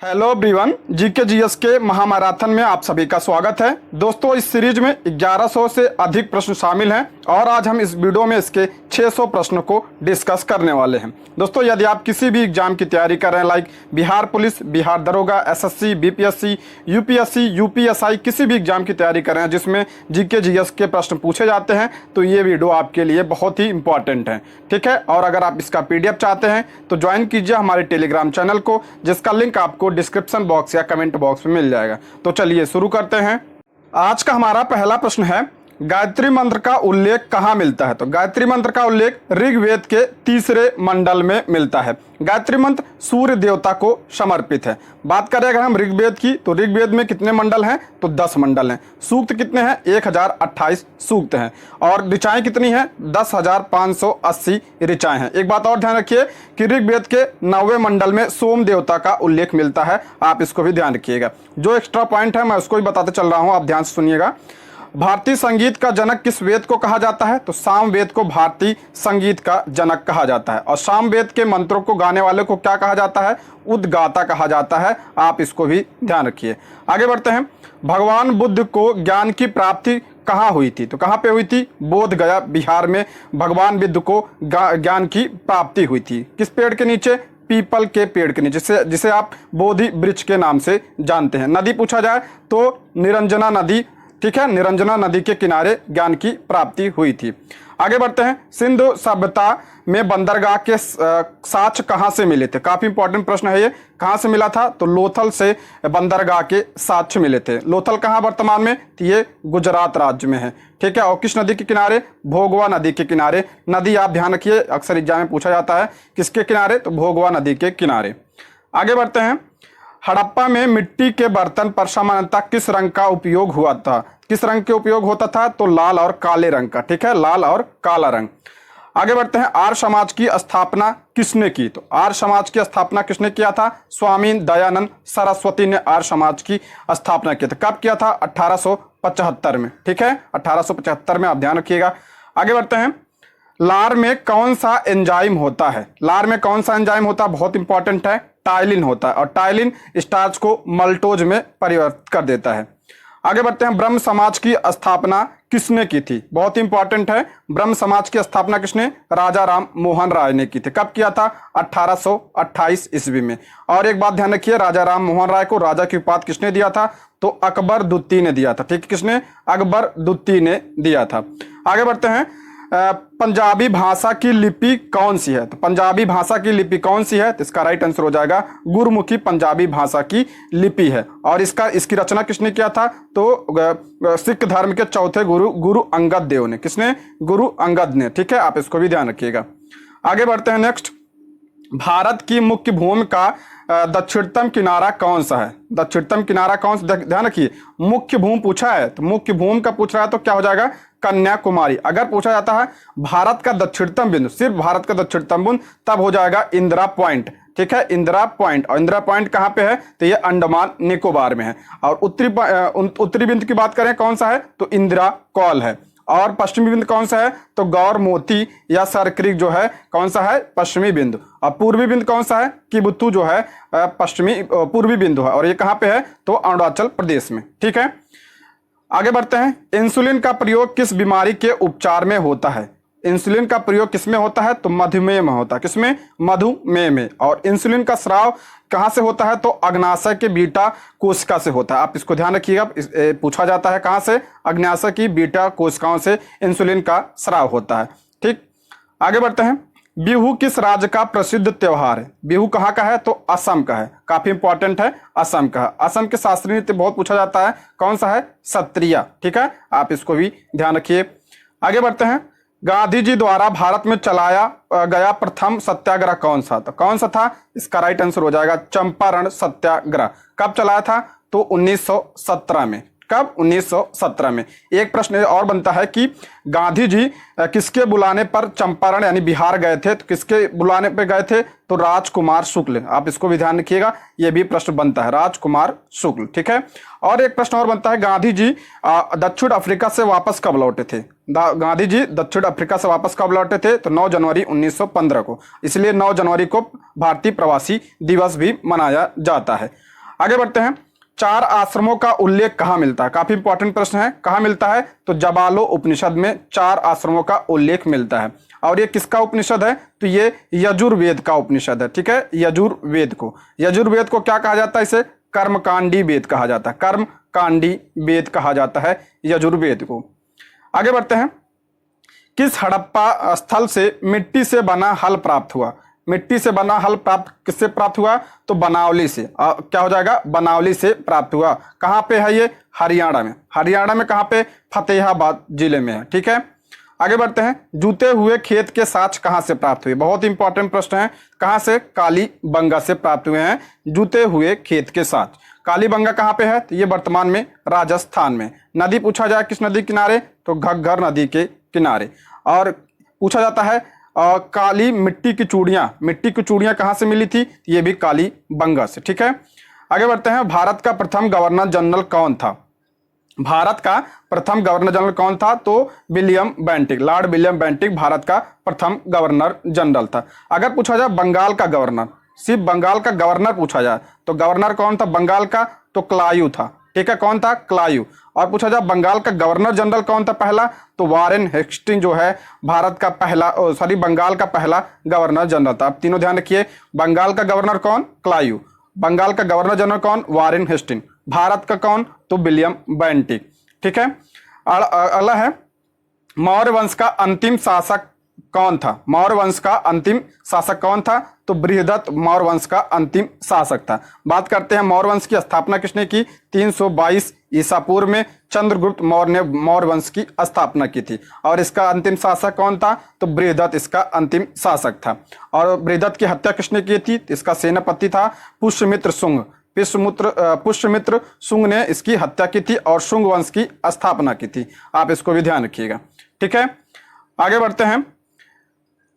Hello everyone, GK GS के महामैराथन में आप सभी का स्वागत है। दोस्तों, इस सीरीज में 1100 से अधिक प्रश्न शामिल हैं और आज हम इस वीडियो में इसके 600 प्रश्नों को डिस्कस करने वाले हैं। दोस्तों, यदि आप किसी भी एग्जाम की तैयारी कर रहे हैं, लाइक बिहार पुलिस, बिहार दरोगा, एसएससी, बीपीएससी, यूपीएससी, यूपीएसआई, किसी भी एग्जाम की तैयारी कर रहे हैं जिसमें जीके जीएस के प्रश्न पूछे जाते हैं, तो ये वीडियो आपके लिए बहुत ही इंपॉर्टेंट है। ठीक है, और अगर आप इसका पीडीएफ चाहते हैं तो ज्वाइन कीजिए हमारे टेलीग्राम चैनल को, जिसका लिंक आपको डिस्क्रिप्शन बॉक्स या कमेंट बॉक्स में मिल जाएगा। तो चलिए शुरू करते हैं। आज का हमारा पहला प्रश्न है, गायत्री मंत्र का उल्लेख कहाँ मिलता है? तो गायत्री मंत्र का उल्लेख ऋग्वेद के 3 मंडल में मिलता है। गायत्री मंत्र सूर्य देवता को समर्पित है। बात करें अगर हम ऋग्वेद की, तो ऋग्वेद में कितने मंडल हैं? तो 10 मंडल हैं। सूक्त कितने हैं? 1028 सूक्त हैं। और ऋचाएं कितनी हैं? 10,580 ऋचाएं हैं। एक बात और ध्यान रखिए कि ऋग्वेद के 9वें मंडल में सोम देवता का उल्लेख मिलता है। आप इसको भी ध्यान रखिएगा। जो एक्स्ट्रा पॉइंट है मैं उसको भी बताते चल रहा हूँ, आप ध्यान से सुनिएगा। भारतीय संगीत का जनक किस वेद को कहा जाता है? तो साम वेद को भारतीय संगीत का जनक कहा जाता है। और साम वेद के मंत्रों को गाने वाले को क्या कहा जाता है? उद्गाता कहा जाता है। आप इसको भी ध्यान रखिए। आगे बढ़ते हैं। भगवान बुद्ध को ज्ञान की प्राप्ति कहाँ हुई थी? तो कहाँ पे हुई थी? बोध गया, बिहार में भगवान बुद्ध को ज्ञान की प्राप्ति हुई थी। किस पेड़ के नीचे? पीपल के पेड़ के नीचे, जिसे आप बोधि वृक्ष के नाम से जानते हैं। नदी पूछा जाए तो निरंजना नदी, ठीक है, निरंजना नदी के किनारे ज्ञान की प्राप्ति हुई थी। आगे बढ़ते हैं। सिंधु सभ्यता में बंदरगाह के साक्ष्य कहाँ से मिले थे? काफी इंपॉर्टेंट प्रश्न है ये। कहाँ से मिला था? तो लोथल से बंदरगाह के साक्ष्य मिले थे। लोथल कहाँ वर्तमान में? तो ये गुजरात राज्य में है। ठीक है, और किस नदी के किनारे? भोगवा नदी के किनारे। नदी आप ध्यान रखिए, अक्सर एग्जाम में पूछा जाता है। किसके किनारे? तो भोगवा नदी के किनारे। आगे बढ़ते हैं। हड़प्पा में मिट्टी के बर्तन पर सामान्यतः किस रंग का उपयोग हुआ था? किस रंग के उपयोग होता था? तो लाल और काले रंग का। ठीक है, लाल और काला रंग। आगे बढ़ते हैं। आर्य समाज की स्थापना किसने की? तो आर्य समाज की स्थापना किसने किया था? स्वामी दयानंद सरस्वती ने आर्य समाज की स्थापना की थी। कब किया था? 1875 में। ठीक है, 1875 में, आप ध्यान रखिएगा। आगे बढ़ते हैं। लार में कौन सा एंजाइम होता है? लार में कौन सा एंजाइम होता है? बहुत इंपॉर्टेंट है, टाइलिन होता है। और टाइलिन स्टार्च को मल्टोज में परिवर्तित कर देता है। आगे बढ़ते हैं। ब्रह्म समाज की स्थापना किसने की थी? बहुत इंपॉर्टेंट है। ब्रह्म समाज की स्थापना किसने? राजा राम मोहन राय ने की थी। कब किया था? 1828 ईस्वी में। और एक बात ध्यान रखिए, राजा राम मोहन राय को राजा की उपाधि किसने दिया था? तो अकबर द्वितीय ने दिया था। ठीक, किसने? अकबर द्वितीय ने दिया था। आगे बढ़ते हैं। पंजाबी भाषा की लिपि कौन सी है? तो पंजाबी भाषा की लिपि कौन सी है? तो इसका राइट आंसर हो जाएगा गुरुमुखी पंजाबी भाषा की लिपि है। और इसकी रचना किसने किया था? तो सिख धर्म के चौथे गुरु अंगद देव ने। किसने? गुरु अंगद ने। ठीक है, आप इसको भी ध्यान रखिएगा। आगे बढ़ते हैं। नेक्स्ट, भारत की मुख्य भूमि का दक्षिणतम किनारा कौन सा है? दक्षिणतम किनारा कौन सा? ध्यान रखिए, मुख्य भूमि पूछा है तो मुख्य भूमि का पूछ रहा है तो क्या हो जाएगा? कन्याकुमारी। अगर पूछा जाता है भारत का दक्षिणतम बिंदु, सिर्फ भारत का दक्षिणतम बिंदु, तब हो जाएगा इंदिरा पॉइंट। ठीक है, इंदिरा पॉइंट। और इंदिरा पॉइंट कहाँ पे है? तो ये अंडमान निकोबार में है। और उत्तरी बिंदु की बात करें कौन सा है? तो इंदिरा कौल है। और पश्चिमी बिंदु कौन सा है? तो गौर मोती या सर क्रीक जो है कौन सा है? पश्चिमी बिंदु। और पूर्वी बिंदु कौन सा है? किबुत्तू जो है पूर्वी बिंदु है। और ये कहाँ पे है? तो अरुणाचल प्रदेश में। ठीक है, आगे बढ़ते हैं। इंसुलिन का प्रयोग किस बीमारी के उपचार में होता है? इंसुलिन का प्रयोग किसमें होता है? तो मधुमेह में होता है। किसमें? मधुमेह में। और इंसुलिन का स्राव कहाँ से होता है? तो अग्नाशय के बीटा कोशिका से होता है। आप इसको ध्यान रखिएगा, पूछा जाता है कहाँ से? अग्नाशय की बीटा कोशिकाओं से इंसुलिन का स्राव होता है। ठीक, आगे बढ़ते हैं। बिहू किस राज्य का प्रसिद्ध त्योहार है? बिहू कहाँ का है? तो असम का है। काफी इंपॉर्टेंट है, असम का। असम के शास्त्रीय नृत्य बहुत पूछा जाता है, कौन सा है? सत्रिया। ठीक है, आप इसको भी ध्यान रखिए। आगे बढ़ते हैं। गांधी जी द्वारा भारत में चलाया गया प्रथम सत्याग्रह कौन सा था? कौन सा था? इसका राइट आंसर हो जाएगा चंपारण सत्याग्रह। कब चलाया था? तो 1917 में। कब? 1917 में। एक प्रश्न और बनता है कि गांधी जी किसके बुलाने पर चंपारण यानी बिहार गए थे? तो किसके बुलाने पर गए थे? तो राजकुमार शुक्ल। आप इसको भी ध्यान रखिएगा, ये भी प्रश्न बनता है, राजकुमार शुक्ल। ठीक है, और एक प्रश्न और बनता है, गांधी जी दक्षिण अफ्रीका से वापस कब लौटे थे? गांधी जी दक्षिण अफ्रीका से वापस कब लौटे थे? तो 9 जनवरी 1915 को। इसलिए 9 जनवरी को भारतीय प्रवासी दिवस भी मनाया जाता है। आगे बढ़ते हैं, 4 आश्रमों का उल्लेख कहाँ मिलता है? काफी इंपॉर्टेंट प्रश्न है। कहाँ मिलता है? तो जबालो उपनिषद में 4 आश्रमों का उल्लेख मिलता है। और ये किसका उपनिषद है? तो ये यजुर्वेद का उपनिषद है। ठीक है, यजुर्वेद को क्या कहा जाता है? इसे कर्मकांडी वेद कहा जाता है। कर्मकांडी वेद कहा जाता है यजुर्वेद को। आगे बढ़ते हैं, किस हड़प्पा स्थल से मिट्टी से बना हल प्राप्त हुआ? मिट्टी से बना हल प्राप्त किससे प्राप्त हुआ? तो बनावली से। क्या हो जाएगा? बनावली से प्राप्त हुआ। कहाँ पे है ये? हरियाणा में। हरियाणा में कहाँ पे? फतेहाबाद जिले में है। ठीक है, आगे बढ़ते हैं, जूते हुए खेत के साक्ष्य कहाँ से प्राप्त हुए? बहुत इंपॉर्टेंट प्रश्न है। कहाँ से? कालीबंगा से प्राप्त हुए हैं जूते हुए खेत के साक्ष्य। कालीबंगा कहाँ पे है? तो ये वर्तमान में राजस्थान में। नदी पूछा जाए किस नदी किनारे? तो घग्गर नदी के किनारे। और पूछा जाता है काली मिट्टी की चूड़ियां कहाँ से मिली थी? ये भी कालीबंगा से। ठीक है, आगे बढ़ते हैं, भारत का प्रथम गवर्नर जनरल कौन था? भारत का प्रथम गवर्नर जनरल कौन था? तो William Bentinck, Lord William Bentinck Bharat का प्रथम गवर्नर जनरल था। अगर पूछा जाए बंगाल का गवर्नर, सिर्फ बंगाल का गवर्नर पूछा जाए तो गवर्नर कौन था बंगाल का? तो क्लायू था। ठीक है, कौन था? क्लायू। और पूछा जाए बंगाल का गवर्नर जनरल कौन था पहला? तो वारेन हेस्टिंग जो है भारत का पहला बंगाल का पहला गवर्नर जनरल था। आप तीनों ध्यान रखिए, बंगाल का गवर्नर कौन? क्लायू। बंगाल का गवर्नर जनरल कौन? Warren Hasting. भारत का कौन? तो विलियम बेंटिक। ठीक है, अगला है, मौर्य वंश का अंतिम शासक कौन था? मौर्य वंश का अंतिम शासक कौन था? तो बृहदत्त मौर्य वंश का अंतिम शासक था। बात करते हैं मौर्य वंश की स्थापना किसने की? 322 ईसा पूर्व में चंद्रगुप्त मौर्य ने मौर्य वंश की स्थापना की थी। और इसका अंतिम शासक कौन था? तो बृहदत्त इसका अंतिम शासक था। और बृहदत्त की हत्या किसने की थी? इसका सेनापति था पुष्यमित्र शुंग। पुष्यमित्र शुंग ने इसकी हत्या की थी और शुंग वंश की स्थापना की थी। आप इसको भी ध्यान रखिएगा। ठीक है, आगे बढ़ते हैं,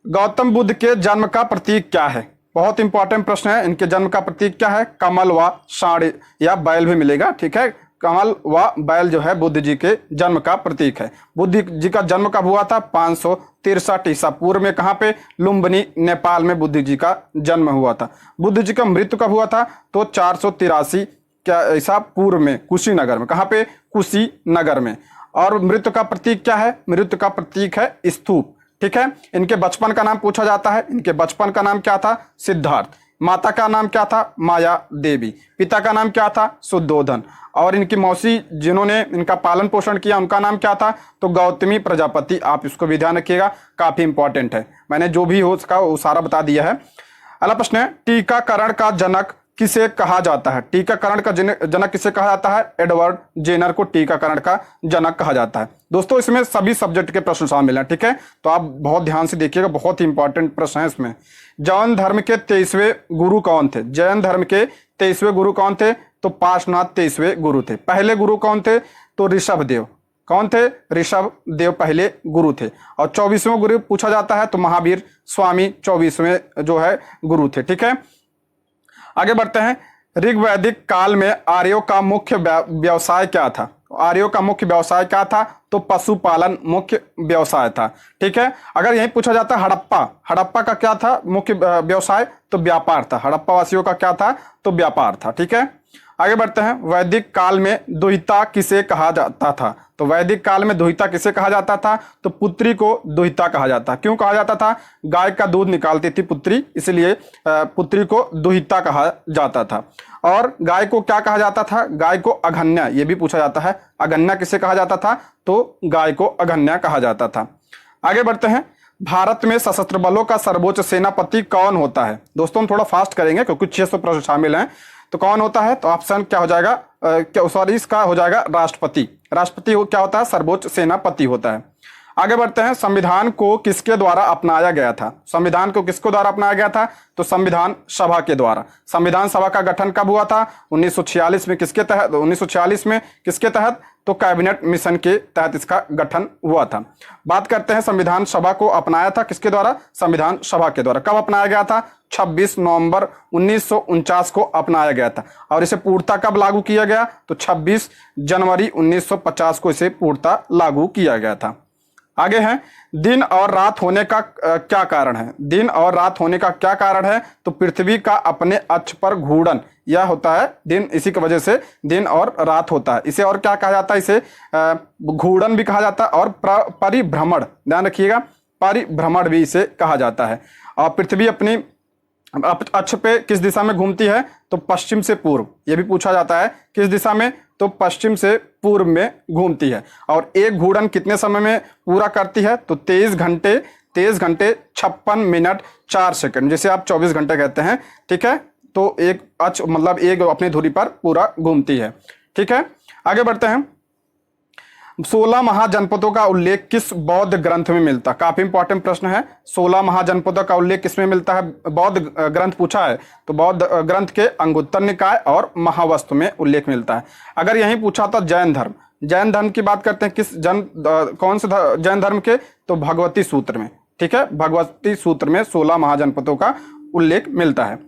गौतम बुद्ध के जन्म का प्रतीक क्या है? बहुत इंपॉर्टेंट प्रश्न है। इनके जन्म का प्रतीक क्या है? कमल व साड़ी या बैल भी मिलेगा। ठीक है, कमल व बैल जो है बुद्ध जी के जन्म का प्रतीक है। बुद्ध जी का जन्म कब हुआ था? 563 ईसा पूर्व में। कहाँ पे? लुम्बिनी नेपाल में बुद्ध जी का जन्म हुआ था। बुद्ध जी का मृत्यु कब हुआ था? तो 483 ईसा पूर्व में कुशीनगर में। कहाँ पे? कुशीनगर में। और मृत्यु का प्रतीक क्या है? मृत्यु का प्रतीक है स्तूप। ठीक है, इनके बचपन का नाम पूछा जाता है। इनके बचपन का नाम क्या था? सिद्धार्थ। माता का नाम क्या था? माया देवी। पिता का नाम क्या था? शुद्धोधन। और इनकी मौसी जिन्होंने इनका पालन पोषण किया उनका नाम क्या था? तो गौतमी प्रजापति। आप इसको भी ध्यान रखिएगा, काफी इंपॉर्टेंट है। मैंने जो भी हो उसका वो सारा बता दिया है। अगला प्रश्न है, टीकाकरण का जनक किसे कहा जाता है? टीकाकरण का जनक किसे कहा जाता है? एडवर्ड जेनर को टीकाकरण का जनक कहा जाता है। दोस्तों इसमें सभी सब्जेक्ट के प्रश्न शामिल हैं। ठीक है, तो आप बहुत ध्यान से देखिएगा, बहुत ही इंपॉर्टेंट प्रश्न है इसमें। जैन धर्म के 23वें गुरु कौन थे? जैन धर्म के 23वें गुरु कौन थे? तो पार्श्वनाथ 23वें गुरु थे। पहले गुरु कौन थे? तो ऋषभ देव। कौन थे? ऋषभ देव पहले गुरु थे। और 24वें गुरु पूछा जाता है तो महावीर स्वामी 24वें जो है गुरु थे। ठीक है, आगे बढ़ते हैं, ऋग्वैदिक काल में आर्यों का मुख्य व्यवसाय क्या था? आर्यों का मुख्य व्यवसाय क्या था? तो पशुपालन मुख्य व्यवसाय था। ठीक है, अगर यही पूछा जाता हड़प्पा का क्या था मुख्य व्यवसाय? तो व्यापार था। हड़प्पा वासियों का क्या था? तो व्यापार था। ठीक है, आगे बढ़ते हैं, वैदिक काल में दुहिता किसे कहा जाता था? तो वैदिक काल में दुहिता किसे कहा जाता था? तो पुत्री को दुहिता कहा जाता। क्यों कहा जाता था? गाय का दूध निकालती थी पुत्री, इसलिए पुत्री को दुहिता कहा जाता था। और गाय को क्या कहा जाता था? गाय को अघन्या। ये भी पूछा जाता है, अघन्या किसे कहा जाता था? तो गाय को अघन्या कहा जाता था। आगे बढ़ते हैं, भारत में सशस्त्र बलों का सर्वोच्च सेनापति कौन होता है? दोस्तों हम थोड़ा फास्ट करेंगे क्योंकि 600 प्रश्न शामिल हैं। तो कौन होता है? तो ऑप्शन क्या हो जाएगा? इसका हो जाएगा राष्ट्रपति। राष्ट्रपति क्या होता है? सर्वोच्च सेनापति होता है। आगे बढ़ते हैं, संविधान को किसके द्वारा अपनाया गया था? संविधान को किसके द्वारा अपनाया गया था? तो संविधान सभा के द्वारा। संविधान सभा का गठन कब हुआ था? 1946 में। किसके तहत? 1946 में किसके तहत? तो कैबिनेट मिशन के तहत इसका गठन हुआ था। बात करते हैं, संविधान सभा को अपनाया था किसके द्वारा? संविधान सभा के द्वारा। कब अपनाया गया था? 26 नवंबर 1949 को अपनाया गया था। और इसे पूर्णतः कब लागू किया गया? तो 26 जनवरी 1950 को इसे पूर्णतः लागू किया गया था। आगे है, दिन और रात होने का क्या कारण है? दिन और रात होने का क्या कारण है? तो पृथ्वी का अपने अक्ष पर घूर्णन, यह होता है दिन, इसी की वजह से दिन और रात होता है। इसे और क्या कहा जाता है? इसे घूर्णन भी कहा जाता है और परिभ्रमण, ध्यान रखिएगा, परिभ्रमण भी इसे कहा जाता है। और पृथ्वी अपनी अक्ष पे किस दिशा में घूमती है? तो पश्चिम से पूर्व, यह भी पूछा जाता है किस दिशा में? तो पश्चिम से पूर्व में घूमती है। और एक घूर्णन कितने समय में पूरा करती है? तो 23 घंटे 56 मिनट 4 सेकंड, जिसे आप 24 घंटे कहते हैं, ठीक है। तो एक अक्ष मतलब एक अपनी धुरी पर पूरा घूमती है, ठीक है। आगे बढ़ते हैं, 16 महाजनपदों का उल्लेख किस बौद्ध ग्रंथ में मिलता है? काफी इंपॉर्टेंट प्रश्न है। 16 महाजनपदों का उल्लेख किसमें मिलता है? बौद्ध ग्रंथ पूछा है तो बौद्ध ग्रंथ के अंगुत्तर निकाय और महावस्तु में उल्लेख मिलता है। अगर यही पूछा था जैन धर्म, जैन धर्म की बात करते हैं, किस कौन से जैन धर्म के? तो भगवती सूत्र में, ठीक है, भगवती सूत्र में 16 महाजनपदों का उल्लेख मिलता है।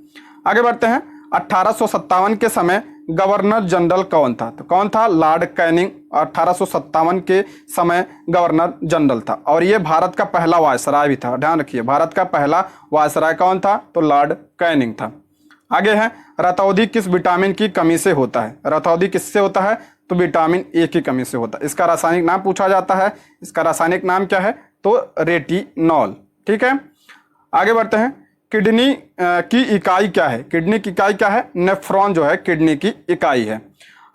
आगे बढ़ते हैं, 1857 के समय गवर्नर जनरल कौन था? तो कौन था? लॉर्ड कैनिंग 1857 के समय गवर्नर जनरल था। और ये भारत का पहला वायसराय भी था, ध्यान रखिए, भारत का पहला वायसराय कौन था? तो लॉर्ड कैनिंग था। आगे है, रतौंधी किस विटामिन की कमी से होता है? रतौंधी किससे होता है? तो विटामिन ए की कमी से होता है। इसका रासायनिक नाम पूछा जाता है, इसका रासायनिक नाम क्या है? तो रेटिनॉल, ठीक है। आगे बढ़ते हैं, किडनी की इकाई क्या है? किडनी की इकाई क्या है? नेफ्रॉन जो है किडनी की इकाई है।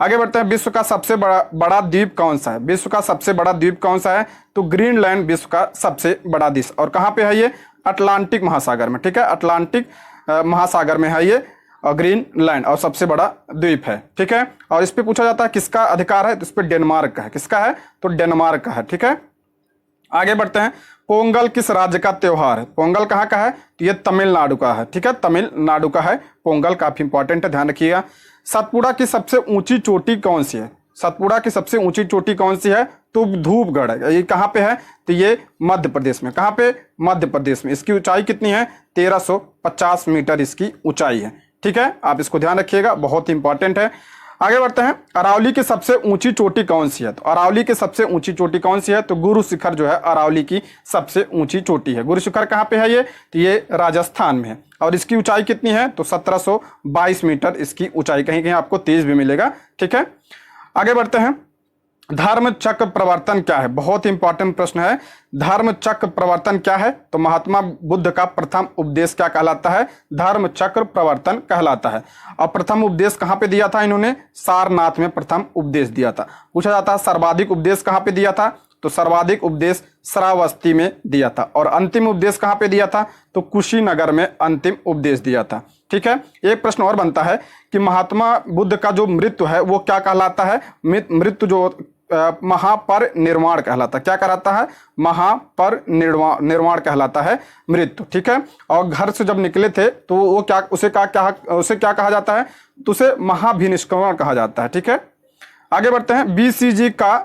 आगे बढ़ते हैं, विश्व का सबसे बड़ा द्वीप कौन सा है? विश्व का सबसे बड़ा द्वीप कौन सा है? तो ग्रीनलैंड विश्व का सबसे बड़ा द्वीप। और कहाँ पे है ये? अटलांटिक महासागर में, ठीक है, अटलांटिक महासागर में है ये ग्रीनलैंड, और सबसे बड़ा द्वीप है, ठीक है। और इस पे पूछा जाता है किसका अधिकार है? तो इस पे डेनमार्क का है। किसका है? तो डेनमार्क का है, ठीक है। आगे बढ़ते हैं, पोंगल किस राज्य का त्योहार है? पोंगल कहाँ का है? तो ये तमिलनाडु का है, ठीक है, तमिलनाडु का है पोंगल, काफी इंपॉर्टेंट है, ध्यान रखिएगा। सतपुड़ा की सबसे ऊंची चोटी कौन सी है? सतपुड़ा की सबसे ऊंची चोटी कौन सी है? तो धूपगढ़ है। ये कहाँ पे है? तो ये मध्य प्रदेश में। कहाँ पे? मध्य प्रदेश में। इसकी ऊंचाई कितनी है? 1350 मीटर इसकी ऊंचाई है, ठीक है, आप इसको ध्यान रखिएगा, बहुत इंपॉर्टेंट है। आगे बढ़ते हैं, अरावली की सबसे ऊंची चोटी कौन सी है? तो अरावली की सबसे ऊंची चोटी कौन सी है? तो गुरु शिखर जो है अरावली की सबसे ऊंची चोटी है। गुरु शिखर कहाँ पे है ये? तो ये राजस्थान में है। और इसकी ऊंचाई कितनी है? तो 1722 मीटर इसकी ऊंचाई, कहीं कहीं आपको 23 भी मिलेगा, ठीक है। आगे बढ़ते हैं, धर्म चक्र प्रवर्तन क्या है? बहुत इंपॉर्टेंट प्रश्न है। धर्म चक्र प्रवर्तन क्या है? तो महात्मा बुद्ध का प्रथम उपदेश क्या कहलाता है? धर्म चक्र प्रवर्तन कहलाता है। और प्रथम उपदेश कहाँ पे दिया था इन्होंने? सारनाथ में प्रथम उपदेश दिया था। पूछा जाता है सर्वाधिक उपदेश कहाँ पे दिया था? तो सर्वाधिक उपदेश श्रावस्ती में दिया था। और अंतिम उपदेश कहाँ पे दिया था? तो कुशीनगर में अंतिम उपदेश दिया था, ठीक है। एक प्रश्न और बनता है कि महात्मा बुद्ध का जो मृत्यु है वो क्या कहलाता है? मृत्यु जो महापरिनिर्वाण कहलाता है। क्या कहलाता है? महापरिनिर्वाण कहलाता है मृत्यु, ठीक है। और घर से जब निकले थे तो वो क्या, उसे क्या कहा जाता है? तो उसे महाभिनिष्क्रमण कहा जाता है, ठीक है। आगे बढ़ते हैं, बीसीजी का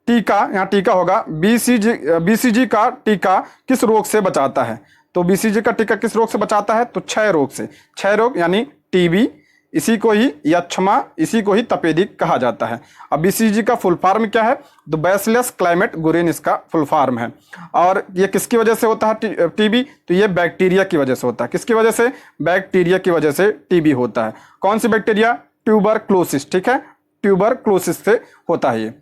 टीका, यहाँ टीका होगा, बीसीजी का टीका किस रोग से बचाता है? तो बीसीजी का टीका किस रोग से बचाता है? तो क्षय रोग से। क्षय रोग यानी टीबी, इसी को ही यक्ष्मा, इसी को ही तपेदिक कहा जाता है। अब बीसीजी का फुल फॉर्म क्या है? तो बैसिलस क्लाइमेट गुरिन इसका फुल फॉर्म है। और ये किसकी वजह से होता है टीबी? तो ये बैक्टीरिया की वजह से होता है। किसकी वजह से? बैक्टीरिया की वजह से टीबी होता है। कौन सी बैक्टीरिया? ट्यूबरक्लोसिस, ठीक है, ट्यूबरक्लोसिस से होता है ये।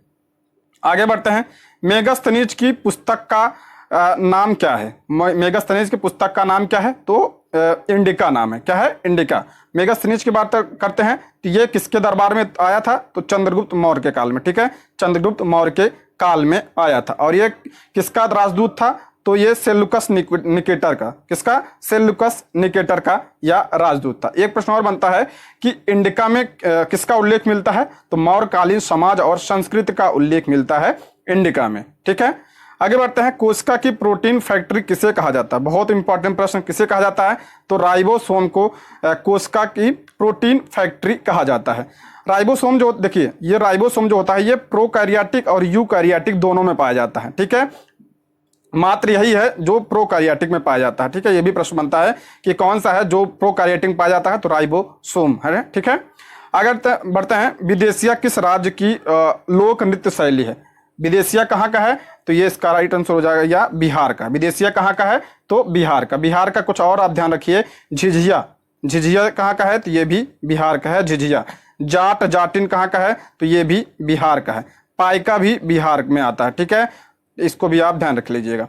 आगे बढ़ते हैं, मेगास्थनीज की पुस्तक का नाम क्या है? मेगास्थनीज की पुस्तक का नाम क्या है? तो इंडिका नाम है। क्या है? इंडिका। मेगास्थनीज की बात करते हैं तो ये किसके दरबार में आया था? तो चंद्रगुप्त मौर्य के काल में, ठीक है, चंद्रगुप्त मौर्य के काल में आया था। और ये किसका राजदूत था? तो ये सेल्यूकस निकेटर का। किसका? सेल्यूकस निकेटर का या राजदूत था। एक प्रश्न और बनता है कि इंडिका में किसका उल्लेख मिलता है? तो मौर्यकालीन समाज और संस्कृति का उल्लेख मिलता है इंडिका में, ठीक है। आगे बढ़ते हैं, कोशिका की प्रोटीन फैक्ट्री किसे कहा जाता है? बहुत इंपॉर्टेंट प्रश्न, किसे कहा जाता है? तो राइबोसोम को कोशिका की प्रोटीन फैक्ट्री कहा जाता है। राइबोसोम जो, देखिए ये राइबोसोम जो होता है ये प्रोकैरियोटिक और यूकैरियोटिक दोनों में पाया जाता है, ठीक है। मात्र यही है जो प्रोकैरियोटिक में पाया जाता है, ठीक है। ये भी प्रश्न बनता है कि कौन सा है जो प्रोकैरियोटिक में पाया जाता है? तो राइबोसोम है, ठीक है। आगे बढ़ते हैं, विदेशिया किस राज्य की लोक नृत्य शैली है? विदेशिया कहाँ का है, तो ये इसका राइट आंसर हो जाएगा या बिहार का। विदेशिया कहाँ का है, तो बिहार का। बिहार का कुछ और आप ध्यान रखिए, झिझिया, झिझिया कहाँ का है, तो ये भी बिहार का है झिझिया। जाट, जाटिन कहाँ का है, तो ये भी बिहार का है। पाइका भी बिहार में आता है, ठीक है, इसको भी आप ध्यान रख लीजिएगा।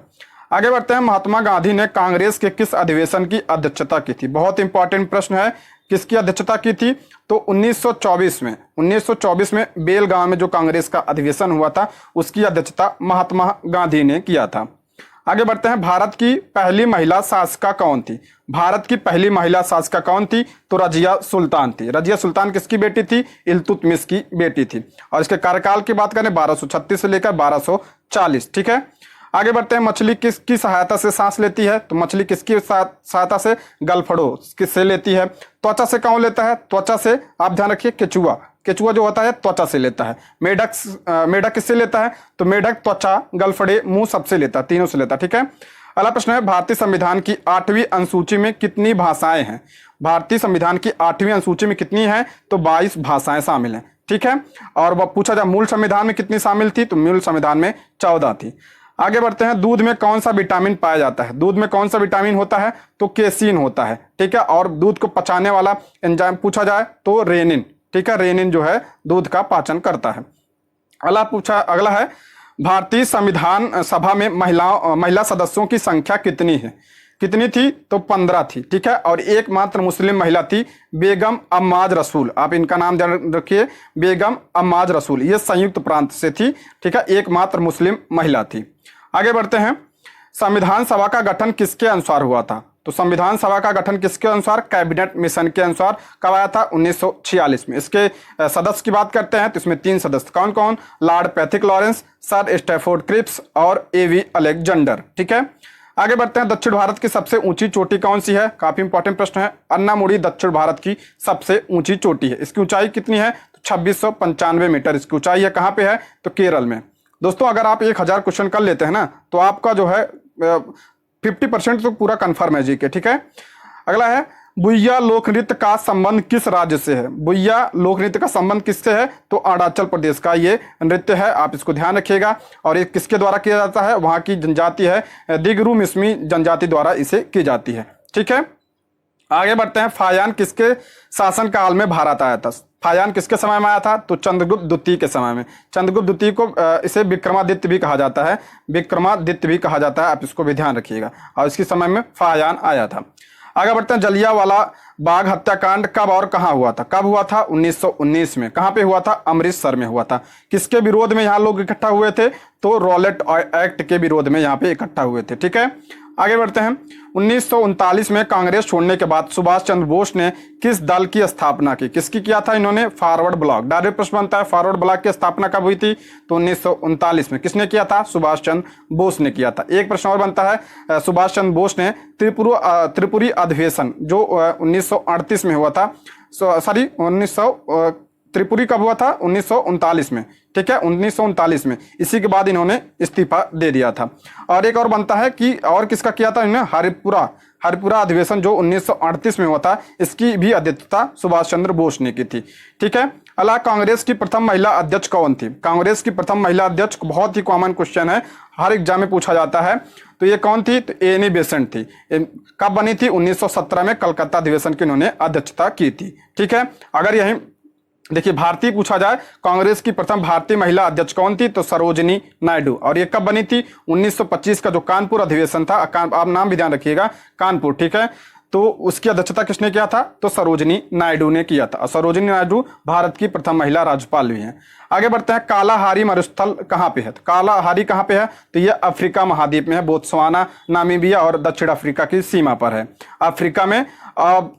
आगे बढ़ते हैं, महात्मा गांधी ने कांग्रेस के किस अधिवेशन की अध्यक्षता की थी? बहुत इंपॉर्टेंट प्रश्न है, किसकी अध्यक्षता की थी, तो 1924 में बेलगांव में जो कांग्रेस का अधिवेशन हुआ था उसकी अध्यक्षता महात्मा गांधी ने किया था। आगे बढ़ते हैं, भारत की पहली महिला शासिका कौन थी? भारत की पहली महिला शासिका कौन थी, तो रजिया सुल्तान थी। रजिया सुल्तान किसकी बेटी थी, इल्तुतमिश की बेटी थी। और इसके कार्यकाल की बात करें 1236 से लेकर 1240, ठीक है। आगे बढ़ते हैं, मछली किसकी सहायता से सांस लेती है, तो मछली किसकी सहायता से, गलफड़ो किससे लेती है? त्वचा से कौन लेता है, त्वचा से आप ध्यान रखिए, केचुआ, केचुआ जो होता है त्वचा से लेता है। मेढक, मेढक किससे लेता है, तो मेढक त्वचा, गलफड़े, मुंह सबसे लेता है, तीनों से लेता है, ठीक है। अगला प्रश्न है, भारतीय संविधान की 8वीं अनुसूची में कितनी भाषाएं हैं? भारतीय संविधान की 8वीं अनुसूची में कितनी है, तो 22 भाषाएं शामिल हैं, ठीक है। और वह पूछा जाए मूल संविधान में कितनी शामिल थी, तो मूल संविधान में 14 थी। आगे बढ़ते हैं, दूध में कौन सा विटामिन पाया जाता है? दूध में कौन सा विटामिन होता है, तो केसीन होता है, ठीक है। और दूध को पचाने वाला एंजाइम पूछा जाए तो रेनिन, ठीक है, रेनिन जो है दूध का पाचन करता है। अगला है, भारतीय संविधान सभा में महिला सदस्यों की संख्या कितनी है? कितनी थी, तो 15 थी, ठीक है। और एकमात्र मुस्लिम महिला थी बेगम अम्माज रसूल, आप इनका नाम ध्यान रखिए, बेगम अम्माज रसूल, ये संयुक्त प्रांत से थी, ठीक है, एकमात्र मुस्लिम महिला थी। आगे बढ़ते हैं, संविधान सभा का गठन किसके अनुसार हुआ था? तो संविधान सभा का गठन किसके अनुसार, कैबिनेट मिशन के अनुसार। कब आया था, 1946 में। इसके सदस्य की बात करते हैं तो इसमें 3 सदस्य, कौन कौन, lord Pethick Lawrence, sir Stafford Cripps और एवी अलेक्जेंडर, ठीक है। आगे बढ़ते हैं, दक्षिण भारत की सबसे ऊंची चोटी कौन सी है? काफी इंपॉर्टेंट प्रश्न है। अन्नामुड़ी दक्षिण भारत की सबसे ऊंची चोटी है। इसकी ऊंचाई कितनी है, तो 2695 मीटर इसकी ऊंचाई है। कहां पे है, तो केरल में। दोस्तों अगर आप 1000 क्वेश्चन कर लेते हैं ना, तो आपका जो है 50% तो पूरा कंफर्म है जीके, ठीक है। अगला है, बुइया लोक नृत्य का संबंध किस राज्य से है? बुइया लोक नृत्य का संबंध किससे है, तो अरुणाचल प्रदेश का ये नृत्य है, आप इसको ध्यान रखिएगा। और ये किसके द्वारा किया जाता है, वहां की जनजाति है दिगरू मिसमी जनजाति द्वारा इसे की जाती है, ठीक है। आगे बढ़ते हैं, फायान किसके शासन काल में भारत आया था? फायान किसके समय में आया था, तो चंद्रगुप्त द्वितीय के समय में। चंद्रगुप्त द्वितीय को इसे विक्रमादित्य भी कहा जाता है, विक्रमादित्य भी कहा जाता है, आप इसको भी ध्यान रखिएगा। और इसके समय में फायान आया था। आगे बढ़ते हैं, जलियांवाला बाग हत्याकांड कब और कहां हुआ था? कब हुआ था, 1919 में। कहां पे हुआ था, अमृतसर में हुआ था। किसके विरोध में यहाँ लोग इकट्ठा हुए थे, तो रॉलेट एक्ट के विरोध में यहाँ पे इकट्ठा हुए थे, ठीक है। आगे बढ़ते हैं, 1939 में कांग्रेस छोड़ने के बाद सुभाष चंद्र बोस ने किस दल की स्थापना की? किसकी किया था इन्होंने, फॉरवर्ड ब्लॉक। डायरेक्ट प्रश्न बनता है, फॉरवर्ड ब्लॉक की स्थापना कब हुई थी, तो 1939 में। किसने किया था, सुभाष चंद्र बोस ने किया था। एक प्रश्न और बनता है, सुभाष चंद्र बोस ने त्रिपुरी अधिवेशन जो 1938 में हुआ था, सॉरी त्रिपुरी कब हुआ था, 1939 में, ठीक है, 1939 में। इसी के बाद इन्होंने इस्तीफा दे दिया था। और एक और बनता है कि और किसका किया था इन्होंने, हरिपुरा अधिवेशन जो 1938 में हुआ था, इसकी भी अध्यक्षता सुभाष चंद्र बोस ने की थी, ठीक है। अला कांग्रेस की प्रथम महिला अध्यक्ष कौन थी? कांग्रेस की प्रथम महिला अध्यक्ष बहुत ही कॉमन क्वेश्चन है, हर एग्जाम में पूछा जाता है। तो ये कौन थी, तो एनी बेसेंट थी। कब बनी थी, 1917 में कलकत्ता अधिवेशन की इन्होंने अध्यक्षता की थी, ठीक है। अगर यही देखिए भारतीय पूछा जाए, कांग्रेस की प्रथम भारतीय महिला अध्यक्ष कौन थी, तो सरोजिनी नायडू। और ये कब बनी थी, 1925 का जो कानपुर अधिवेशन था, आप नाम भी ध्यान रखिएगा, कानपुर, ठीक है। तो उसकी अध्यक्षता किसने किया था, तो सरोजिनी नायडू ने किया था। और सरोजिनी नायडू भारत की प्रथम महिला राज्यपाल भी हैं। आगे बढ़ते हैं, कालाहारी मरुस्थल कहाँ पे है? तो कालाहारी कहाँ पे है, तो ये अफ्रीका महाद्वीप में है, बोत्सवाना, नामीबिया और दक्षिण अफ्रीका की सीमा पर है, अफ्रीका में।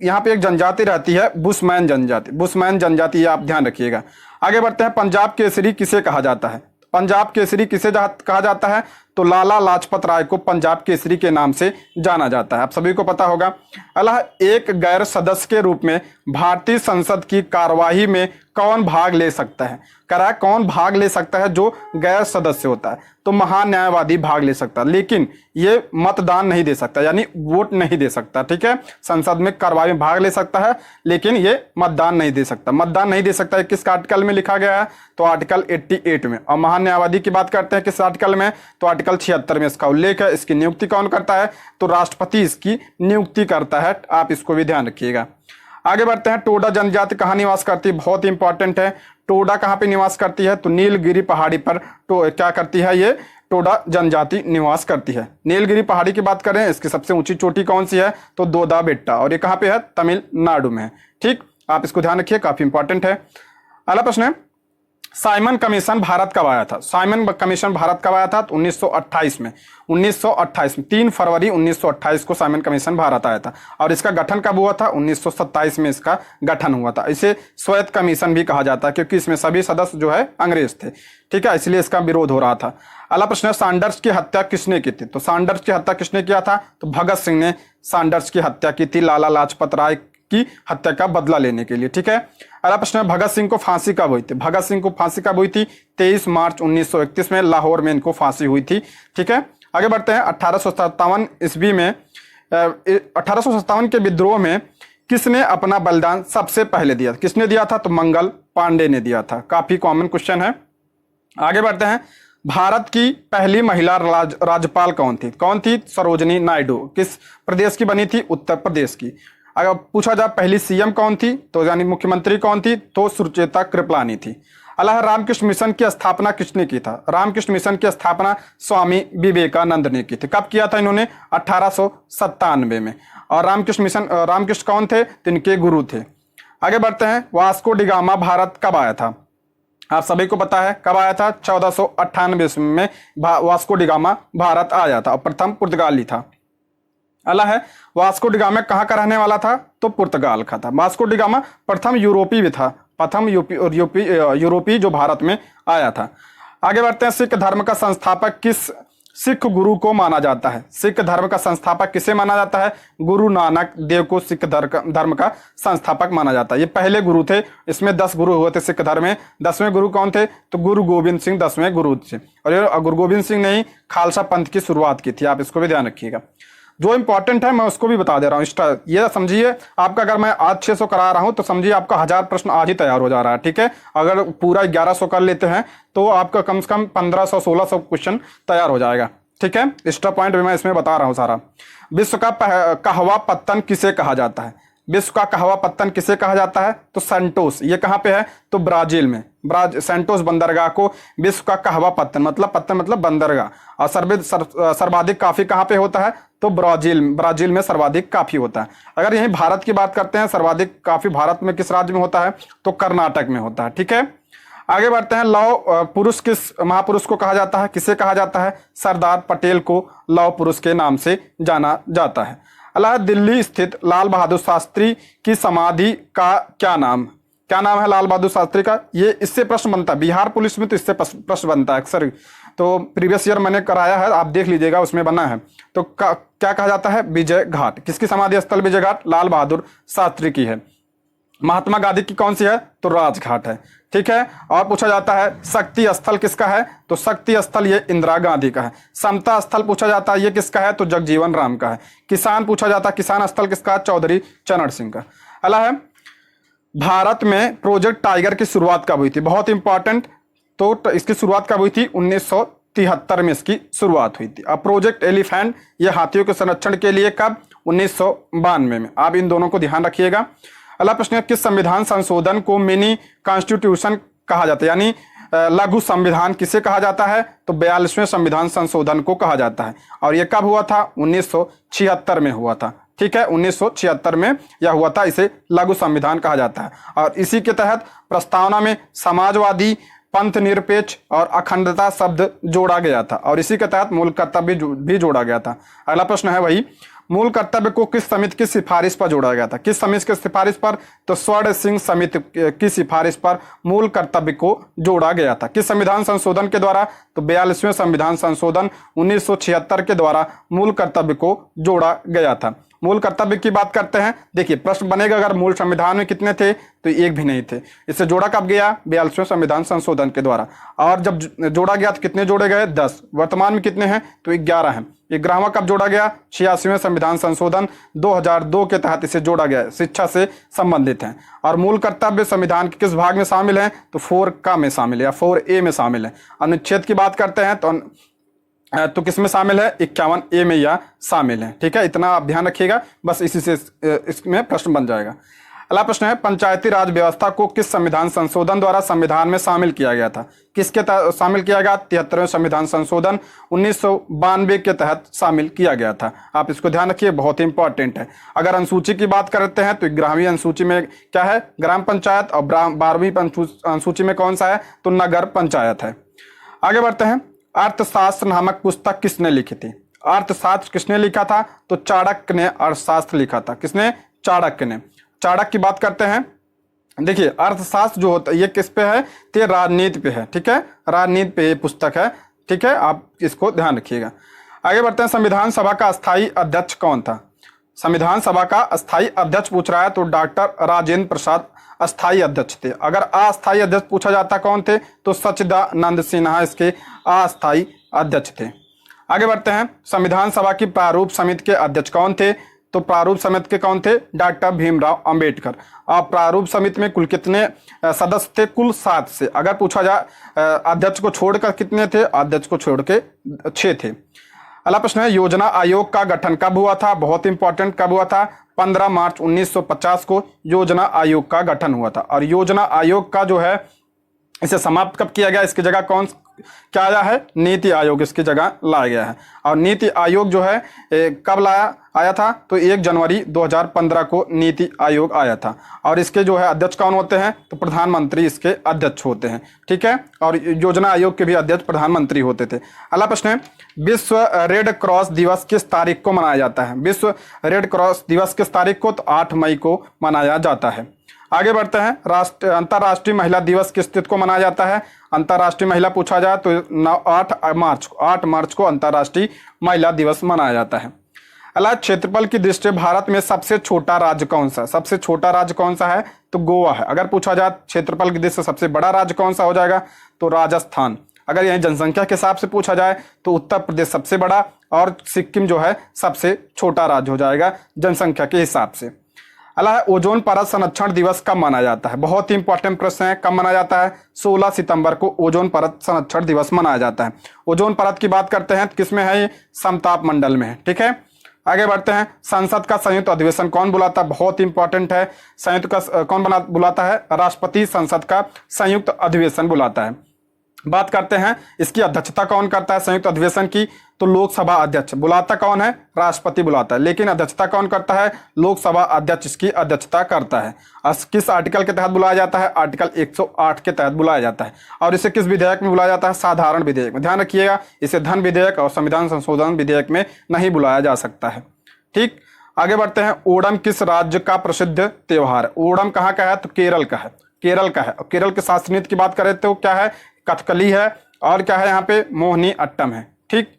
यहाँ पे एक जनजाति रहती है, बुशमैन जनजाति, बुशमैन जनजाति, ये आप ध्यान रखिएगा। आगे बढ़ते हैं, पंजाब केसरी किसे कहा जाता है? पंजाब केसरी किसे कहा जाता है, तो लाला लाजपत राय को पंजाब केसरी के नाम से जाना जाता है, आप सभी को पता होगा। अगला, एक गैर सदस्य के रूप में भारतीय संसद की कार्यवाही में कौन भाग ले सकता है? कह रहा है कौन भाग ले सकता है जो गैर सदस्य होता है, तो महान्यायवादी भाग ले सकता है, लेकिन ये मतदान नहीं दे सकता, यानी वोट नहीं दे सकता। ठीक है, संसद में कार्यवाही में भाग ले सकता है लेकिन ये मतदान नहीं दे सकता। मतदान नहीं दे सकता है किस आर्टिकल में लिखा गया है? तो आर्टिकल 88 में। और महान्यायवादी की बात करते हैं किस आर्टिकल में? तो आर्टिकल 76 में इसका उल्लेख है। इसकी नियुक्ति कौन करता है? तो राष्ट्रपति इसकी नियुक्ति करता है, आप इसको भी ध्यान रखिएगा। आगे बढ़ते हैं, टोडा जनजाति कहाँ निवास करती है? बहुत ही इंपॉर्टेंट है। टोडा कहाँ पे निवास करती है? तो नीलगिरी पहाड़ी पर क्या करती है? ये टोडा जनजाति निवास करती है। नीलगिरी पहाड़ी की बात करें, इसकी सबसे ऊंची चोटी कौन सी है? तो दोदा बेट्टा, और ये कहाँ पे है? तमिलनाडु में है। ठीक, आप इसको ध्यान रखिए, काफी इंपॉर्टेंट है। अगला प्रश्न है, साइमन कमीशन भारत कब आया था? साइमन कमीशन भारत कब आया था? तो 1928 में। 1928 में 3 फरवरी 1928 को साइमन कमीशन भारत आया था। और इसका गठन कब हुआ था? 1927 में इसका गठन हुआ था। इसे श्वेत कमीशन भी कहा जाता है क्योंकि इसमें सभी सदस्य जो है अंग्रेज थे। ठीक है, इसलिए इसका विरोध हो रहा था। अगला प्रश्न है, सैंडर्स की हत्या किसने की थी? तो सैंडर्स की हत्या किसने किया था? तो भगत सिंह ने सैंडर्स की हत्या की थी, लाला लाजपत राय की हत्या का बदला लेने के लिए। ठीक है, अगला प्रश्न है, भगत सिंह को फांसी कब हुई थी? भगत सिंह को फांसी कब हुई थी? 23 मार्च 1931 में लाहौर में इनको फांसी हुई थी। ठीक है, आगे बढ़ते हैं, 1857 ईस्वी में 1857 के विद्रोह में किसने अपना बलिदान सबसे पहले दिया? किसने दिया था? तो मंगल पांडे ने दिया था। काफी कॉमन क्वेश्चन है। आगे बढ़ते हैं, भारत की पहली महिला राज्यपाल कौन थी? कौन थी? सरोजनी नायडू। किस प्रदेश की बनी थी? उत्तर प्रदेश की। अगर पूछा जाए पहली सीएम कौन थी, तो यानी मुख्यमंत्री कौन थी? तो सुचेता कृपलानी थी। अल्लाह, रामकृष्ण मिशन की स्थापना किसने की था? रामकृष्ण मिशन की स्थापना स्वामी विवेकानंद ने की थी। कब किया था इन्होंने? 1897 में। और रामकृष्ण कौन थे? तो इनके गुरु थे। आगे बढ़ते हैं, वास्को डिगामा भारत कब आया था? आप सभी को पता है कब आया था? 1498 में वास्को डिगामा भारत आया था और प्रथम पुर्तगाली था। अला है, वास्को डिगामा कहाँ का रहने वाला था? तो पुर्तगाल का था। वास्को डिगामा प्रथम यूरोपी भी था, प्रथम यूरोपी जो भारत में आया था। आगे बढ़ते हैं, सिख धर्म का संस्थापक किस सिख गुरु को माना जाता है? सिख धर्म का संस्थापक किसे माना जाता है? गुरु नानक देव को सिख धर्म का संस्थापक माना जाता है। ये पहले गुरु थे, इसमें 10 गुरु हुए थे सिख धर्म में। 10वें गुरु कौन थे? तो गुरु गोविंद सिंह 10वें गुरु थे। और ये गुरु गोविंद सिंह ने ही खालसा पंथ की शुरुआत की थी, आप इसको भी ध्यान रखिएगा। जो इंपॉर्टेंट है मैं उसको भी बता दे रहा हूँ। ये समझिए, आपका अगर मैं आज 600 करा रहा हूँ तो समझिए आपका 1000 प्रश्न आज ही तैयार हो जा रहा है। ठीक है, अगर पूरा 1100 कर लेते हैं तो आपका कम से कम 1500-1600 क्वेश्चन तैयार हो जाएगा। ठीक है, एक्स्ट्रा पॉइंट भी मैं इसमें बता रहा हूँ सारा। विश्व का कहवा पत्तन किसे कहा जाता है? विश्व का कहवा पत्तन किसे कहा जाता है? तो सेंटोस। ये कहाँ पे है? तो ब्राजील में। सेंटोस बंदरगाह को विश्व का कहवा पत्तन मतलब बंदरगाह। और सर्वाधिक काफी कहाँ पे होता है? तो ब्राजील में सर्वाधिक काफी होता है। अगर यही भारत की बात करते हैं, सर्वाधिक काफी भारत में किस राज्य में होता है? तो कर्नाटक में होता है। ठीक है, आगे बढ़ते हैं, लौह पुरुष किस महापुरुष को कहा जाता है? किसे कहा जाता है? सरदार पटेल को लौह पुरुष के नाम से जाना जाता है। अल्लाह, दिल्ली स्थित लाल बहादुर शास्त्री की समाधि का क्या नाम है लाल बहादुर शास्त्री का? ये इससे प्रश्न बनता है, बिहार पुलिस में तो इससे प्रश्न बनता है अक्सर। तो प्रीवियस ईयर मैंने कराया है, आप देख लीजिएगा, उसमें बना है। तो क्या कहा जाता है? विजय घाट। किसकी समाधि स्थल विजय घाट? लाल बहादुर शास्त्री की है। महात्मा गांधी की कौन सी है? तो राजघाट है। ठीक है, और पूछा जाता है शक्ति स्थल किसका है? तो शक्ति स्थल ये इंदिरा गांधी का है। समता स्थल पूछा जाता है, ये किसका है? तो जगजीवन राम का है। किसान पूछा जाता है, किसान स्थल किसका है? चौधरी चरण सिंह का। अगला है, भारत में प्रोजेक्ट टाइगर की शुरुआत कब हुई थी? बहुत इंपॉर्टेंट। तो इसकी शुरुआत कब हुई थी? 1973 में इसकी शुरुआत हुई थी। अब प्रोजेक्ट एलिफेंट ये हाथियों के संरक्षण के लिए कब? 1992 में। आप इन दोनों को ध्यान रखिएगा। अगला प्रश्न है, किस संविधान संशोधन को मिनी कॉन्स्टिट्यूशन कहा जाता है? यानी लघु संविधान किसे कहा जाता है? तो 42वें संविधान संशोधन को कहा जाता है। और यह कब हुआ था? 1976 में हुआ था। ठीक है, 1976 में यह हुआ था, इसे लघु संविधान कहा जाता है। और इसी के तहत प्रस्तावना में समाजवादी, पंथ निरपेक्ष और अखंडता शब्द जोड़ा गया था। और इसी के तहत मूल कर्तव्य भी जोड़ा गया था। अगला प्रश्न है वही, मूल कर्तव्य को किस समिति की सिफारिश पर जोड़ा गया था? किस समिति की सिफारिश पर? तो स्वर्ण सिंह समिति की सिफारिश पर मूल कर्तव्य को जोड़ा गया था। किस संविधान संशोधन के द्वारा? तो 42वें संविधान संशोधन 1976 के द्वारा मूल कर्तव्य को जोड़ा गया था। मूल कर्तव्य की बात करते हैं, देखिए प्रश्न बनेगा अगर मूल संविधान में कितने थे तो एक भी नहीं थे। इससे जोड़ा कब गया? 42वें संविधान संशोधन के द्वारा। और जब जोड़ा गया तो कितने जोड़े गए? 10। वर्तमान में कितने हैं? तो 11 हैं। 11वां कब जोड़ा गया? 86वें संविधान संशोधन 2002 के तहत इसे जोड़ा गया। शिक्षा से संबंधित है। और मूल कर्तव्य संविधान के किस भाग में शामिल है? तो 4 का में शामिल है या 4A में शामिल है। अनुच्छेद की बात करते हैं तो किस में शामिल है? 51A में या शामिल है। ठीक है, इतना आप ध्यान रखिएगा, बस इसी से इसमें प्रश्न बन जाएगा। अगला प्रश्न है, पंचायती राज व्यवस्था को किस संविधान संशोधन द्वारा संविधान में शामिल किया गया था? किसके तहत शामिल किया गया? 73वें संविधान संशोधन 1992 के तहत शामिल किया गया था। आप इसको ध्यान रखिए, बहुत ही इंपॉर्टेंट है। अगर अनुसूची की बात करते हैं तो 11वीं अनुसूची में क्या है? ग्राम पंचायत। और 12वीं अनुसूची में कौन सा है? तो नगर पंचायत है। आगे बढ़ते हैं, अर्थशास्त्र नामक पुस्तक किसने लिखी थी? अर्थशास्त्र किसने लिखा था? तो चाणक्य ने अर्थशास्त्र लिखा था। किसने? चाणक्य ने। चाणक्य की बात करते हैं, देखिए अर्थशास्त्र जो होता है ये किस पे है? तो राजनीति पे है। ठीक है, राजनीति पे ये पुस्तक है। ठीक है, आप इसको ध्यान रखिएगा। आगे बढ़ते हैं, संविधान सभा का अस्थायी अध्यक्ष कौन था? संविधान सभा का अस्थायी अध्यक्ष पूछ रहा है तो डॉक्टर राजेंद्र प्रसाद अस्थायी अध्यक्ष थे। अगर अस्थायी अध्यक्ष पूछा जाता कौन थे? तो सच्चिदानंद सिन्हा इसके अस्थायी अध्यक्ष थे। आगे बढ़ते हैं, संविधान सभा की प्रारूप समिति के अध्यक्ष कौन थे? तो प्रारूप समिति के कौन थे? डॉक्टर भीमराव अंबेडकर। अब प्रारूप समिति में कुल कितने सदस्य थे? कुल 7 से। अगर पूछा जाए अध्यक्ष को छोड़कर कितने थे? अध्यक्ष को छोड़ के 6 थे। अगला प्रश्न है, योजना आयोग का गठन कब हुआ था? बहुत इंपॉर्टेंट, कब हुआ था? 15 मार्च 1950 को योजना आयोग का गठन हुआ था। और योजना आयोग का जो है इसे समाप्त कब किया गया? इसकी जगह कौन क्या आया है? नीति आयोग इसकी जगह लाया गया है। और नीति आयोग जो है कब आया था? तो 1 जनवरी 2015 को नीति आयोग आया था। और इसके जो है अध्यक्ष कौन होते हैं? तो प्रधानमंत्री इसके अध्यक्ष होते हैं। ठीक है, और योजना आयोग के भी अध्यक्ष प्रधानमंत्री होते थे। अगला प्रश्न है, विश्व रेड क्रॉस दिवस किस तारीख को मनाया जाता है? विश्व रेड क्रॉस दिवस किस तारीख को? तो 8 मई को मनाया जाता है। आगे बढ़ते हैं, अंतर्राष्ट्रीय महिला दिवस किस तिथि को मनाया जाता है? अंतर्राष्ट्रीय महिला पूछा जाए तो 8 मार्च को अंतर्राष्ट्रीय महिला दिवस मनाया जाता है। अगला, क्षेत्रफल की दृष्टि भारत में सबसे छोटा राज्य कौन सा? सबसे छोटा राज्य कौन सा है? तो गोवा है। अगर पूछा जाए क्षेत्रफल की दृष्टि सबसे बड़ा राज्य कौन सा हो जाएगा? तो राजस्थान। अगर यही जनसंख्या के हिसाब से पूछा जाए तो उत्तर प्रदेश सबसे बड़ा और सिक्किम जो है सबसे छोटा राज्य हो जाएगा जनसंख्या के हिसाब से। अगला है, ओजोन परत संरक्षण दिवस कब मनाया जाता है? बहुत ही इंपॉर्टेंट प्रश्न है, कब मनाया जाता है? 16 सितंबर को ओजोन परत संरक्षण दिवस मनाया जाता है। ओजोन परत की बात करते हैं तो किसमें है? ये समताप मंडल में है। ठीक है, आगे बढ़ते हैं, संसद का संयुक्त अधिवेशन कौन बुलाता है? बहुत इंपॉर्टेंट है, संयुक्त का कौन बुलाता है? राष्ट्रपति संसद का संयुक्त अधिवेशन बुलाता है। बात करते हैं इसकी अध्यक्षता कौन करता है संयुक्त अधिवेशन की? तो लोकसभा अध्यक्ष। बुलाता कौन है? राष्ट्रपति बुलाता है। लेकिन अध्यक्षता कौन करता है? लोकसभा अध्यक्ष इसकी अध्यक्षता करता है। किस आर्टिकल के तहत बुलाया जाता है? आर्टिकल 108 के तहत बुलाया जाता है। और इसे किस विधेयक में बुलाया जाता है? साधारण विधेयक में। ध्यान रखिएगा, इसे धन विधेयक और संविधान संशोधन विधेयक में नहीं बुलाया जा सकता है। ठीक, आगे बढ़ते हैं, ओणम किस राज्य का प्रसिद्ध त्योहार है? ओणम कहाँ का है? तो केरल का है। केरल का है। और केरल के शास्त्रीय नृत्य की बात करें तो क्या है? कथकली है। और क्या है यहाँ पे? मोहिनी अट्टम है। ठीक,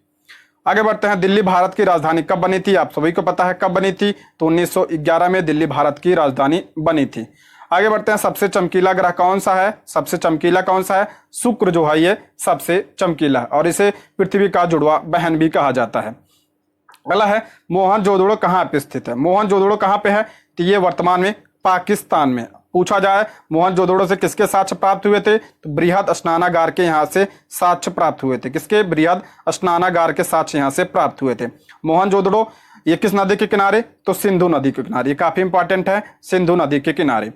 आगे बढ़ते हैं, दिल्ली भारत की राजधानी कब बनी थी? आप सभी को पता है कब बनी थी? तो 1911 में दिल्ली भारत की राजधानी बनी थी। आगे बढ़ते हैं, सबसे चमकीला ग्रह कौन सा है? सबसे चमकीला कौन सा है? शुक्र जो है ये सबसे चमकीला है और इसे पृथ्वी का जुड़वा बहन भी कहा जाता है। अगला है, मोहनजोदड़ो कहाँ पे स्थित है? मोहनजोदड़ो कहाँ पे है? तो ये वर्तमान में पाकिस्तान में। पूछा जाए मोहनजोदड़ो से किसके साक्ष्य प्राप्त हुए थे? तो बृहद स्नानागार के यहाँ से साक्ष्य प्राप्त हुए थे। किसके? बृहद स्नानागार के साक्ष्य यहाँ से प्राप्त हुए थे। मोहनजोदड़ो ये किस नदी के किनारे? तो सिंधु नदी के किनारे। ये काफी इंपॉर्टेंट है, सिंधु नदी के किनारे।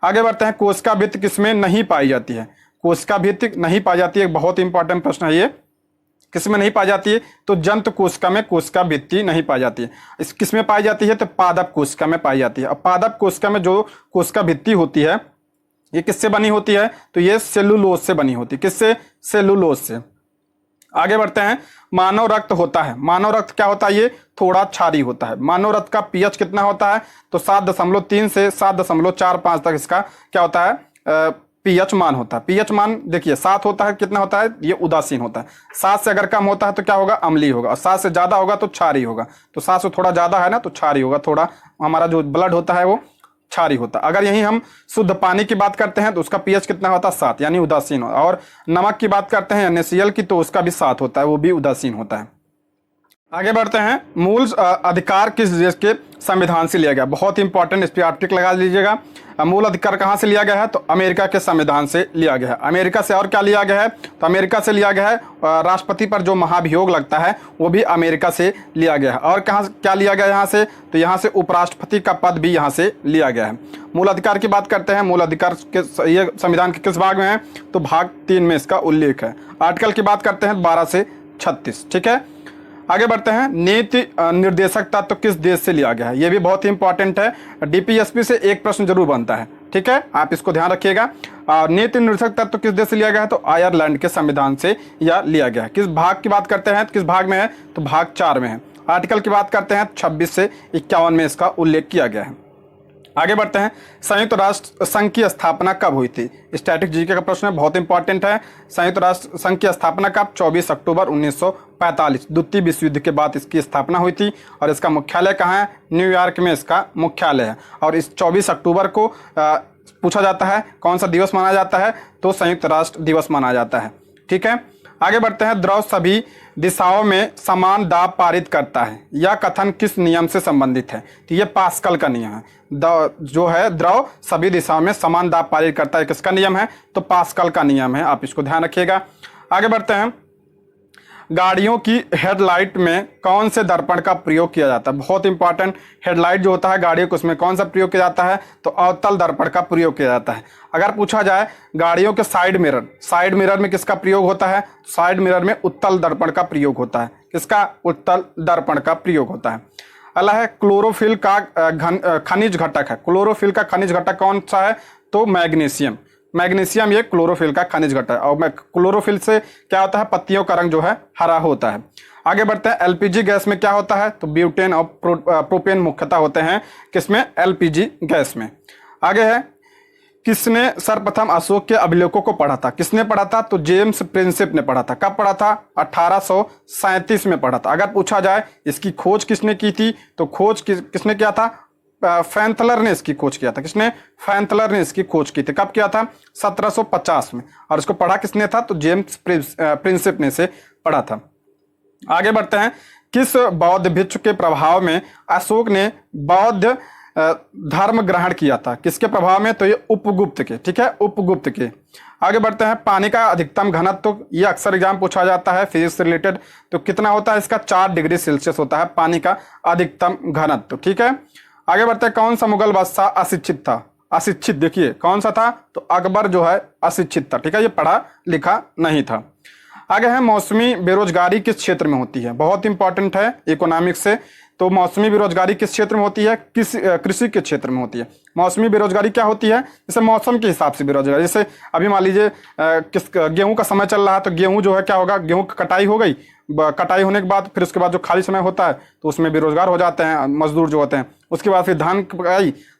आगे बढ़ते हैं, कोशिका भित्ति किसमें नहीं पाई जाती है? कोशिका भित्ति नहीं पाई जाती है, बहुत इंपॉर्टेंट प्रश्न है ये। किसमें नहीं पाई जाती है? तो जंतु कोशिका में कोशिका भित्ति नहीं पाई जाती है। इस किसमें पाई जाती है? तो पादप कोशिका में पाई जाती है। अब पादप कोशिका में जो कोशिका भित्ति होती है ये किससे बनी होती है? तो ये सेलुलोज से बनी होती है। किससे? सेलुलोज से। आगे बढ़ते हैं। मानव रक्त होता है, मानव रक्त क्या होता है? ये थोड़ा क्षारीय होता है। मानव रक्त का पीएच कितना होता है? तो 7.3 से 7.45 तक इसका क्या होता है? पीएच मान होता है। पीएच मान देखिए 7 होता है, कितना होता है? ये उदासीन होता है। 7 से अगर कम होता है तो क्या होगा? अम्लीय होगा, और 7 से ज्यादा होगा तो क्षारीय होगा। तो 7 से थोड़ा ज्यादा है ना, तो क्षारीय होगा, थोड़ा हमारा जो ब्लड होता है वो क्षारीय होता है। अगर यही हम शुद्ध पानी की बात करते हैं तो उसका पीएच कितना होता है? 7, यानी उदासीन होता है। और नमक की बात करते हैं NaCl की, तो उसका भी 7 होता है, वो भी उदासीन होता है। आगे बढ़ते हैं। मूल अधिकार किस देश के संविधान से लिया गया? बहुत इंपॉर्टेंट, इस पर आप टिक लगा लीजिएगा। मूल अधिकार कहाँ से लिया गया है? तो अमेरिका के संविधान से लिया गया है। अमेरिका से और क्या लिया गया है? तो अमेरिका से लिया गया है राष्ट्रपति पर जो महाभियोग लगता है वो भी अमेरिका से लिया गया है। और कहाँ क्या लिया गया यहाँ से? तो यहाँ से उपराष्ट्रपति का पद भी यहाँ से लिया गया है। मूल अधिकार की बात करते हैं। मूल अधिकार के ये संविधान के किस भाग में है? तो भाग 3 में इसका उल्लेख है। आर्टिकल की बात करते हैं 12 से 36। ठीक है, आगे बढ़ते हैं। नीति निर्देशक तत्व तो किस देश से लिया गया है? यह भी बहुत ही इंपॉर्टेंट है। डीपीएसपी से एक प्रश्न जरूर बनता है। ठीक है, आप इसको ध्यान रखिएगा। नीति निर्देशक तत्व तो किस देश से लिया गया है? तो आयरलैंड के संविधान से यह लिया गया है। किस भाग की बात करते हैं? किस भाग में है? तो भाग 4 में है। आर्टिकल की बात करते हैं 26 से 51 में इसका उल्लेख किया गया है। आगे बढ़ते हैं। संयुक्त राष्ट्र संघ की स्थापना कब हुई थी? स्टैटिक जीके का प्रश्न है, बहुत इंपॉर्टेंट है। संयुक्त राष्ट्र संघ की स्थापना कब? 24 अक्टूबर 1945, द्वितीय विश्व युद्ध के बाद इसकी स्थापना हुई थी। और इसका मुख्यालय कहाँ है? न्यूयॉर्क में इसका मुख्यालय है। और इस 24 अक्टूबर को पूछा जाता है कौन सा दिवस माना जाता है? तो संयुक्त राष्ट्र दिवस माना जाता है। ठीक है, आगे बढ़ते हैं। द्रव सभी दिशाओं में समान दाब पारित करता है, यह कथन किस नियम से संबंधित है? तो ये पास्कल का नियम है। जो है द्रव सभी दिशाओं में समान दाब पारित करता है, किसका नियम है? तो पास्कल का नियम है, आप इसको ध्यान रखिएगा। आगे बढ़ते हैं। गाड़ियों की हेडलाइट में कौन से दर्पण का प्रयोग किया जाता है? बहुत इंपॉर्टेंट। हेडलाइट जो होता है गाड़ियों को, उसमें कौन सा प्रयोग किया जाता है? तो अवतल दर्पण का प्रयोग किया जाता है। अगर पूछा जाए गाड़ियों के साइड मिरर में किसका प्रयोग होता है? साइड मिरर में उत्तल दर्पण का प्रयोग होता है। किसका? उत्तल दर्पण का प्रयोग होता है। अगला है क्लोरोफिल का खनिज घटक है। क्लोरोफिल का खनिज घटक कौन सा है? तो मैग्नीशियम। मैग्नीशियम ये क्लोरोफिल का खनिज घटक है। और क्लोरोफिल से क्या होता है? पत्तियों का रंग जो है हरा होता है। आगे बढ़ते हैं। एलपीजी गैस में क्या होता है? तो ब्यूटेन और प्रोपेन मुख्यतः होते हैं किसमें? एलपीजी गैस में। आगे है। किसने सर्वप्रथम अशोक के अभिलेखों को पढ़ा था? किसने पढ़ा था? तो जेम्स प्रिंसिप ने पढ़ा था। कब पढ़ा था? 1837 में पढ़ा था। अगर पूछा जाए इसकी खोज किसने की थी? तो खोज किसने किया था? फैंथलर ने इसकी खोज किया था। किसने? फैंथलर ने इसकी खोज की थी। कब किया था? 1750 में। और इसको पढ़ा किसने था? तो जेम्स प्रिंसिप ने से पढ़ा था। आगे बढ़ते हैं। किस बौद्ध भिक्षु के प्रभाव में अशोक ने बौद्ध धर्म ग्रहण किया था? किसके प्रभाव में? तो ये उपगुप्त के। ठीक है, उपगुप्त के। आगे बढ़ते हैं। पानी का अधिकतम घनत्व, तो ये अक्सर एग्जाम पूछा जाता है फिजिक्स से रिलेटेड। तो कितना होता है इसका? 4 डिग्री सेल्सियस होता है पानी का अधिकतम घनत्व। ठीक है, आगे बढ़ते हैं। कौन सा मुगल बादशाह अशिक्षित था? अशिक्षित देखिए कौन सा था? तो अकबर जो है अशिक्षित था। ठीक है, ये पढ़ा लिखा नहीं था। आगे है। मौसमी बेरोजगारी किस क्षेत्र में होती है? बहुत इंपॉर्टेंट है इकोनॉमिक्स से। तो मौसमी बेरोजगारी किस क्षेत्र में होती है? कृषि के क्षेत्र में होती है। मौसमी बेरोजगारी क्या होती है? जैसे मौसम के हिसाब से बेरोजगारी। जैसे अभी मान लीजिए गेहूं का समय चल रहा है, तो गेहूं जो है क्या होगा? गेहूं की कटाई हो गई। कटाई होने के बाद फिर उसके बाद जो खाली समय होता है तो उसमें बेरोजगार हो जाते हैं मजदूर जो होते हैं। उसके बाद फिर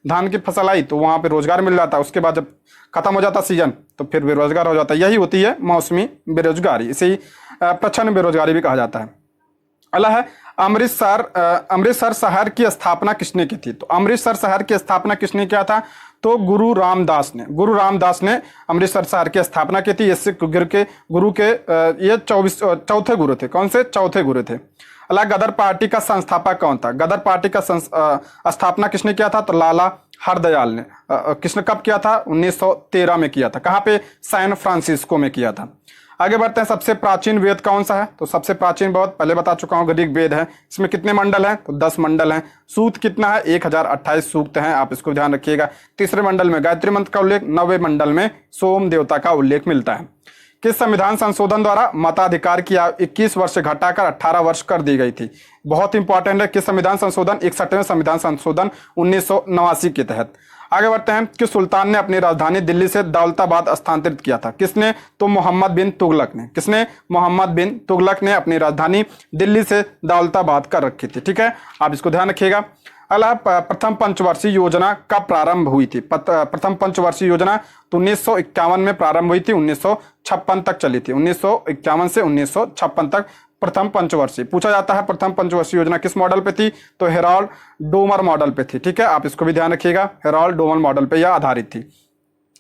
धान की फसल आई तो वहां पे रोजगार मिल जाता है। उसके बाद जब खत्म हो जाता सीजन तो फिर बेरोजगार हो जाता है। यही होती है मौसमी बेरोजगारी। इसे ही प्रच्छन्न बेरोजगारी भी कहा जाता है। अगला है। अमृतसर शहर की स्थापना किसने की थी? तो अमृतसर शहर की स्थापना किसने किया था? तो गुरु रामदास ने अमृतसर शहर की स्थापना की थी। इससे गुरु के ये 24 चौथे गुरु थे। कौन से? चौथे गुरु थे। अल्लाह। गदर पार्टी का संस्थापक कौन था? गदर पार्टी का स्थापना किसने किया था? तो लाला हरदयाल ने। किसने कब किया था? 1913 में किया था। कहाँ पे? सैन फ्रांसिस्को में किया था। आगे बढ़ते हैं। सबसे प्राचीन वेद कौन सा है? तो सबसे प्राचीन वेद पहले बता चुका हूं, ऋग्वेद वेद है। इसमें कितने मंडल हैं? तो 10 मंडल हैं। सूक्त कितना है? 1028 सूक्त हैं, आप इसको ध्यान रखिएगा। तीसरे मंडल में गायत्री मंत्र का उल्लेख, 9वें मंडल में सोम देवता का उल्लेख मिलता है। किस संविधान संशोधन द्वारा मताधिकार की 21 वर्ष से घटाकर 18 वर्ष कर दी गई थी? बहुत इंपॉर्टेंट है। किस संविधान संशोधन? 61वें संविधान संशोधन 1989 के तहत। आगे बढ़ते हैं कि सुल्तान ने अपनी राजधानी दिल्ली से दौलताबाद स्थानांतरित किया था। किसने? तो मोहम्मद बिन तुगलक ने। किसने? मोहम्मद बिन तुगलक ने अपनी राजधानी दिल्ली से दौलताबाद कर रखी थी। ठीक है, आप इसको ध्यान रखिएगा। अगला, प्रथम पंचवर्षीय योजना कब प्रारंभ हुई थी? प्रथम पंचवर्षीय योजना तो 1951 में प्रारंभ हुई थी, 1956 तक चली थी। 1951 से 1956 तक प्रथम पंचवर्षीय। पूछा जाता है प्रथम पंचवर्षीय योजना किस मॉडल पे थी? तो हेरोल्ड डोमर मॉडल पे थी। ठीक है, आप इसको भी ध्यान रखिएगा, हेरोल्ड डोमर मॉडल पे यह आधारित थी।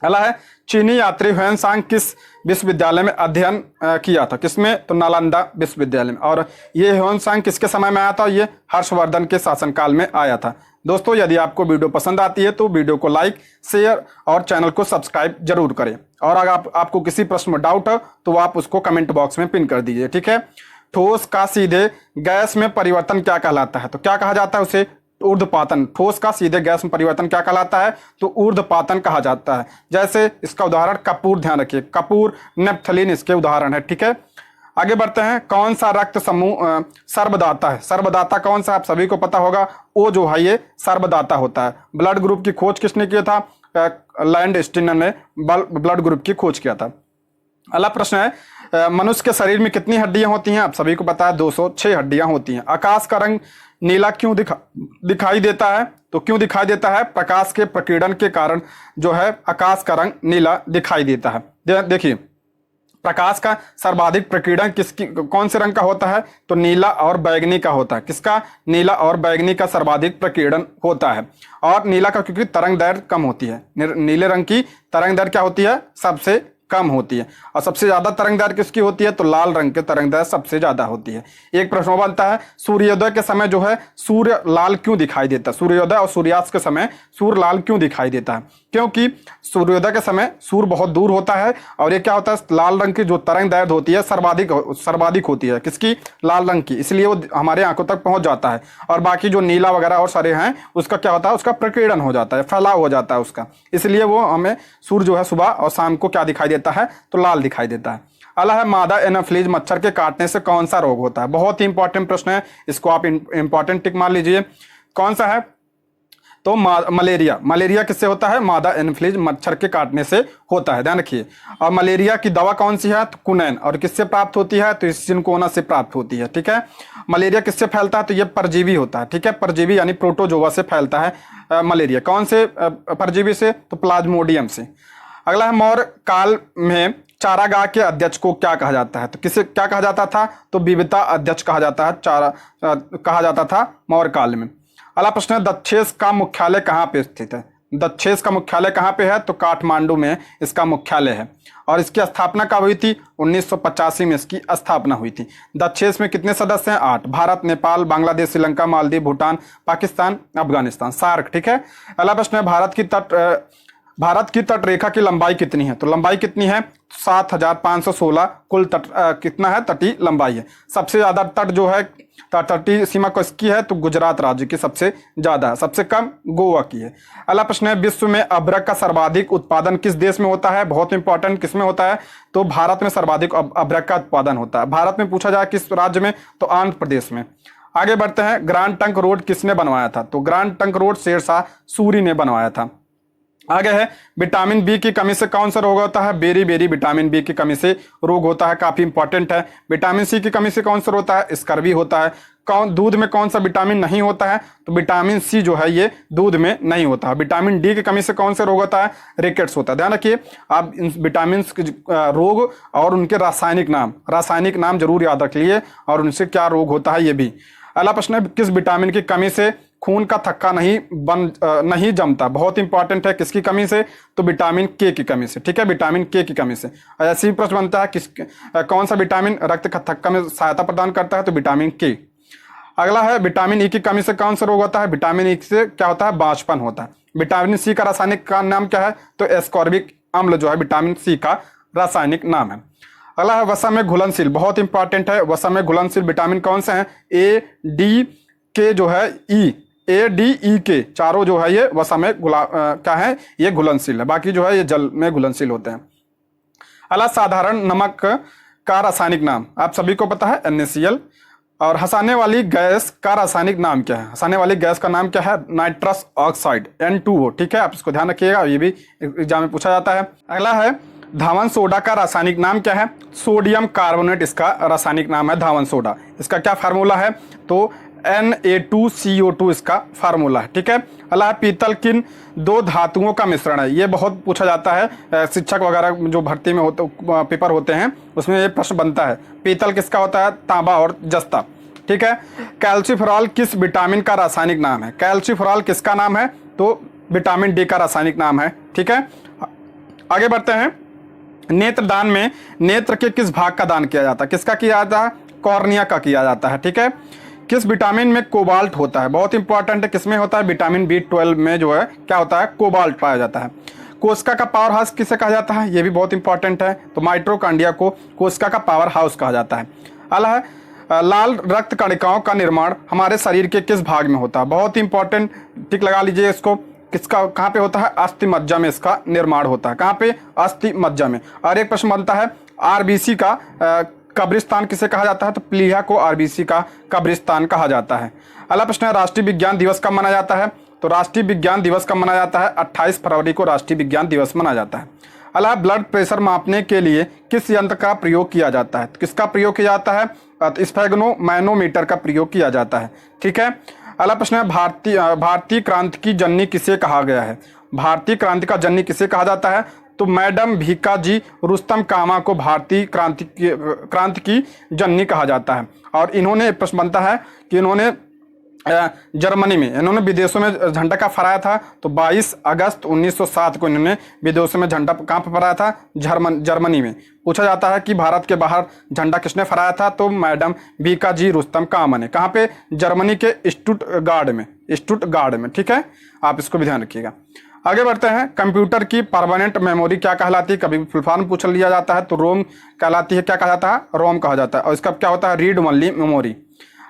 अगला है, चीनी यात्री ह्वेनसांग किस विश्वविद्यालय में अध्ययन किया था? किसमें? तो नालंदा विश्वविद्यालय में। और ये ह्वेनसांग किसके समय में आया था? ये हर्षवर्धन के शासनकाल में आया था। दोस्तों, यदि आपको वीडियो पसंद आती है तो वीडियो को लाइक, शेयर और चैनल को सब्सक्राइब जरूर करें। और अगर आपको किसी प्रश्न में डाउट है तो आप उसको कमेंट बॉक्स में पिन कर दीजिए। ठीक है, ठोस का सीधे गैस में परिवर्तन क्या कहलाता है? तो क्या कहा जाता है उसे? ऊर्ध्वपातन। ठोस का सीधे गैस में परिवर्तन क्या कहलाता है? तो ऊर्ध्वपातन कहा जाता है। जैसे इसका उदाहरण कपूर, ध्यान रखिए, कपूर, नेप्थलीन इसके उदाहरण है। ठीक है, आगे बढ़ते हैं। कौन सा रक्त समूह सर्वदाता है? सर्वदाता कौन सा? आप सभी को पता होगा, वो जो है ये सर्वदाता होता है। ब्लड ग्रुप की खोज किसने किया था? लैंड स्टीनर ने ब्लड ग्रुप की खोज किया था। अगला प्रश्न है, मनुष्य के शरीर में कितनी हड्डियां होती हैं? आप सभी को पता है 206 हड्डियां होती हैं। आकाश का रंग नीला क्यों दिखाई देता है? तो क्यों दिखाई देता है? प्रकाश के प्रकीर्णन के कारण जो है आकाश का रंग नीला दिखाई देता है। देखिए, प्रकाश का सर्वाधिक प्रकीर्णन कौन से रंग का होता है? तो नीला और बैगनी का होता है। किसका? नीला और बैगनी का सर्वाधिक प्रकीर्णन होता है। और नीला का क्योंकि तरंग दैर्घ्य कम होती है, नीले रंग की तरंग दैर्घ्य क्या होती है? सबसे कम होती है। और सबसे ज्यादा तरंग दैर्घ्य किसकी होती है? तो लाल रंग के तरंग दैर्घ्य सबसे ज्यादा होती है। एक प्रश्न बनता है, सूर्योदय के समय जो है सूर्य लाल क्यों दिखाई देता है? सूर्योदय और सूर्यास्त के समय सूर्य लाल क्यों दिखाई देता है? क्योंकि सूर्योदय के समय सूर्य बहुत दूर होता है और ये क्या होता है, लाल रंग की जो तरंग दैर्घ्य होती है सर्वाधिक होती है। किसकी? लाल रंग की, इसलिए वो हमारे आंखों तक पहुंच जाता है। और बाकी जो नीला वगैरह और सारे हैं उसका क्या होता है? उसका प्रकीर्णन हो जाता है, फैलाव हो जाता है उसका, इसलिए वो हमें सूर्य जो है सुबह और शाम को क्या दिखाई देता है? तो लाल दिखाई देता है। अगला है, मादा एनाफिलीज मच्छर के काटने से कौन सा रोग होता है? बहुत ही इंपॉर्टेंट प्रश्न है, इसको आप इंपॉर्टेंट टिक मान लीजिए। कौन सा है? तो मलेरिया। मलेरिया किससे होता है? मादा एनाफिलीज मच्छर के काटने से होता है, ध्यान रखिए। और मलेरिया की दवा कौन सी है? तो कुनैन। और किससे प्राप्त होती है? तो सिनकोना से प्राप्त होती है। ठीक है, मलेरिया किससे फैलता है? तो ये परजीवी होता है। ठीक है, परजीवी यानी प्रोटोजोआ से फैलता है मलेरिया। कौन से परजीवी से? तो प्लाज्मोडियम से। अगला है, मौर्य काल में चारागाह के अध्यक्ष को क्या कहा जाता है? तो किसे क्या कहा जाता था? तो विविता अध्यक्ष कहा जाता है, कहा जाता था मौर्य काल में। अगला प्रश्न है, दक्षेस का मुख्यालय कहाँ पे स्थित है? दक्षेस का मुख्यालय कहाँ पे है? तो काठमांडू में इसका मुख्यालय है। और इसकी स्थापना कब हुई थी? 1985 में इसकी स्थापना हुई थी। दक्षेस में कितने सदस्य हैं? 8। भारत, नेपाल, बांग्लादेश, श्रीलंका, मालदीव, भूटान, पाकिस्तान, अफगानिस्तान, सार्क। ठीक है, अगला प्रश्न है, भारत की तट रेखा की लंबाई कितनी है? तो लंबाई कितनी है? 7516 कुल तट कितना है? तटीय लंबाई है। सबसे ज्यादा तट जो है तटीय सीमा किसकी है? तो गुजरात राज्य की सबसे ज्यादा है, सबसे कम गोवा की है। अगला प्रश्न है, विश्व में अभ्रक का सर्वाधिक उत्पादन किस देश में होता है? बहुत इंपॉर्टेंट, किस में होता है? तो भारत में सर्वाधिक अभ्रक का उत्पादन होता है। भारत में पूछा जाए किस राज्य में? तो आंध्र प्रदेश में। आगे बढ़ते हैं, ग्रांड ट्रंक रोड किसने बनवाया था? तो grand trunk road Sher Shah Suri ने बनवाया था। आगे है, विटामिन बी की कमी से कौन सा रोग होता है? बेरी बेरी विटामिन बी की कमी से रोग होता है, काफी इंपॉर्टेंट है। विटामिन सी की कमी से कौन सा होता है? स्कर्वी होता है। दूध में कौन सा विटामिन नहीं होता है? तो विटामिन सी जो है ये दूध में नहीं होता है। विटामिन डी की कमी से कौन सा रोग होता है? रिकेट्स होता है। ध्यान रखिए, आप इन विटामिन रोग और उनके रासायनिक नाम जरूर याद रख लिए और उनसे क्या रोग होता है ये भी। अगला प्रश्न है, किस विटामिन की कमी से खून का थक्का नहीं जमता? बहुत इंपॉर्टेंट है, किसकी कमी से? तो विटामिन के की कमी से। ठीक है, विटामिन के की कमी से। ऐसे ही प्रश्न बनता है, कौन सा विटामिन रक्त का थक्का में सहायता प्रदान करता है? तो विटामिन के। अगला है, विटामिन ई की कमी से कौन सा रोग होता है? विटामिन ई से क्या होता है? बांझपन होता है। विटामिन सी का रासायनिक का नाम क्या है? तो एस्कॉर्बिक अम्ल जो है विटामिन सी का रासायनिक नाम है। अगला है, वसा में घुलनशील, बहुत इंपॉर्टेंट है। वसा में घुलनशील विटामिन कौन से हैं? ए, डी, के जो है ई, ए, डी, ई, के चारों जो है ये वसा में क्या है? ये घुलनशील है। बाकी जो है ये जल में घुलनशील होते हैं। अगला, साधारण नमक का रासायनिक नाम आप सभी को पता है, NaCl। और हंसाने वाली गैस का रासायनिक नाम क्या है? हंसाने वाली गैस का नाम क्या है? Nitrous oxide, N2O। ठीक है, आप इसको ध्यान रखिएगा, ये भी एग्जाम में पूछा जाता है। अगला है धावन सोडा का रासायनिक नाम क्या है? सोडियम कार्बोनेट इसका रासायनिक नाम है, धावन सोडा। इसका क्या फार्मूला है? तो Na2CO2 इसका फार्मूला है। ठीक है। अगला है पीतल किन दो धातुओं का मिश्रण है? ये बहुत पूछा जाता है, शिक्षक वगैरह जो भर्ती में होते पेपर होते हैं उसमें ये प्रश्न बनता है। पीतल किसका होता है? तांबा और जस्ता। ठीक है। कैल्सीफेरॉल किस विटामिन का रासायनिक नाम है? कैल्सीफेरॉल किसका नाम है? तो विटामिन डी का रासायनिक नाम है। ठीक है। आगे बढ़ते हैं। नेत्रदान में नेत्र के किस भाग का दान किया जाता है? किसका किया जाता है? कॉर्निया का किया जाता है। ठीक है। किस विटामिन में कोबाल्ट होता है? बहुत इंपॉर्टेंट है, किसमें होता है? विटामिन B12 में जो है क्या होता है? कोबाल्ट पाया जाता है। कोशिका का पावर हाउस किसे कहा जाता है? ये भी बहुत इंपॉर्टेंट है। तो माइटोकॉन्ड्रिया को कोशिका का पावर हाउस कहा जाता है। अगला है लाल रक्त कणिकाओं का निर्माण हमारे शरीर के किस भाग में होता है? बहुत इंपॉर्टेंट, टिक लगा लीजिए इसको। किसका कहाँ पे होता है? अस्थि मज्जा में इसका निर्माण होता है। कहाँ पे? अस्थि मज्जा में। और एक प्रश्न बनता है आरबीसी का कब्रिस्तान किसे कहा जाता है? तो प्लीहा को आरबीसी का कब्रिस्तान कहा जाता है। अगला प्रश्न है राष्ट्रीय विज्ञान दिवस कब मनाया जाता है? तो राष्ट्रीय विज्ञान दिवस कब मनाया जाता है? 28 फरवरी को राष्ट्रीय विज्ञान दिवस मनाया जाता है। अगला ब्लड प्रेशर मापने के लिए किस यंत्र का प्रयोग किया जाता है? किसका प्रयोग किया जाता है? स्फेग्नोमैनोमीटर का प्रयोग किया जाता है। ठीक है। अगला प्रश्न है भारतीय क्रांति की जननी किसे कहा गया है? भारतीय क्रांति का जननी किसे कहा जाता है? तो मैडम भीकाजी रुस्तम कामा को भारतीय क्रांति की जननी कहा जाता है। और इन्होंने, प्रश्न बनता है कि इन्होंने जर्मनी में, इन्होंने विदेशों में झंडा का फहराया था। तो 22 अगस्त 1907 को इन्होंने विदेशों में झंडा कहाँ पर फहराया था? जर्मनी में। पूछा जाता है कि भारत के बाहर झंडा किसने फहराया था? तो मैडम भीकाजी रुस्तम कामा ने। कहाँ पे? जर्मनी के स्टुटगार्ड में। ठीक है, आप इसको भी ध्यान रखिएगा। आगे बढ़ते हैं। कंप्यूटर की परमानेंट मेमोरी क्या कहलाती है? कभी फुल फॉर्म पूछ लिया जाता है तो रोम कहलाती है। क्या कहा जाता है? रोम कहा जाता है। और इसका क्या होता है? Read only memory.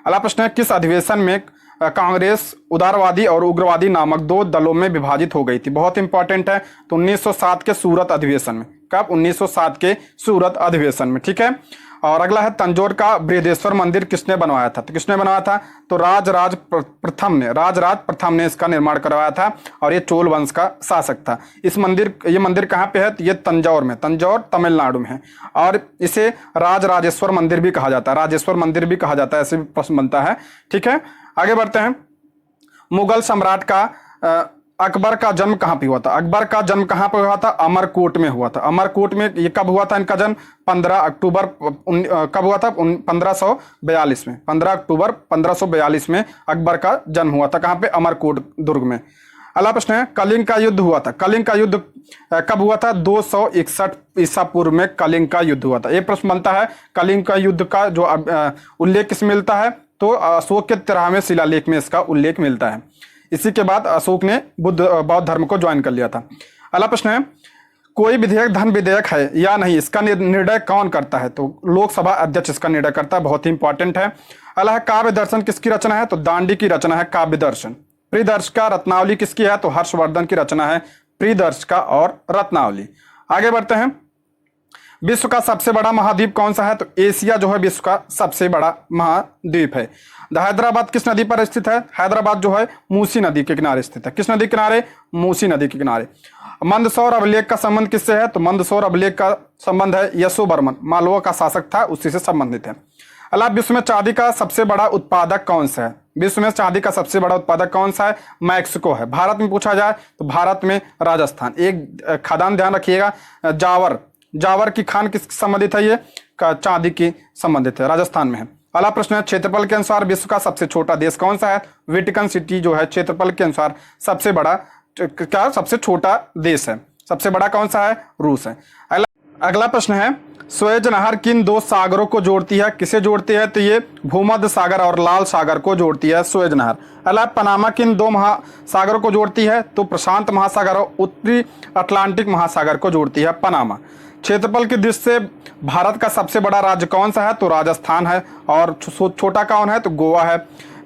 अगला प्रश्न है किस अधिवेशन में कांग्रेस उदारवादी और उग्रवादी नामक दो दलों में विभाजित हो गई थी? बहुत इंपॉर्टेंट है। तो 1907 के सूरत अधिवेशन में। कब? 1907 के सूरत अधिवेशन में। ठीक है। और अगला है तंजौर का बृहदेश्वर मंदिर किसने बनवाया था? तो किसने बनवाया था? तो राजराज प्रथम ने इसका निर्माण करवाया था। और ये चोल वंश का शासक था। ये मंदिर कहाँ पे है? तो ये तंजौर में, तंजौर तमिलनाडु में है। और इसे राजराजेश्वर मंदिर भी कहा जाता है, राजेश्वर मंदिर भी कहा जाता है। ऐसे भी प्रश्न बनता है। ठीक है। आगे बढ़ते हैं। मुगल सम्राट का अकबर का जन्म कहाँ पे हुआ था? अकबर का जन्म कहाँ पे हुआ था? अमरकोट में हुआ था। अमरकोट में। ये कब हुआ था इनका जन्म? 15 अक्टूबर कब हुआ था? 1542 में। 15 अक्टूबर 1542 में अकबर का जन्म हुआ था। कहाँ पे? अमरकोट दुर्ग में। अगला प्रश्न है कलिंग का युद्ध हुआ था। कलिंग का युद्ध कब हुआ था? 261 ईसा पूर्व में कलिंग का युद्ध हुआ था। ये प्रश्न बनता है कलिंग का युद्ध का जो उल्लेख किस मिलता है? तो अशोक के 13वें शिलालेख में इसका उल्लेख मिलता है। इसी के बाद अशोक ने बौद्ध धर्म को ज्वाइन कर लिया था। अगला प्रश्न है कोई विधेयक धन विधेयक है या नहीं, इसका निर्णय कौन करता है? तो लोकसभा अध्यक्ष इसका निर्णय करता है। बहुत ही इंपॉर्टेंट है। अगला है काव्य दर्शन किसकी रचना है? तो दांडी की रचना है काव्य दर्शन। प्रियदर्शिका रत्नावली किसकी है? तो हर्षवर्धन की रचना है प्रियदर्शिका और रत्नावली। आगे बढ़ते हैं। विश्व का सबसे बड़ा महाद्वीप कौन सा है? तो एशिया जो है विश्व का सबसे बड़ा महाद्वीप है। हैदराबाद किस नदी पर स्थित है? हैदराबाद जो है मूसी नदी के किनारे स्थित है। किस नदी के किनारे? मूसी नदी के किनारे। मंदसौर अभिलेख का संबंध किससे है? तो मंदसौर अभिलेख का संबंध है यशोवर्मन, मालवा का शासक था, उसी से संबंधित है। अला विश्व में चांदी का सबसे बड़ा उत्पादक कौन सा है? विश्व में चांदी का सबसे बड़ा उत्पादक कौन सा है? मैक्सिको है। भारत में पूछा जाए तो भारत में राजस्थान। एक खदान ध्यान रखिएगा, जावर की खान किस संबंधित है? ये चांदी की संबंधित है, राजस्थान में है। अगला प्रश्न है क्षेत्रफल के अनुसार विश्व का सबसे छोटा देश कौन सा है? वेटिकन सिटी जो है क्षेत्रफल के अनुसार सबसे बड़ा सबसे छोटा देश है। सबसे बड़ा कौन सा है? रूस है। अगला प्रश्न है सुएज नहर किन दो सागरों को जोड़ती है? किसे जोड़ती है? तो ये भूमध्य सागर और लाल सागर को जोड़ती है सुएज नहर। अगला पनामा किन दो महासागरों को जोड़ती है? तो प्रशांत महासागर और उत्तरी अटलांटिक महासागर को जोड़ती है पनामा। क्षेत्रफल की दृष्टि से भारत का सबसे बड़ा राज्य कौन सा है? तो राजस्थान है। और छोटा कौन है? तो गोवा है।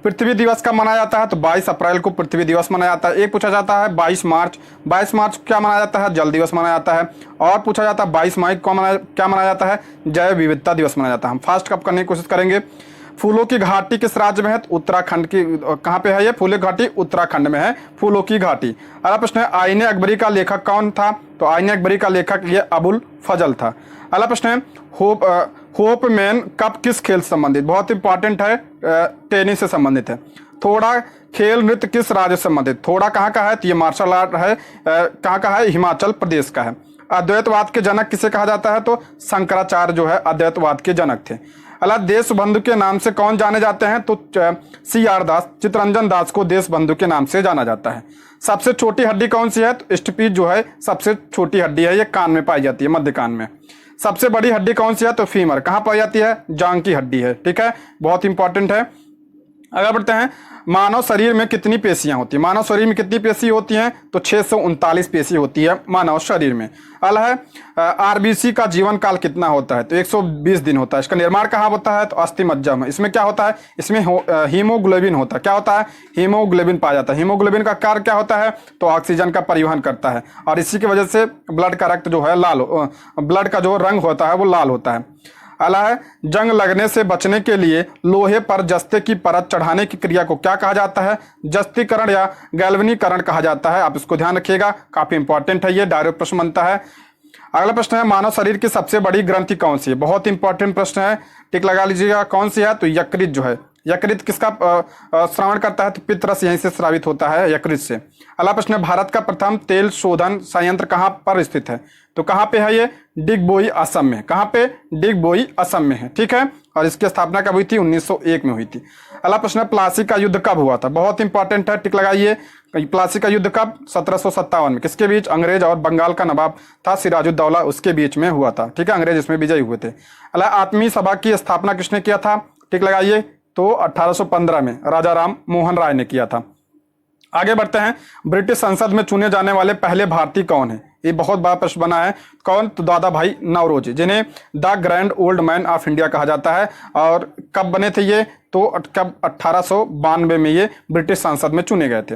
पृथ्वी दिवस कब मनाया जाता है? तो 22 अप्रैल को पृथ्वी दिवस मनाया जाता है। एक पूछा जाता है 22 मार्च। 22 मार्च क्या मनाया जाता है? जल दिवस मनाया जाता है। और पूछा जाता है 22 मई को क्या मनाया जाता है? जैव विविधता दिवस मनाया जाता है। हम फास्ट कब करने की कोशिश करेंगे। फूलों की घाटी किस राज्य में है? तो उत्तराखंड की। कहाँ पे है ये फूलों की घाटी? उत्तराखंड में है फूलों की घाटी। अगला प्रश्न है आईने अकबरी का लेखक कौन था? तो आईने अकबरी का लेखक ये अबुल फजल था। अगला प्रश्न है होप मैन कप किस खेल से संबंधित? बहुत इंपॉर्टेंट है, टेनिस से संबंधित है। थोड़ा खेल नृत्य किस राज्य से संबंधित? थोड़ा कहाँ का है? तो ये मार्शल आर्ट है, कहाँ का है? हिमाचल प्रदेश का है। अद्वैतवाद के जनक किसे कहा जाता है? तो शंकराचार्य जो है अद्वैतवाद के जनक थे। अला देशबंधु के नाम से कौन जाने जाते हैं? तो CR दास, चित्तरंजन दास को देशबंधु के नाम से जाना जाता है। सबसे छोटी हड्डी कौन सी है? तो स्टपीज जो है सबसे छोटी हड्डी है, ये कान में पाई जाती है, मध्य कान में। सबसे बड़ी हड्डी कौन सी है? तो फीमर। कहाँ पाई जाती है? जांग की हड्डी है। ठीक है, बहुत इंपॉर्टेंट है। अगर बढ़ते हैं, मानव शरीर में कितनी पेशियां होती है? मानव शरीर में कितनी पेशी होती हैं? तो 639 पेशी होती है मानव शरीर में। अगला है RBC का जीवन काल कितना होता है? तो 120 दिन होता है। इसका निर्माण कहाँ होता है? तो अस्थि मज्जा में। इसमें क्या होता है? इसमें हीमोग्लोबिन होता है। क्या होता है? हीमोग्लोबिन पाया जाता है। हीमोग्लोबिन का कार्य क्या होता है? तो ऑक्सीजन का परिवहन करता है, और इसी की वजह से ब्लड का रक्त जो है लाल, ब्लड का जो रंग होता है वो लाल होता है। अगला है जंग लगने से बचने के लिए लोहे पर जस्ते की परत चढ़ाने की क्रिया को क्या कहा जाता है? जस्तीकरण या गैल्वनीकरण कहा जाता है। आप इसको ध्यान रखिएगा, काफी इंपॉर्टेंट है, ये डायरेक्ट प्रश्न बनता है। अगला प्रश्न है मानव शरीर की सबसे बड़ी ग्रंथि कौन सी है? बहुत इंपॉर्टेंट प्रश्न है, टिक लगा लीजिएगा। कौन सी है? तो यकृत जो है। यकृत किसका श्रवण करता है? तो पित्तरस यहीं से स्रावित होता है, यकृत से। अगला प्रश्न है भारत का प्रथम तेल शोधन संयंत्र कहाँ पर स्थित है? तो कहाँ पे है ये? डिगबोई असम में। कहाँ पे? डिगबोई असम में है। ठीक है, और इसकी स्थापना कब हुई थी? 1901 में हुई थी। अगला प्रश्न है प्लासी का युद्ध कब हुआ था? बहुत इंपॉर्टेंट है, टिक लगाइए। प्लासी का युद्ध कब? 1757 में। किसके बीच? अंग्रेज और बंगाल का नवाब था सिराजुद्दौला, उसके बीच में हुआ था। ठीक है, अंग्रेज इसमें विजयी हुए थे। अगला आत्मीय सभा की स्थापना किसने किया था? टिक लगाइए। तो 1815 में राजा राम मोहन राय ने किया था। आगे बढ़ते हैं, ब्रिटिश संसद में चुने जाने वाले पहले भारतीय कौन है? ये बहुत बड़ा प्रश्न बना है। कौन? तो दादा भाई नौरोजी, जिन्हें the grand old man of India कहा जाता है। और कब बने थे ये? तो कब? 1892 में ये ब्रिटिश संसद में चुने गए थे।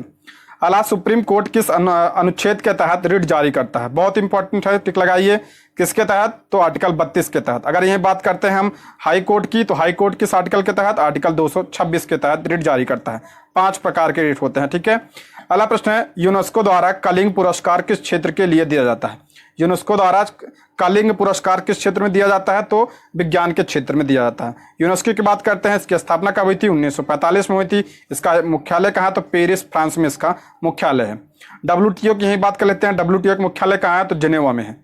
अला सुप्रीम कोर्ट किस अनुच्छेद के तहत रिट जारी करता है? बहुत इंपॉर्टेंट है, टिक लगाइए। किसके तहत? तो आर्टिकल 32 के तहत। अगर यही बात करते हैं हम हाई कोर्ट की, तो हाई कोर्ट किस आर्टिकल के तहत? आर्टिकल 226 के तहत रिट जारी करता है। 5 प्रकार के रिट होते हैं। ठीक है, अगला प्रश्न है यूनेस्को द्वारा कलिंग पुरस्कार किस क्षेत्र के लिए दिया जाता है? यूनेस्को द्वारा कलिंग पुरस्कार किस क्षेत्र में दिया जाता है? तो विज्ञान के क्षेत्र में दिया जाता है। यूनेस्को की बात करते हैं, इसकी स्थापना कब हुई थी? 1945 में हुई थी। इसका मुख्यालय कहाँ? तो पेरिस फ्रांस में इसका मुख्यालय है। WTO की यही बात कर लेते हैं। WTO का मुख्यालय कहाँ है? तो जिनेवा में है।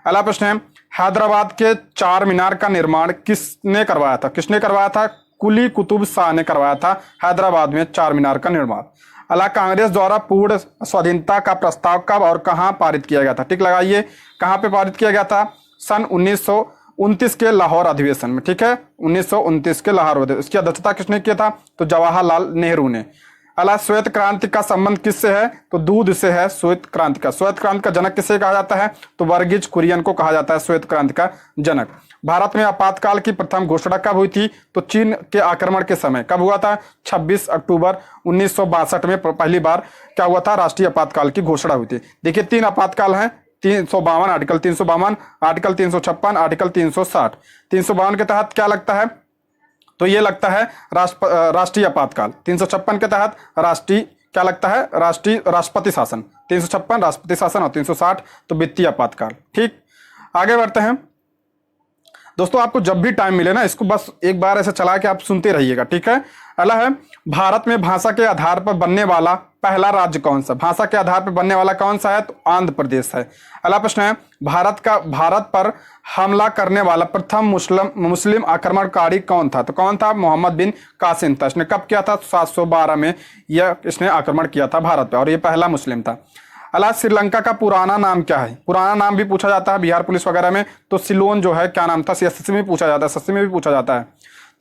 अगला प्रश्न है हैदराबाद के चार मीनार का निर्माण किसने करवाया था? किसने करवाया था? कुली कुतुब शाह ने करवाया था हैदराबाद में चार मीनार का निर्माण। अला कांग्रेस द्वारा पूर्ण स्वाधीनता का प्रस्ताव कब और कहां पारित किया गया था? टिक लगाइए। कहां पे पारित किया गया था? सन 1929 के लाहौर अधिवेशन में। ठीक है, 1929 के लाहौर अधिवेशन। इसकी अध्यक्षता किसने किया था? तो जवाहरलाल नेहरू ने। अला श्वेत क्रांति का संबंध किससे है? तो दूध से है श्वेत क्रांति का। श्वेत क्रांति का जनक किसे कहा जाता है? तो वर्गीज कुरियन को कहा जाता है श्वेत क्रांति का जनक। भारत में आपातकाल की प्रथम घोषणा कब हुई थी? तो चीन के आक्रमण के समय। कब हुआ था? 26 अक्टूबर 1962 में पहली बार क्या हुआ था? राष्ट्रीय आपातकाल की घोषणा हुई थी। देखिए 3 आपातकाल हैं। 352 आर्टिकल 352, आर्टिकल 356, आर्टिकल 360। 352 के तहत क्या लगता है? तो ये लगता है राष्ट्रीय आपातकाल। 356 के तहत राष्ट्रीय क्या लगता है? राष्ट्रपति शासन। 356 राष्ट्रपति शासन और 360 तो वित्तीय आपातकाल। ठीक, आगे बढ़ते हैं दोस्तों। आपको जब भी टाइम मिले ना, इसको बस एक बार ऐसे चला के आप सुनते रहिएगा। ठीक है, अगला है भारत में भाषा के आधार पर बनने वाला पहला राज्य कौन सा? भाषा के आधार पर बनने वाला कौन सा है? तो आंध्र प्रदेश है। अगला प्रश्न है भारत पर हमला करने वाला प्रथम मुस्लिम आक्रमणकारी कौन था? तो कौन था? मोहम्मद बिन कासिम था। इसने कब किया था? 712 में यह इसने आक्रमण किया था भारत पर, और यह पहला मुस्लिम था। अला श्रीलंका का पुराना नाम क्या है? पुराना नाम भी पूछा जाता है बिहार पुलिस वगैरह में। तो सिलोन जो है क्या नाम था? SSC में पूछा जाता है, SSC में भी पूछा जाता है।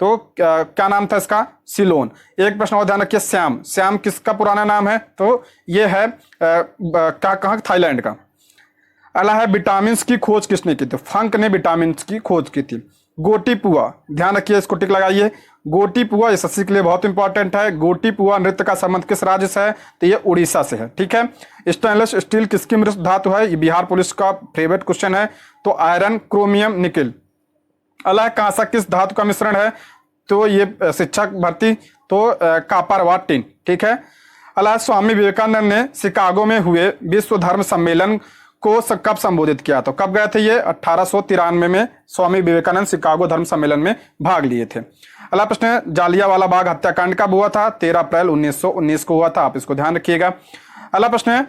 तो क्या नाम था इसका? सिलोन। एक प्रश्न और ध्यान रखिए, श्याम किसका पुराना नाम है? तो ये है कहाँ? थाईलैंड का। अगला है विटामिन की खोज किसने की थी? फंक ने विटामिन की खोज की थी। गोटीपुआ, ध्यान रखिए, इसको टिक लगाइए। गोटीपुआ SSC के लिए बहुत इंपॉर्टेंट है। गोटीपुआ नृत्य का संबंध किस राज्य से है? तो ये उड़ीसा से है। ठीक है, स्टेनलेस स्टील किसकी मृत धातु है? ये बिहार पुलिस का फेवरेट क्वेश्चन है। तो आयरन, क्रोमियम, निकिल। अला कांसा किस धातु का मिश्रण है? तो ये शिक्षक भर्ती तो कापरवाटिन, ठीक है। अला स्वामी विवेकानंद ने शिकागो में हुए विश्व धर्म सम्मेलन को कब संबोधित किया? तो कब गए थे ये? 1893 में स्वामी विवेकानंद शिकागो धर्म सम्मेलन में भाग लिए थे। अगला प्रश्न है, जालियांवाला बाग हत्याकांड कब हुआ था? 13 अप्रैल 1919 को हुआ था, आप इसको ध्यान रखिएगा। अगला प्रश्न है,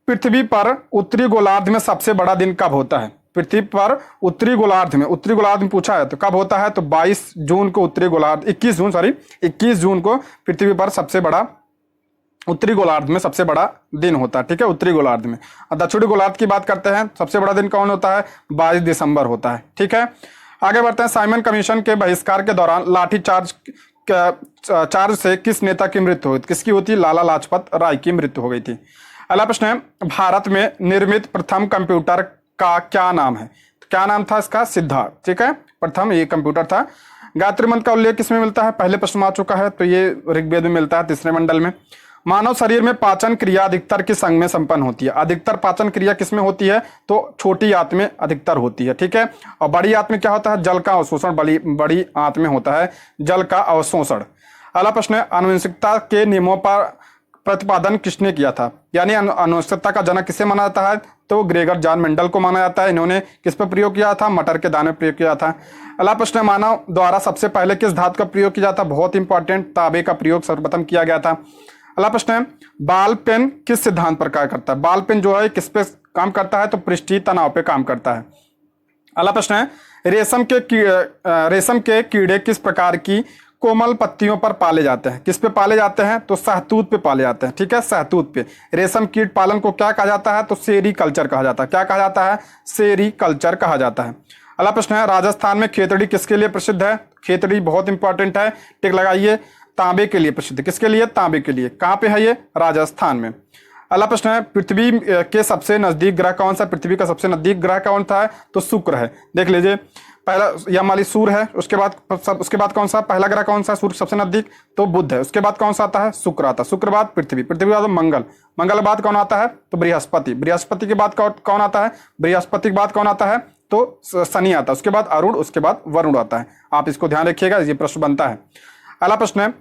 पृथ्वी पर उत्तरी गोलार्ध में सबसे बड़ा दिन कब होता है? पृथ्वी पर उत्तरी गोलार्ध में पूछा है तो कब होता है? तो 22 जून को उत्तरी गोलार्ध 21 जून को पृथ्वी पर सबसे बड़ा उत्तरी गोलार्ध में सबसे बड़ा दिन होता है, ठीक है, उत्तरी गोलार्ध में। और दक्षिणी गोलार्ध की बात करते हैं, सबसे बड़ा दिन कौन होता है? 22 दिसंबर होता है, ठीक है। आगे बढ़ते हैं, साइमन कमीशन के बहिष्कार के दौरान लाठी चार्ज से किस नेता की मृत्यु हुई? किसकी होती? लाला लाजपत राय की मृत्यु हो गई थी। अगला प्रश्न है, भारत में निर्मित प्रथम कंप्यूटर का क्या नाम है? तो क्या नाम था इसका? सिद्धार्थ, ठीक है, प्रथम ये कंप्यूटर था। गायत्री मंत्र का उल्लेख किसमें मिलता है? पहले प्रश्न आ चुका है, तो ये ऋग्वेद में मिलता है, तीसरे मंडल में। मानव शरीर में पाचन क्रिया अधिकतर किस अंग में संपन्न होती है? अधिकतर पाचन क्रिया किसमें होती है? तो छोटी आंत में अधिकतर होती है, ठीक है। और बड़ी आंत में क्या होता है? जल का अवशोषण बड़ी आंत में होता है जल का अवशोषण। अगला प्रश्न है, आनुवंशिकता के नियमों पर प्रतिपादन किसने किया था? यानी आनुवंशिकता का जनक किसे माना जाता है? तो ग्रेगर जॉन मेंडल को माना जाता है। इन्होंने किस पर प्रयोग किया था? मटर के दाने पर प्रयोग किया था। अगला प्रश्न है, मानव द्वारा सबसे पहले किस धातु का प्रयोग किया जाता? बहुत इंपॉर्टेंट, तांबे का प्रयोग सर्वप्रथम किया गया था। अगला प्रश्न है, बाल पेन किस सिद्धांत पर कार्य करता है? बाल पेन जो है किस पे काम करता है? तो पृष्ठीय तनाव पे काम करता है। अगला प्रश्न है, रेशम के कीड़े किस प्रकार की कोमल पत्तियों पर पाले जाते हैं? किस पे पाले जाते हैं? तो सहतूत पे पाले जाते हैं, ठीक है, सहतूत पे। रेशम कीट पालन को क्या कहा जाता है? तो सेरीकल्चर कहा जाता है। क्या कहा जाता है? सेरीकल्चर कहा जाता है। अगला प्रश्न है, राजस्थान में खेतड़ी किसके लिए प्रसिद्ध है? खेतड़ी बहुत इंपॉर्टेंट है, टिक लगाइए। तांबे के लिए प्रसिद्ध। किसके लिए? तांबे के लिए। कहाँ पे है ये? राजस्थान में। अगला प्रश्न है, पृथ्वी के सबसे नजदीक ग्रह कौन सा? पृथ्वी का सबसे नजदीक ग्रह कौन सा है? तो शुक्र है। देख लीजिए, पहला यमाली सूर्य है, उसके बाद कौन सा? पहला ग्रह कौन सा सूर्य सबसे नजदीक? तो बुध है। उसके बाद कौन सा आता है? शुक्र आता है। शुक्र बाद पृथ्वी के बाद मंगल के बाद कौन आता है? तो बृहस्पति के बाद कौन आता है? बृहस्पति के बाद कौन आता है? तो शनि आता है। उसके बाद अरुण, उसके बाद वरुण आता है। आप इसको ध्यान रखिएगा, ये प्रश्न बनता है। अगला प्रश्न है,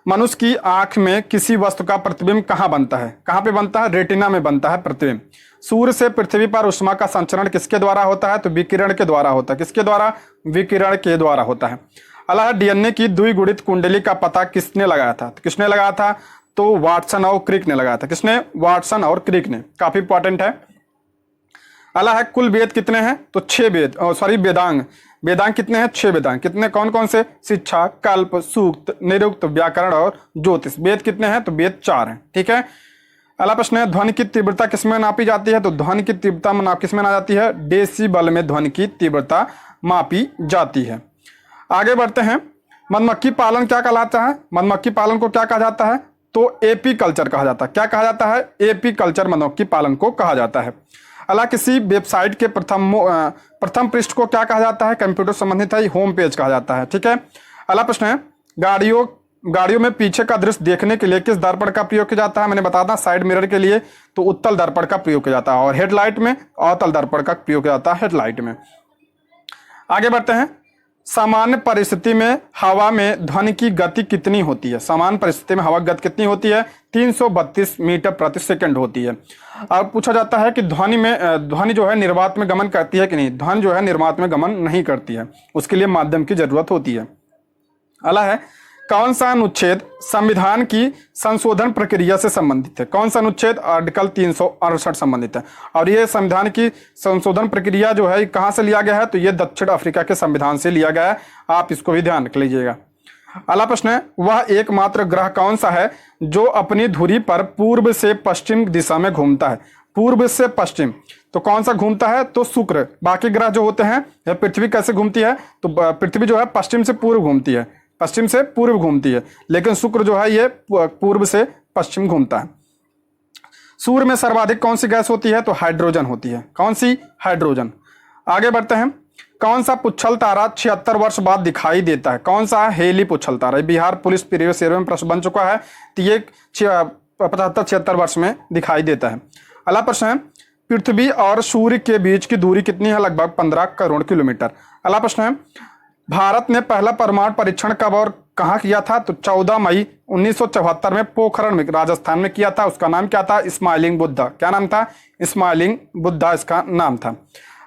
मनुष्य की आंख में किसी वस्तु का प्रतिबिंब कहाँ बनता है? कहाँ पे बनता है? रेटिना में बनता है प्रतिबिंब। सूर्य से पृथ्वी पर ऊष्मा का संचरण किसके द्वारा होता है? तो विकिरण के द्वारा होता है। किसके द्वारा? विकिरण के द्वारा होता है। अगला है, डीएनए की द्विगुणित कुंडली का पता किसने लगाया था? तो किसने लगाया था? तो वाटसन और क्रिक ने लगाया था। किसने? वाटसन और क्रिक ने। काफी इंपॉर्टेंट है। अगला है, कुल वेद कितने हैं? तो 6 वेद, वेदांग कितने हैं? 6 वेदांग। कितने? कौन कौन से? शिक्षा, कल्प, सूक्त, निरुक्त, व्याकरण और ज्योतिष। वेद कितने हैं? तो वेद 4 हैं, ठीक है। अगला प्रश्न है, ध्वनि की तीव्रता किसमें नापी जाती है? तो ध्वनि की तीव्रता किसमें ना जाती है? डेसिबल में ध्वनि की तीव्रता मापी जाती है। आगे बढ़ते हैं, मधुमक्खी पालन क्या कहलाता है? मधुमक्खी पालन को क्या कहा जाता है? तो एपी कल्चर कहा जाता है। क्या कहा जाता है? एपी कल्चर मधुमक्खी पालन को कहा जाता है। अला किसी वेबसाइट के प्रथम पृष्ठ को क्या कहा जाता है? कंप्यूटर संबंधित है, होम पेज कहा जाता है, ठीक है। अगला प्रश्न है, गाड़ियों में पीछे का दृश्य देखने के लिए किस दर्पण का प्रयोग किया जाता है? मैंने बता था, साइड मिरर के लिए तो उत्तल दर्पण का प्रयोग किया जाता है, और हेडलाइट में अवतल दर्पण का प्रयोग किया जाता है हेडलाइट में। आगे बढ़ते हैं, सामान्य परिस्थिति में हवा में ध्वनि की गति कितनी होती है? सामान्य परिस्थिति में हवा की गति कितनी होती है? 332 मीटर प्रति सेकंड होती है। अब पूछा जाता है कि ध्वनि जो है निर्वात में गमन करती है कि नहीं? ध्वनि जो है निर्वात में गमन नहीं करती है, उसके लिए माध्यम की जरूरत होती है। अगला है, कौन सा अनुच्छेद संविधान की संशोधन प्रक्रिया से संबंधित है? कौन सा अनुच्छेद? आर्टिकल 368 संबंधित है। और ये संविधान की संशोधन प्रक्रिया जो है कहाँ से लिया गया है? तो ये दक्षिण अफ्रीका के संविधान से लिया गया है, आप इसको भी ध्यान रख लीजिएगा। अगला प्रश्न है, वह एकमात्र ग्रह कौन सा है जो अपनी धुरी पर पूर्व से पश्चिम दिशा में घूमता है? पूर्व से पश्चिम तो कौन सा घूमता है? तो शुक्र। बाकी ग्रह जो होते हैं, पृथ्वी कैसे घूमती है? तो पृथ्वी जो है पश्चिम से पूर्व घूमती है, पश्चिम से पूर्व घूमती है, लेकिन शुक्र जो है ये पूर्व से पश्चिम घूमता है। सूर्य में सर्वाधिक कौन सी गैस होती है? तो हाइड्रोजन होती है। कौन सी? हाइड्रोजन। आगे बढ़ते हैं, कौन सा पुच्छल तारा 76 वर्ष बाद दिखाई देता है? कौन सा? हेली पुच्छल तारा। बिहार पुलिस प्रीवियस सर्वे में प्रश्न बन चुका है, तो ये 75-76 वर्ष में दिखाई देता है। अगला प्रश्न है, पृथ्वी और सूर्य के बीच की दूरी कितनी है? लगभग 15 करोड़ किलोमीटर। अगला प्रश्न है, भारत ने पहला परमाणु परीक्षण कब और कहाँ किया था? तो 14 मई 1974 में पोखरण में राजस्थान में किया था। उसका नाम क्या था? स्माइलिंग बुद्धा। क्या नाम था? स्माइलिंग बुद्धा इसका नाम था।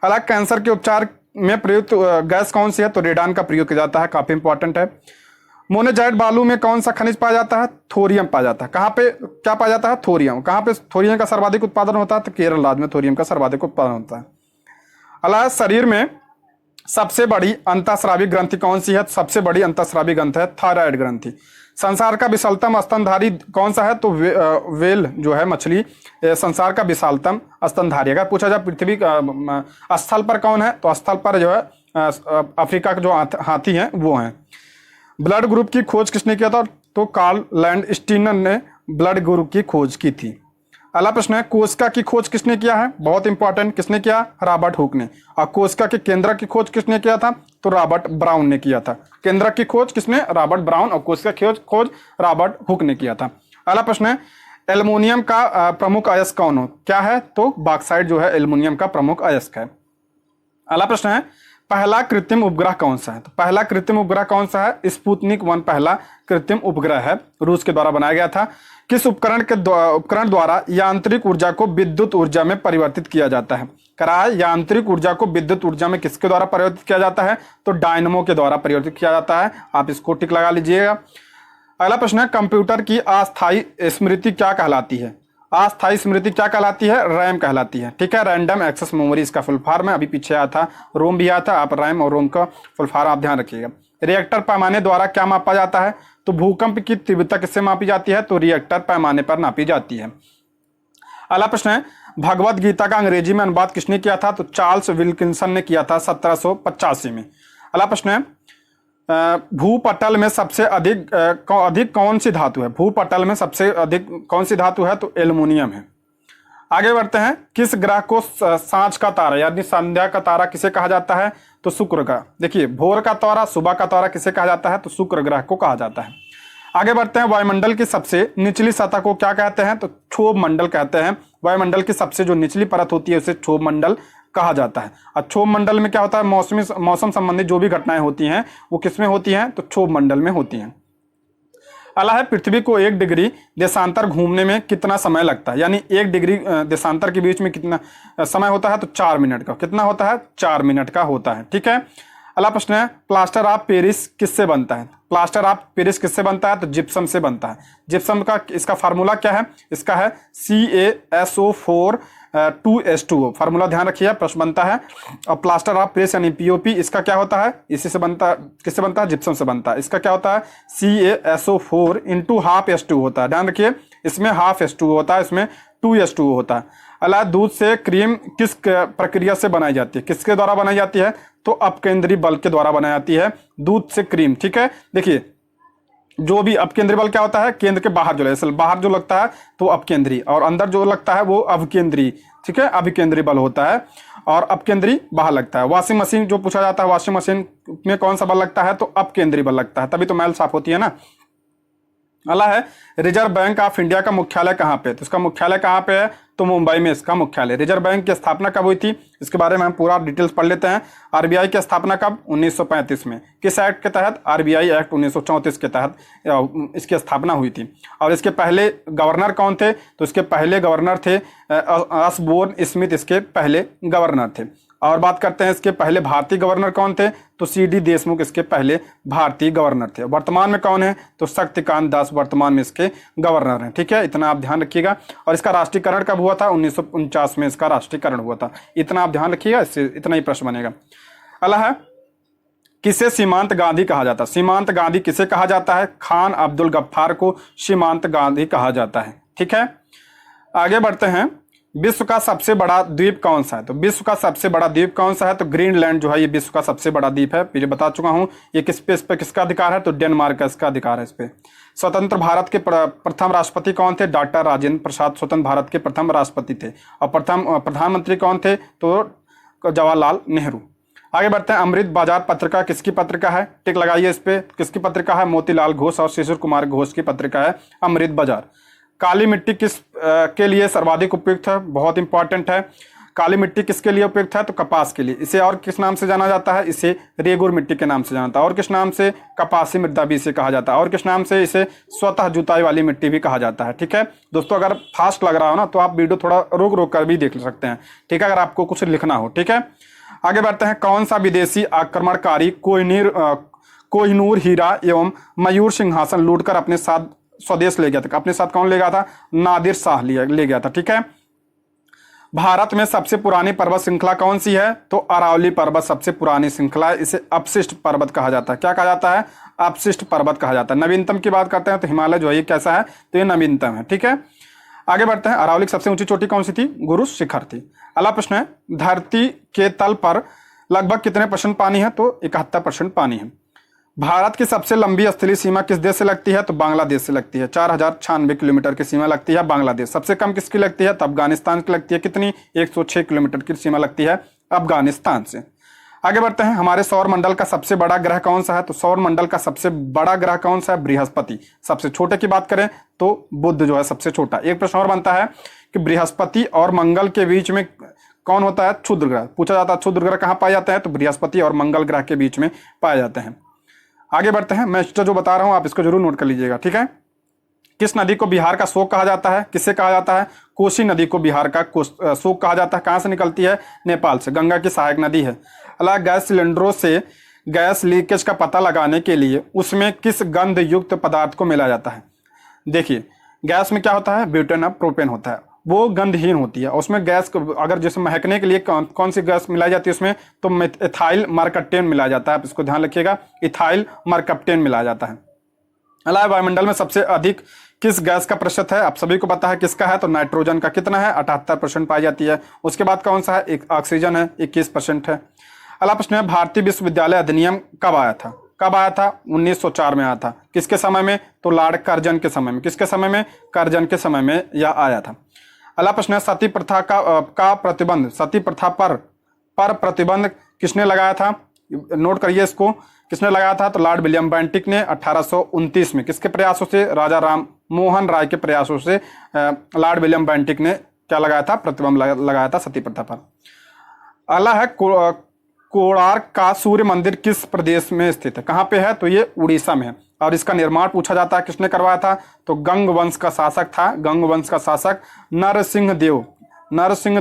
अगला, कैंसर के उपचार में प्रयुक्त गैस कौन सी है? तो रेडान का प्रयोग किया जाता है, काफी इंपॉर्टेंट है। मोनेजाइट बालू में कौन सा खनिज पाया जाता है? थोरियम पाया जाता है। कहाँ पे क्या पाया जाता है? थोरियम। कहाँ पे थोरियम का सर्वाधिक उत्पादन होता है? तो केरल राज्य में थोरियम का सर्वाधिक उत्पादन होता है। अगला, शरीर में सबसे बड़ी अंतःस्रावी ग्रंथि कौन सी है? तो सबसे बड़ी अंतःस्रावी ग्रंथि है थायराइड ग्रंथि। संसार का विशालतम स्तनधारी कौन सा है? तो वेल जो है मछली संसार का विशालतम स्तनधारी। अगर पूछा जाए पृथ्वी का स्थल पर कौन है? तो स्थल पर जो है अफ्रीका के जो हाथी हैं वो हैं। ब्लड ग्रुप की खोज किसने किया था? तो कार्ल लैंडस्टीनर ने ब्लड ग्रुप की खोज की थी। अगला प्रश्न है, कोशिका की खोज किसने किया है? बहुत इंपॉर्टेंट, किसने किया? रॉबर्ट हुक ने। और कोशिका के केंद्रक की खोज किसने किया था? तो रॉबर्ट ब्राउन ने किया था। केंद्रक की खोज किसने? Robert brown. और कोशिका की खोज रॉबर्ट हुक ने किया था। अगला प्रश्न है, एल्युमिनियम का प्रमुख अयस्क कौन हो? क्या है? तो बॉक्साइट जो है एल्युमिनियम का प्रमुख अयस्क है। अगला प्रश्न है, पहला कृत्रिम उपग्रह कौन सा है? तो पहला कृत्रिम उपग्रह कौन सा है? स्पुतनिक 1 पहला कृत्रिम उपग्रह है, रूस के द्वारा बनाया गया था। किस उपकरण द्वारा यांत्रिक ऊर्जा को विद्युत ऊर्जा में परिवर्तित किया जाता है? कराए, यांत्रिक ऊर्जा को विद्युत ऊर्जा में किसके द्वारा परिवर्तित किया जाता है? तो डायनमो के द्वारा परिवर्तित किया जाता है। आप इसको टिक लगा लीजिएगा। अगला प्रश्न है, कंप्यूटर की अस्थायी स्मृति क्या कहलाती है? अस्थायी स्मृति क्या कहलाती है? रैम कहलाती है। ठीक है, रैंडम एक्सेस मेमोरी इसका फुल फॉर्म है। अभी पीछे आया था, रोम भी आया था। आप रैम और रोम का फुल फॉर्म आप ध्यान रखिएगा। रिएक्टर पैमाने द्वारा क्या मापा जाता है? तो भूकंप की तीव्रता किससे मापी जाती है? तो रिएक्टर पैमाने पर नापी जाती है। अगला प्रश्न है, भगवत गीता का अंग्रेजी में अनुवाद किसने किया था? तो चार्ल्स विल्किंसन ने किया था 1785 में। अगला प्रश्न है, भूपटल में सबसे अधिक कौन सी धातु है? भूपटल में सबसे अधिक कौन सी धातु है? तो एल्युमिनियम है। आगे बढ़ते हैं, किस ग्रह को सांझ का तारा यानी संध्या का तारा किसे कहा जाता है? तो शुक्र का। देखिए, भोर का तारा, सुबह का तारा किसे कहा जाता है? तो शुक्र ग्रह को कहा जाता है। आगे बढ़ते हैं, वायुमंडल की सबसे निचली सतह को क्या कहते हैं? तो क्षोभ मंडल कहते हैं। वायुमंडल की सबसे जो निचली परत होती है उसे क्षोभ मंडल कहा जाता है। और क्षोभ मंडल में क्या होता है? मौसम संबंधी जो भी घटनाएं होती हैं वो किसमें होती हैं? तो क्षोभ मंडल में होती हैं। अगला है, पृथ्वी को 1 डिग्री देशांतर घूमने में कितना समय लगता है? यानी 1 डिग्री देशांतर के बीच में कितना समय होता है? तो 4 मिनट का। कितना होता है? 4 मिनट का होता है। ठीक है। अगला प्रश्न है, प्लास्टर ऑफ पेरिस किससे बनता है? प्लास्टर ऑफ पेरिस किससे बनता है? तो जिप्सम से बनता है। जिप्सम का इसका फार्मूला क्या है? इसका है CaSO4 2H2O। फार्मूला ध्यान रखिए, प्रश्न बनता है। और प्लास्टर ऑफ पेरिस यानी POP इसका क्या होता है? इसी से बनता है। किससे बनता है? जिप्सम से बनता है। इसका क्या होता है? CaSO4 × ½ H2O होता है। ध्यान रखिए, इसमें ½ H2O होता है, इसमें 2H2O होता है। अला, दूध से क्रीम किस प्रक्रिया से बनाई जाती है? किसके द्वारा बनाई जाती है? तो अपकेंद्री बल के द्वारा बनाई जाती है दूध से क्रीम। ठीक है, देखिए, जो भी अपकेंद्री बल क्या होता है? केंद्र के बाहर जो है, बाहर जो लगता है तो अपकेंद्री, और अंदर जो लगता है वो अवकेंद्री। ठीक है, अभिकेंद्री बल होता है और अपकेंद्री बाहर लगता है। वॉशिंग मशीन जो पूछा जाता है, वॉशिंग मशीन में कौन सा बल लगता है? तो अपकेंद्री बल लगता है, तभी तो मैल साफ होती है ना। अगला है, रिजर्व बैंक ऑफ इंडिया का मुख्यालय कहाँ पे? तो इसका मुख्यालय कहाँ पे है? तो मुंबई में इसका मुख्यालय। रिजर्व बैंक की स्थापना कब हुई थी? इसके बारे में हम पूरा डिटेल्स पढ़ लेते हैं। आरबीआई की स्थापना कब? 1935 में। किस एक्ट के तहत? आरबीआई एक्ट 1934 के तहत इसकी स्थापना हुई थी। और इसके पहले गवर्नर कौन थे? तो इसके पहले गवर्नर थे ऑसबोर्न स्मिथ, इसके पहले गवर्नर थे। और बात करते हैं इसके पहले भारतीय गवर्नर कौन थे? तो CD देशमुख इसके पहले भारतीय गवर्नर थे। वर्तमान में कौन है? तो शक्तिकांत दास वर्तमान में इसके गवर्नर हैं। ठीक है, इतना आप ध्यान रखिएगा। और इसका राष्ट्रीयकरण कब हुआ था? 1949 में इसका राष्ट्रीयकरण हुआ था। इतना आप ध्यान रखिएगा, इससे इतना ही प्रश्न बनेगा। अगला है, किसे सीमांत गांधी कहा जाता है? सीमांत गांधी किसे कहा जाता है? खान अब्दुल गफ्फार को सीमांत गांधी कहा जाता है। ठीक है, आगे बढ़ते हैं। विश्व का सबसे बड़ा द्वीप कौन सा है? तो विश्व का सबसे बड़ा द्वीप कौन सा है? तो ग्रीनलैंड जो है ये विश्व का सबसे बड़ा द्वीप है। पहले बता चुका हूं। ये किस पे, इस पे किसका अधिकार है? तो डेनमार्क का इसका अधिकार है इस पे। स्वतंत्र भारत के प्रथम राष्ट्रपति कौन थे? डॉक्टर राजेंद्र प्रसाद स्वतंत्र भारत के प्रथम राष्ट्रपति थे। और प्रथम प्रधानमंत्री कौन थे? तो जवाहरलाल नेहरू। आगे बढ़ते हैं, अमृत बाजार पत्रिका किसकी पत्रिका है? टिक लगाइए इस पे, किसकी पत्रिका है? मोतीलाल घोष और शिशिर कुमार घोष की पत्रिका है अमृत बाजार। काली मिट्टी किस के लिए सर्वाधिक उपयुक्त है? बहुत इंपॉर्टेंट है। काली मिट्टी किसके लिए उपयुक्त है? तो कपास के लिए। इसे और किस नाम से जाना जाता है? इसे रेगुर मिट्टी के नाम से जाना जाता है। और किस नाम से? कपासी मृदा भी इसे कहा जाता है। और किस नाम से? इसे स्वतः जुताई वाली मिट्टी भी कहा जाता है। ठीक है दोस्तों, अगर फास्ट लग रहा हो ना तो आप वीडियो थोड़ा रोक रोक कर भी देख सकते हैं। ठीक है, अगर आपको कुछ लिखना हो। ठीक है, आगे बढ़ते हैं। कौन सा विदेशी आक्रमणकारी कोहिनूर हीरा एवं मयूर सिंहासन लूटकर अपने साथ स्वदेश ले गया था? अपने साथ कौन ले गया था? नादिर शाह ले गया था। ठीक है, भारत में सबसे पुरानी पर्वत श्रृंखला कौन सी है? तो अरावली पर्वत सबसे पुरानी श्रृंखला है। इसे अपशिष्ट पर्वत कहा जाता है। क्या कहा जाता है? अपशिष्ट पर्वत कहा जाता है। नवीनतम की बात करते हैं तो हिमालय जो है ये कैसा है? तो ये नवीनतम है। ठीक है, आगे बढ़ते हैं। अरावली की सबसे ऊंची चोटी कौन सी थी? गुरु शिखर थी। अगला प्रश्न है, धरती के तल पर लगभग कितने % पानी है? तो 71% पानी है। भारत की सबसे लंबी स्थलीय सीमा किस देश से लगती है? तो बांग्लादेश से लगती है। 4096 किलोमीटर की सीमा लगती है बांग्लादेश। सबसे कम किसकी लगती है? तो अफगानिस्तान की लगती है। कितनी? 106 किलोमीटर की सीमा लगती है अफगानिस्तान से। आगे बढ़ते हैं। हमारे सौर मंडल का सबसे बड़ा ग्रह कौन सा है? तो सौर मंडल का सबसे बड़ा ग्रह कौन सा है? बृहस्पति। सबसे छोटे की बात करें तो बुध जो है सबसे छोटा। एक प्रश्न और बनता है कि बृहस्पति और मंगल के बीच में कौन होता है? क्षुद्र ग्रह। पूछा जाता है क्षुद्र ग्रह कहाँ पाए जाते हैं? तो बृहस्पति और मंगल ग्रह के बीच में पाए जाते हैं। आगे बढ़ते हैं। मैं जो बता रहा हूं आप इसको जरूर नोट कर लीजिएगा। ठीक है, किस नदी को बिहार का शोक कहा जाता है? किससे कहा जाता है? कोसी नदी को बिहार का शोक कहा जाता है। कहां से निकलती है? नेपाल से। गंगा की सहायक नदी है। अगला, गैस सिलेंडरों से गैस लीकेज का पता लगाने के लिए उसमें किस गंध युक्त पदार्थ को मिलाया जाता है? देखिए, गैस में क्या होता है? ब्यूटेन ऑफ प्रोपेन होता है। वो गंधहीन होती है। उसमें गैस को अगर जैसे महकने के लिए कौन सी गैस मिलाई जाती है उसमें? तो इथाइल मरकप्टेन मिलाया जाता है। आप इसको ध्यान रखिएगा, इथाइल मरकप्टेन मिलाया जाता है। अलावा वायुमंडल में सबसे अधिक किस गैस का प्रतिशत है? आप सभी को पता है किसका है? तो नाइट्रोजन का। कितना है? 78% पाई जाती है। उसके बाद कौन सा है? एक ऑक्सीजन है, 21% है। अगला प्रश्न है, भारतीय विश्वविद्यालय अधिनियम कब आया था? कब आया था? 1904 में आया था। किसके समय में? तो लॉर्ड कर्जन के समय में। किसके समय में? कर्जन के समय में यह आया था। अगला प्रश्न है, सती प्रथा का प्रतिबंध, सती प्रथा पर प्रतिबंध किसने लगाया था? नोट करिए इसको, किसने लगाया था? तो लॉर्ड विलियम बेंटिक ने 1829 में। किसके प्रयासों से? राजा राम मोहन राय के प्रयासों से लॉर्ड विलियम बेंटिक ने क्या लगाया था? प्रतिबंध लगाया था सती प्रथा पर। अगला है, कोणार्क का सूर्य मंदिर किस प्रदेश में स्थित है? कहाँ पे है? तो ये उड़ीसा में है। और इसका निर्माण पूछा जाता है किसने करवाया था? तो गंग वंश का शासक था। गंग वंश का शासक नरसिंह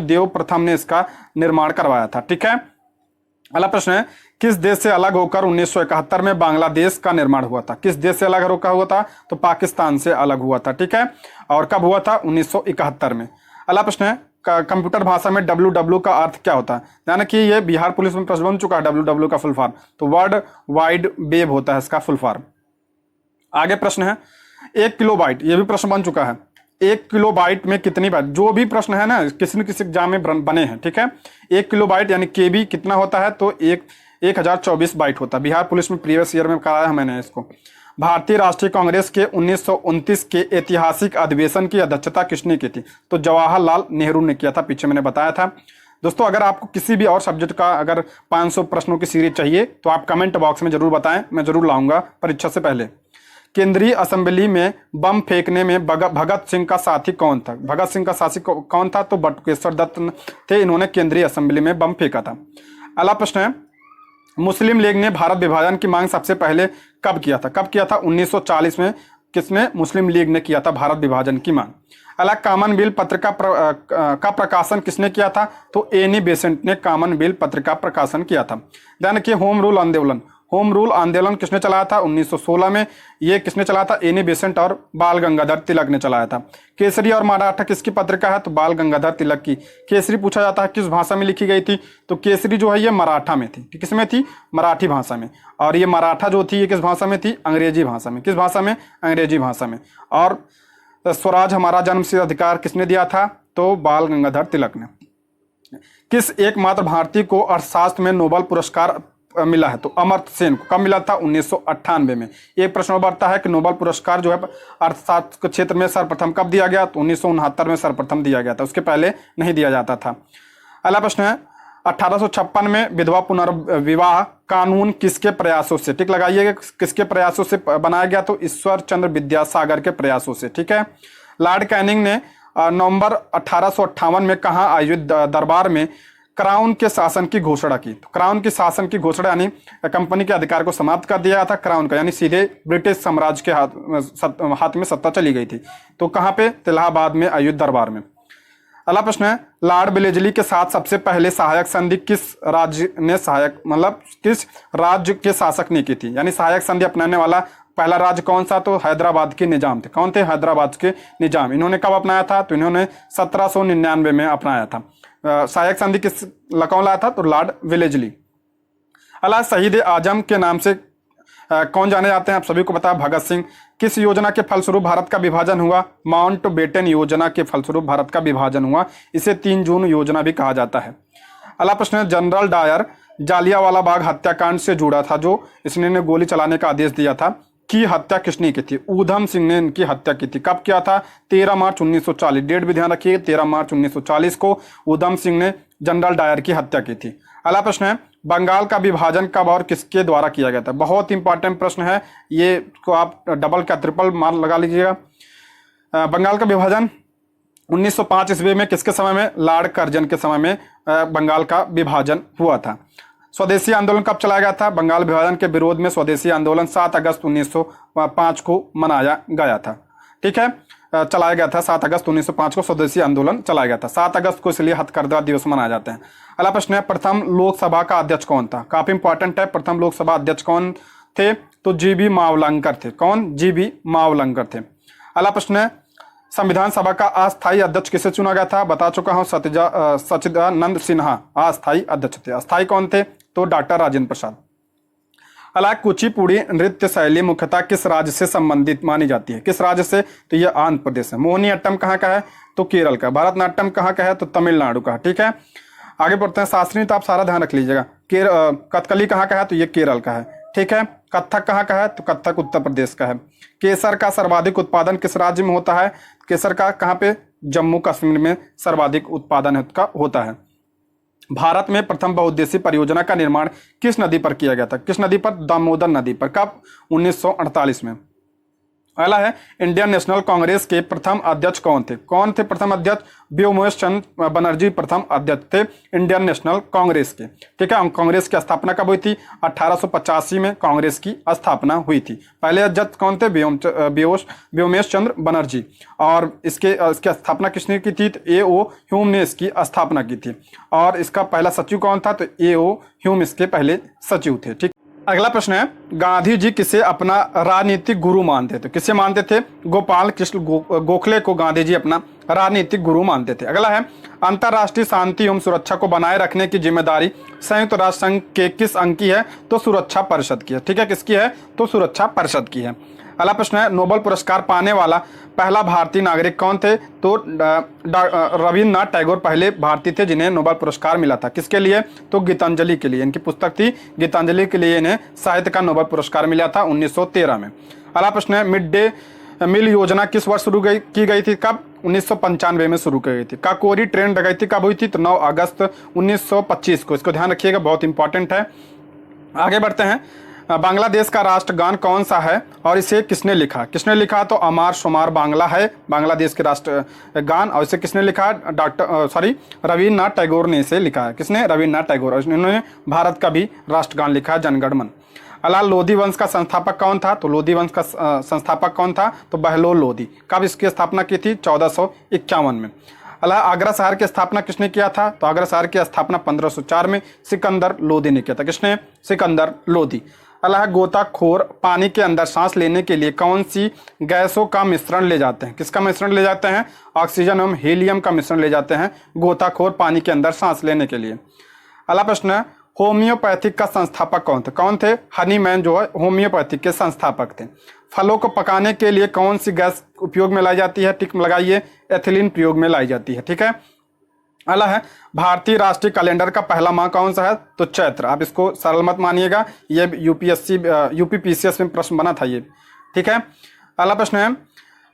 देव प्रथम ने इसका निर्माण करवाया था। ठीक है, अगला प्रश्न है, किस देश से अलग होकर 1971 में बांग्लादेश का निर्माण हुआ था? किस देश से अलग होकर हुआ था? तो पाकिस्तान से अलग हुआ था। ठीक है, और कब हुआ था? 1971 में। अगला प्रश्न है, कंप्यूटर भाषा में WW का अर्थ क्या होता है? यानी कि ये बिहार पुलिस में प्रश्न बन चुका है। WW का फुल फॉर्म तो वर्ल्ड वाइड वेब होता है इसका फुल फॉर्म। आगे प्रश्न है, 1 किलोबाइट, ये भी प्रश्न बन चुका है। 1 किलोबाइट में कितनी बाइट? जो भी प्रश्न है ना किसी न किसी एग्जाम में बने हैं। ठीक है, 1 किलोबाइट यानी KB कितना होता है? तो 1024 बाइट होता है। बिहार पुलिस में प्रीवियस ईयर में कराया है मैंने इसको। भारतीय राष्ट्रीय कांग्रेस के 1929 के ऐतिहासिक अधिवेशन की अध्यक्षता किसने की थी? तो जवाहरलाल नेहरू ने किया था। पीछे मैंने बताया था। दोस्तों, अगर आपको किसी भी और सब्जेक्ट का अगर 500 प्रश्नों की सीरीज चाहिए तो आप कमेंट बॉक्स में जरूर बताएं, मैं जरूर लाऊंगा परीक्षा से पहले। केंद्रीय असेंबली में बम फेंकने में भगत सिंह का साथी कौन था? भगत सिंह का साथी कौन था? तो बटुकेश्वर दत्त थे। इन्होंने केंद्रीय असेंबली में बम फेंका था। अगला प्रश्न है, मुस्लिम लीग ने भारत विभाजन की मांग सबसे पहले कब किया था? कब किया था? 1940 में। किसने? मुस्लिम लीग ने किया था भारत विभाजन की मांग। अगला, कॉमनवेल्थ पत्रिका का प्रकाशन किसने किया था? तो एनी बेसेंट ने कॉमनवेल्थ पत्रिका प्रकाशन किया था। ध्यान रखिए, होम रूल आंदोलन किसने चलाया था? 1916 में। ये किसने चलाया था? एनी बेसेंट और बाल गंगाधर तिलक ने चलाया था। केसरी और मराठा किसकी पत्रिका है? तो बाल गंगाधर तिलक की। केसरी पूछा जाता है किस भाषा में लिखी गई थी? तो केसरी जो है ये मराठा में थी। किस में थी? मराठी भाषा में। और ये मराठा जो थी ये किस भाषा में थी? अंग्रेजी भाषा में। किस भाषा में? अंग्रेजी भाषा में। और स्वराज हमारा जन्मसिद्ध अधिकार किसने दिया था? तो बाल गंगाधर तिलक ने। किस एकमात्र भारतीय को अर्थशास्त्र में नोबेल पुरस्कार मिला है? तो अमर्त्य सेन को। कब मिला था? 1998 में। एक प्रश्न बढ़ता है कि नोबेल पुरस्कार जो है अर्थशास्त्र के क्षेत्र में सर्वप्रथम कब दिया गया? तो 1969 में सर्वप्रथम दिया गया था, उसके पहले नहीं दिया जाता था। अगला प्रश्न है, 1856 में विधवा पुनर्विवाह कानून किसके प्रयासों से, टिक लगाइएगा, किसके प्रयासों से बनाया गया? तो ईश्वर चंद्र विद्यासागर के प्रयासों से। ठीक है, लॉर्ड कैनिंग ने नवंबर 1858 में कहाँ आयोजित दरबार में क्राउन के शासन की घोषणा की? तो क्राउन की शासन की घोषणा यानी कंपनी के अधिकार को समाप्त कर दिया था क्राउन का, यानी सीधे ब्रिटिश साम्राज्य के हाथ में सत्ता चली गई थी। तो कहाँ पे? इलाहाबाद में आयोजित दरबार में। अगला प्रश्न है, लॉर्ड वेलेस्ली के साथ सबसे पहले सहायक संधि किस राज्य ने किस राज्य के शासक ने की थी? यानी सहायक संधि अपनाने वाला पहला राज्य कौन सा? तो हैदराबाद के निजाम थे। कौन थे? हैदराबाद के निजाम। इन्होंने कब अपनाया था? तो इन्होंने 1799 में अपनाया था। सहायक संधि किस कौन लाया था? तो लॉर्ड वेलेस्ली। अला शहीद आजम के नाम से कौन जाने जाते हैं? आप सभी को पता है, भगत सिंह। किस योजना के फलस्वरूप भारत का विभाजन हुआ? माउंटबेटन योजना के फलस्वरूप भारत का विभाजन हुआ। इसे 3 जून योजना भी कहा जाता है। अगला प्रश्न है, जनरल डायर जालियांवाला बाग हत्याकांड से जुड़ा था, जो इसने गोली चलाने का आदेश दिया था, की हत्या किसने की थी? ऊधम सिंह ने इनकी हत्या की थी। कब किया था? 13 मार्च 1940। डेट भी ध्यान रखिए, 13 मार्च 1940 को ऊधम सिंह ने जनरल डायर की हत्या की थी। अगला प्रश्न है, बंगाल का विभाजन कब और किसके द्वारा किया गया था? बहुत इंपॉर्टेंट प्रश्न है ये, को आप डबल का ट्रिपल मार्क लगा लीजिएगा। बंगाल का विभाजन 1905 ईस्वी में किसके समय में? लॉर्ड कर्जन के समय में बंगाल का विभाजन हुआ था। स्वदेशी आंदोलन कब चलाया गया था? बंगाल विभाजन के विरोध में स्वदेशी आंदोलन 7 अगस्त 1905 को मनाया गया था। ठीक है, चलाया गया था 7 अगस्त 1905 को स्वदेशी आंदोलन चलाया गया था। 7 अगस्त को इसलिए हथकरघा दिवस मनाए जाते हैं। अगला प्रश्न है, प्रथम लोकसभा का अध्यक्ष कौन था? काफी इंपॉर्टेंट है। प्रथम लोकसभा अध्यक्ष कौन थे? तो जीबी मावलंकर थे। कौन? जीबी मावलंकर थे। अगला प्रश्न है, संविधान सभा का अस्थायी अध्यक्ष किसे चुना गया था? बता चुका हूं, सच्चिदानंद सिन्हा अस्थायी अध्यक्ष थे। अस्थायी कौन थे? तो डॉक्टर राजेंद्र प्रसाद। अला कुचिपुड़ी नृत्य शैली मुख्यतः किस राज्य से संबंधित मानी जाती है? किस राज्य से? तो यह आंध्र प्रदेश है। मोहिनीअट्टम कहाँ का है? तो केरल का। भरतनाट्यम कहाँ का है? तो तमिलनाडु का। ठीक है, आगे बढ़ते हैं। शास्त्रीय तो आप सारा ध्यान रख लीजिएगा। कथकली कहाँ का है? तो ये केरल का है। ठीक है, कथक कहाँ का है? तो कथक उत्तर प्रदेश का है। केसर का सर्वाधिक उत्पादन किस राज्य में होता है? केसर का कहाँ पे? जम्मू कश्मीर में सर्वाधिक उत्पादन होता है। भारत में प्रथम बहुउद्देशीय परियोजना का निर्माण किस नदी पर किया गया था? किस नदी पर? दामोदर नदी पर। कब? 1948 में। अगला है, इंडियन नेशनल कांग्रेस के प्रथम अध्यक्ष कौन थे? कौन थे प्रथम अध्यक्ष? व्योमेश चंद्र बनर्जी प्रथम अध्यक्ष थे इंडियन नेशनल कांग्रेस के। ठीक है, कांग्रेस की स्थापना कब हुई थी? 1885 में कांग्रेस की स्थापना हुई थी। पहले अध्यक्ष कौन थे? व्योमेश चंद्र बनर्जी। और इसकी स्थापना किसने की थी? तो ए.ओ. ह्यूम ने इसकी स्थापना की थी। और इसका पहला सचिव कौन था? तो ए.ओ. ह्यूम इसके पहले सचिव थे। ठीक, अगला प्रश्न है, गांधी जी किसे अपना राजनीतिक गुरु मानते थे? किसे मानते थे? गोपाल कृष्ण गोखले को गांधी जी अपना राजनीतिक गुरु मानते थे। अगला है, अंतर्राष्ट्रीय शांति एवं सुरक्षा को बनाए रखने की जिम्मेदारी संयुक्त राष्ट्र संघ के किस अंग की है? तो सुरक्षा परिषद की है। ठीक है, किसकी है? तो सुरक्षा परिषद की है। अगला प्रश्न है, नोबेल पुरस्कार पाने वाला पहला भारतीय नागरिक कौन थे? तो रविन्द्रनाथ टैगोर पहले भारतीय थे जिन्हें नोबेल पुरस्कार मिला था। किसके लिए? तो गीतांजलि के लिए। इनकी पुस्तक थी गीतांजलि के लिए इन्हें साहित्य का नोबेल पुरस्कार मिला था 1913 में। अगला प्रश्न है, मिड डे मील योजना किस वर्ष शुरू की गई थी? कब? 1995 में शुरू की गई थी। काकोरी ट्रेन डकैती कब हुई थी? तो 9 अगस्त 1925 को। इसको ध्यान रखिएगा, बहुत इंपॉर्टेंट है। आगे बढ़ते हैं, बांग्लादेश का राष्ट्रगान कौन सा है और इसे किसने लिखा? किसने लिखा? तो अमार शुमार बांग्ला है बांग्लादेश के राष्ट्र गान। और इसे किसने लिखा? रविन्द्रनाथ टैगोर ने इसे लिखा है। किसने? रविन्द्रनाथ टैगोर। इन्होंने भारत का भी राष्ट्रगान लिखा है, जनगण मन। अला लोधी वंश का संस्थापक कौन था? तो लोधी वंश का संस्थापक कौन था? तो बहलोल लोधी। कब इसकी स्थापना की थी? 1451 में। अला आगरा शहर की स्थापना किसने किया था? तो आगरा शहर की स्थापना 1504 में सिकंदर लोधी ने किया था। किसने? सिकंदर लोधी। अल्लाह, गोताखोर पानी के अंदर सांस लेने के लिए कौन सी गैसों का मिश्रण ले जाते हैं? किसका मिश्रण ले जाते हैं? ऑक्सीजन एवं हीलियम का मिश्रण ले जाते हैं गोताखोर पानी के अंदर सांस लेने के लिए। अगला प्रश्न है, होम्योपैथिक का संस्थापक कौन थे? कौन थे? हनीमैन जो है होम्योपैथिक के संस्थापक थे। फलों को पकाने के लिए कौन सी गैस उपयोग में लाई जाती है? टिक लगाइए, एथिलीन प्रयोग में लाई जाती है। ठीक है, अगला है, भारतीय राष्ट्रीय कैलेंडर का पहला माह कौन सा है? तो चैत्र। आप इसको सरल मत मानिएगा, ये यूपीपीसीएस में प्रश्न बना था ये। ठीक है, अगला प्रश्न है,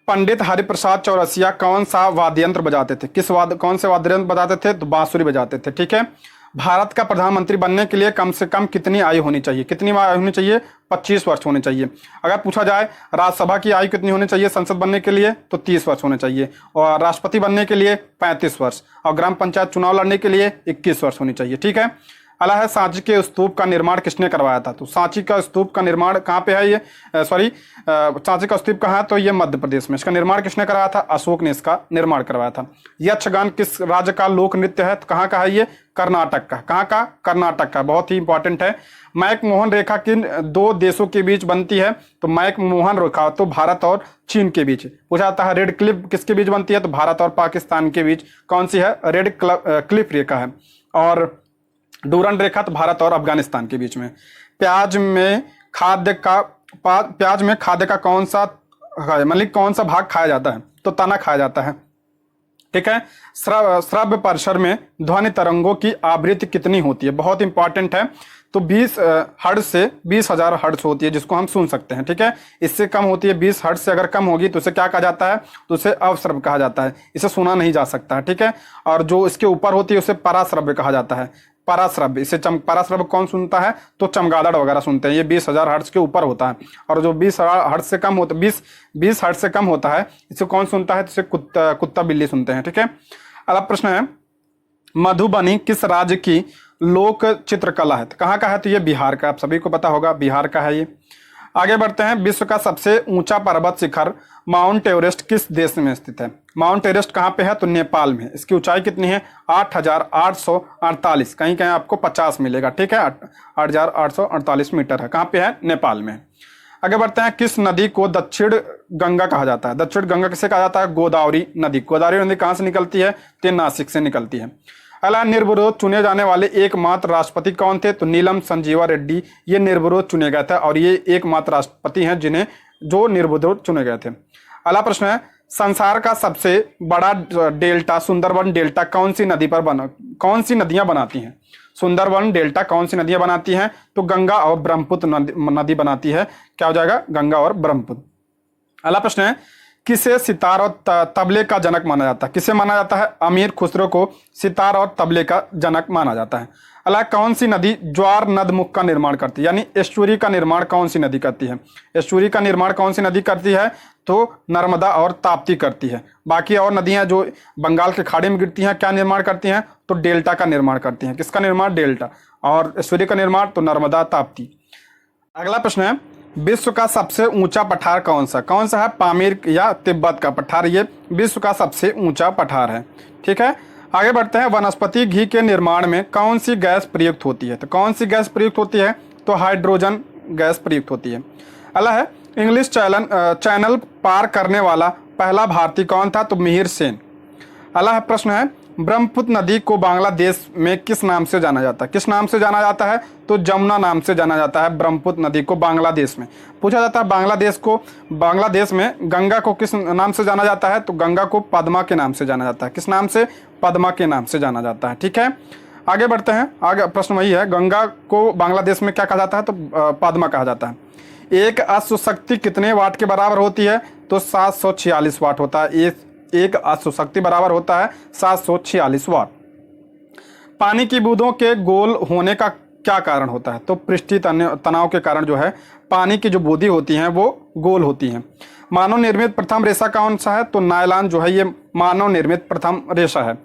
पंडित हरिप्रसाद चौरसिया कौन सा वाद्य यंत्र बजाते थे? कौन से वाद्य यंत्र बजाते थे? तो बांसुरी बजाते थे। ठीक है, भारत का प्रधानमंत्री बनने के लिए कम से कम कितनी आयु होनी चाहिए? कितनी आयु होनी चाहिए? 25 वर्ष होनी चाहिए। अगर पूछा जाए राज्यसभा की आयु कितनी होनी चाहिए संसद बनने के लिए, तो 30 वर्ष होने चाहिए, और राष्ट्रपति बनने के लिए 35 वर्ष, और ग्राम पंचायत चुनाव लड़ने के लिए 21 वर्ष होनी चाहिए। ठीक है। अगला है सांची के स्तूप का निर्माण किसने करवाया था? तो सांची का स्तूप का निर्माण कहाँ पे है? ये सांची का स्तूप कहाँ है? तो ये मध्य प्रदेश में। इसका निर्माण किसने कराया था? अशोक ने इसका निर्माण करवाया था। यक्षगान किस राज्य का लोक नृत्य है? तो कहाँ का है ये? कर्नाटक का। कहाँ का? कर्नाटक का। बहुत ही इंपॉर्टेंट है। मैकमोहन रेखा किन दो देशों के बीच बनती है? तो मैकमोहन रेखा तो भारत और चीन के बीच। पूछा जाता है रेड क्लिफ किसके बीच बनती है? तो भारत और पाकिस्तान के बीच। कौन सी है? रेड क्लिफ रेखा है। और डूरंड रेखा तो भारत और अफगानिस्तान के बीच में। प्याज में खाद्य का कौन सा मतलब कौन सा भाग खाया जाता है? तो तना खाया जाता है। ठीक है। श्रव्य परिसर में ध्वनि तरंगों की आवृत्ति कितनी होती है? बहुत इंपॉर्टेंट है। तो 20 हर्ट्ज से 20,000 हर्ट्ज होती है जिसको हम सुन सकते हैं। ठीक है। इससे कम होती है 20 हर्ट्ज से अगर कम होगी तो उसे क्या कहा जाता है? तो उसे अवश्रव्य कहा जाता है। इसे सुना नहीं जा सकता है। ठीक है। और जो इसके ऊपर होती है उसे पराश्रव्य कहा जाता है। पराश्रव्य, इसे पराश्रव्य कौन सुनता है? तो चमगादड़ वगैरह सुनते हैं। ये 20,000 हर्ट्ज के ऊपर होता है। और जो 20 हर्ट्ज से कम होता है, 20 हर्ट्ज से कम होता है, इसे कौन सुनता है? तो इसे कुत्ता बिल्ली सुनते हैं। ठीक है। अगला प्रश्न है मधुबनी किस राज्य की लोक चित्रकला है? तो कहाँ का है? तो ये बिहार का। आप सभी को पता होगा बिहार का है ये। आगे बढ़ते हैं। विश्व का सबसे ऊंचा पर्वत शिखर माउंट एवरेस्ट किस देश में स्थित है? माउंट एवरेस्ट कहाँ पे है? तो नेपाल में। इसकी ऊंचाई कितनी है? 8,848। कहीं कहीं आपको 50 मिलेगा। ठीक है। 8,848 मीटर है। कहाँ पे है? नेपाल में। आगे बढ़ते हैं। किस नदी को दक्षिण गंगा कहा जाता है? दक्षिण गंगा किसे कहा जाता है? गोदावरी नदी। गोदावरी नदी कहाँ से निकलती है? तो नासिक से निकलती है। अगला निर्विरोध चुने जाने वाले एकमात्र राष्ट्रपति कौन थे? तो नीलम संजीवा रेड्डी ये निर्विरोध चुने गए थे, और ये एकमात्र राष्ट्रपति हैं जो निर्विरोध चुने गए थे। अगला प्रश्न है संसार का सबसे बड़ा डेल्टा सुंदरबन डेल्टा कौन सी नदियां बनाती हैं? सुंदरबन डेल्टा कौन सी नदियां बनाती हैं? तो गंगा और ब्रह्मपुत्र नदी बनाती है। क्या हो जाएगा? गंगा और ब्रह्मपुत्र। अगला प्रश्न है किसे सितार और तबले का जनक माना जाता है? किसे माना जाता है? अमीर खुसरो को सितार और तबले का जनक माना जाता है। अगला कौन सी नदी ज्वार नदमुख का निर्माण करती है? यानी एस्चुरी का निर्माण कौन सी नदी करती है? एस्चुरी का निर्माण कौन सी नदी करती है? तो नर्मदा और ताप्ती करती है। बाकी और नदियां जो बंगाल के खाड़ी में गिरती हैं क्या निर्माण करती हैं? तो डेल्टा का निर्माण करती हैं। किसका निर्माण? डेल्टा। और एस्चुरी का निर्माण तो नर्मदा ताप्ती। अगला प्रश्न है विश्व का सबसे ऊंचा पठार कौन सा है? पामीर या तिब्बत का पठार ये विश्व का सबसे ऊंचा पठार है। ठीक है। आगे बढ़ते हैं। वनस्पति घी के निर्माण में कौन सी गैस प्रयुक्त होती है? तो कौन सी गैस प्रयुक्त होती है? तो हाइड्रोजन गैस प्रयुक्त होती है। अगला है इंग्लिश चैनल पार करने वाला पहला भारतीय कौन था? तो मिहिर सेन। अगला प्रश्न है ब्रह्मपुत्र नदी को बांग्लादेश में किस नाम से जाना जाता है? किस नाम से जाना जाता है? तो जमुना नाम से जाना जाता है ब्रह्मपुत्र नदी को बांग्लादेश में। पूछा जाता है बांग्लादेश में गंगा को किस नाम से जाना जाता है? तो गंगा को पद्मा के नाम से जाना जाता है। किस नाम से? पद्मा के नाम से जाना जाता है। ठीक है। आगे बढ़ते हैं। आगे प्रश्न वही है गंगा को बांग्लादेश में क्या कहा जाता है? तो पद्मा कहा जाता है। एक अश्व शक्ति कितने वाट के बराबर होती है? तो 746 वाट होता है। एक अश्व शक्ति बराबर होता है 746 वाट। पानी की बूंदों के गोल होने का क्या कारण होता है? तो पृष्ठीय तनाव के कारण जो है पानी की जो बूंदी होती हैं वो गोल होती हैं। मानव निर्मित प्रथम रेशा कौन सा है? तो नायलॉन जो है ये मानव निर्मित प्रथम रेशा है।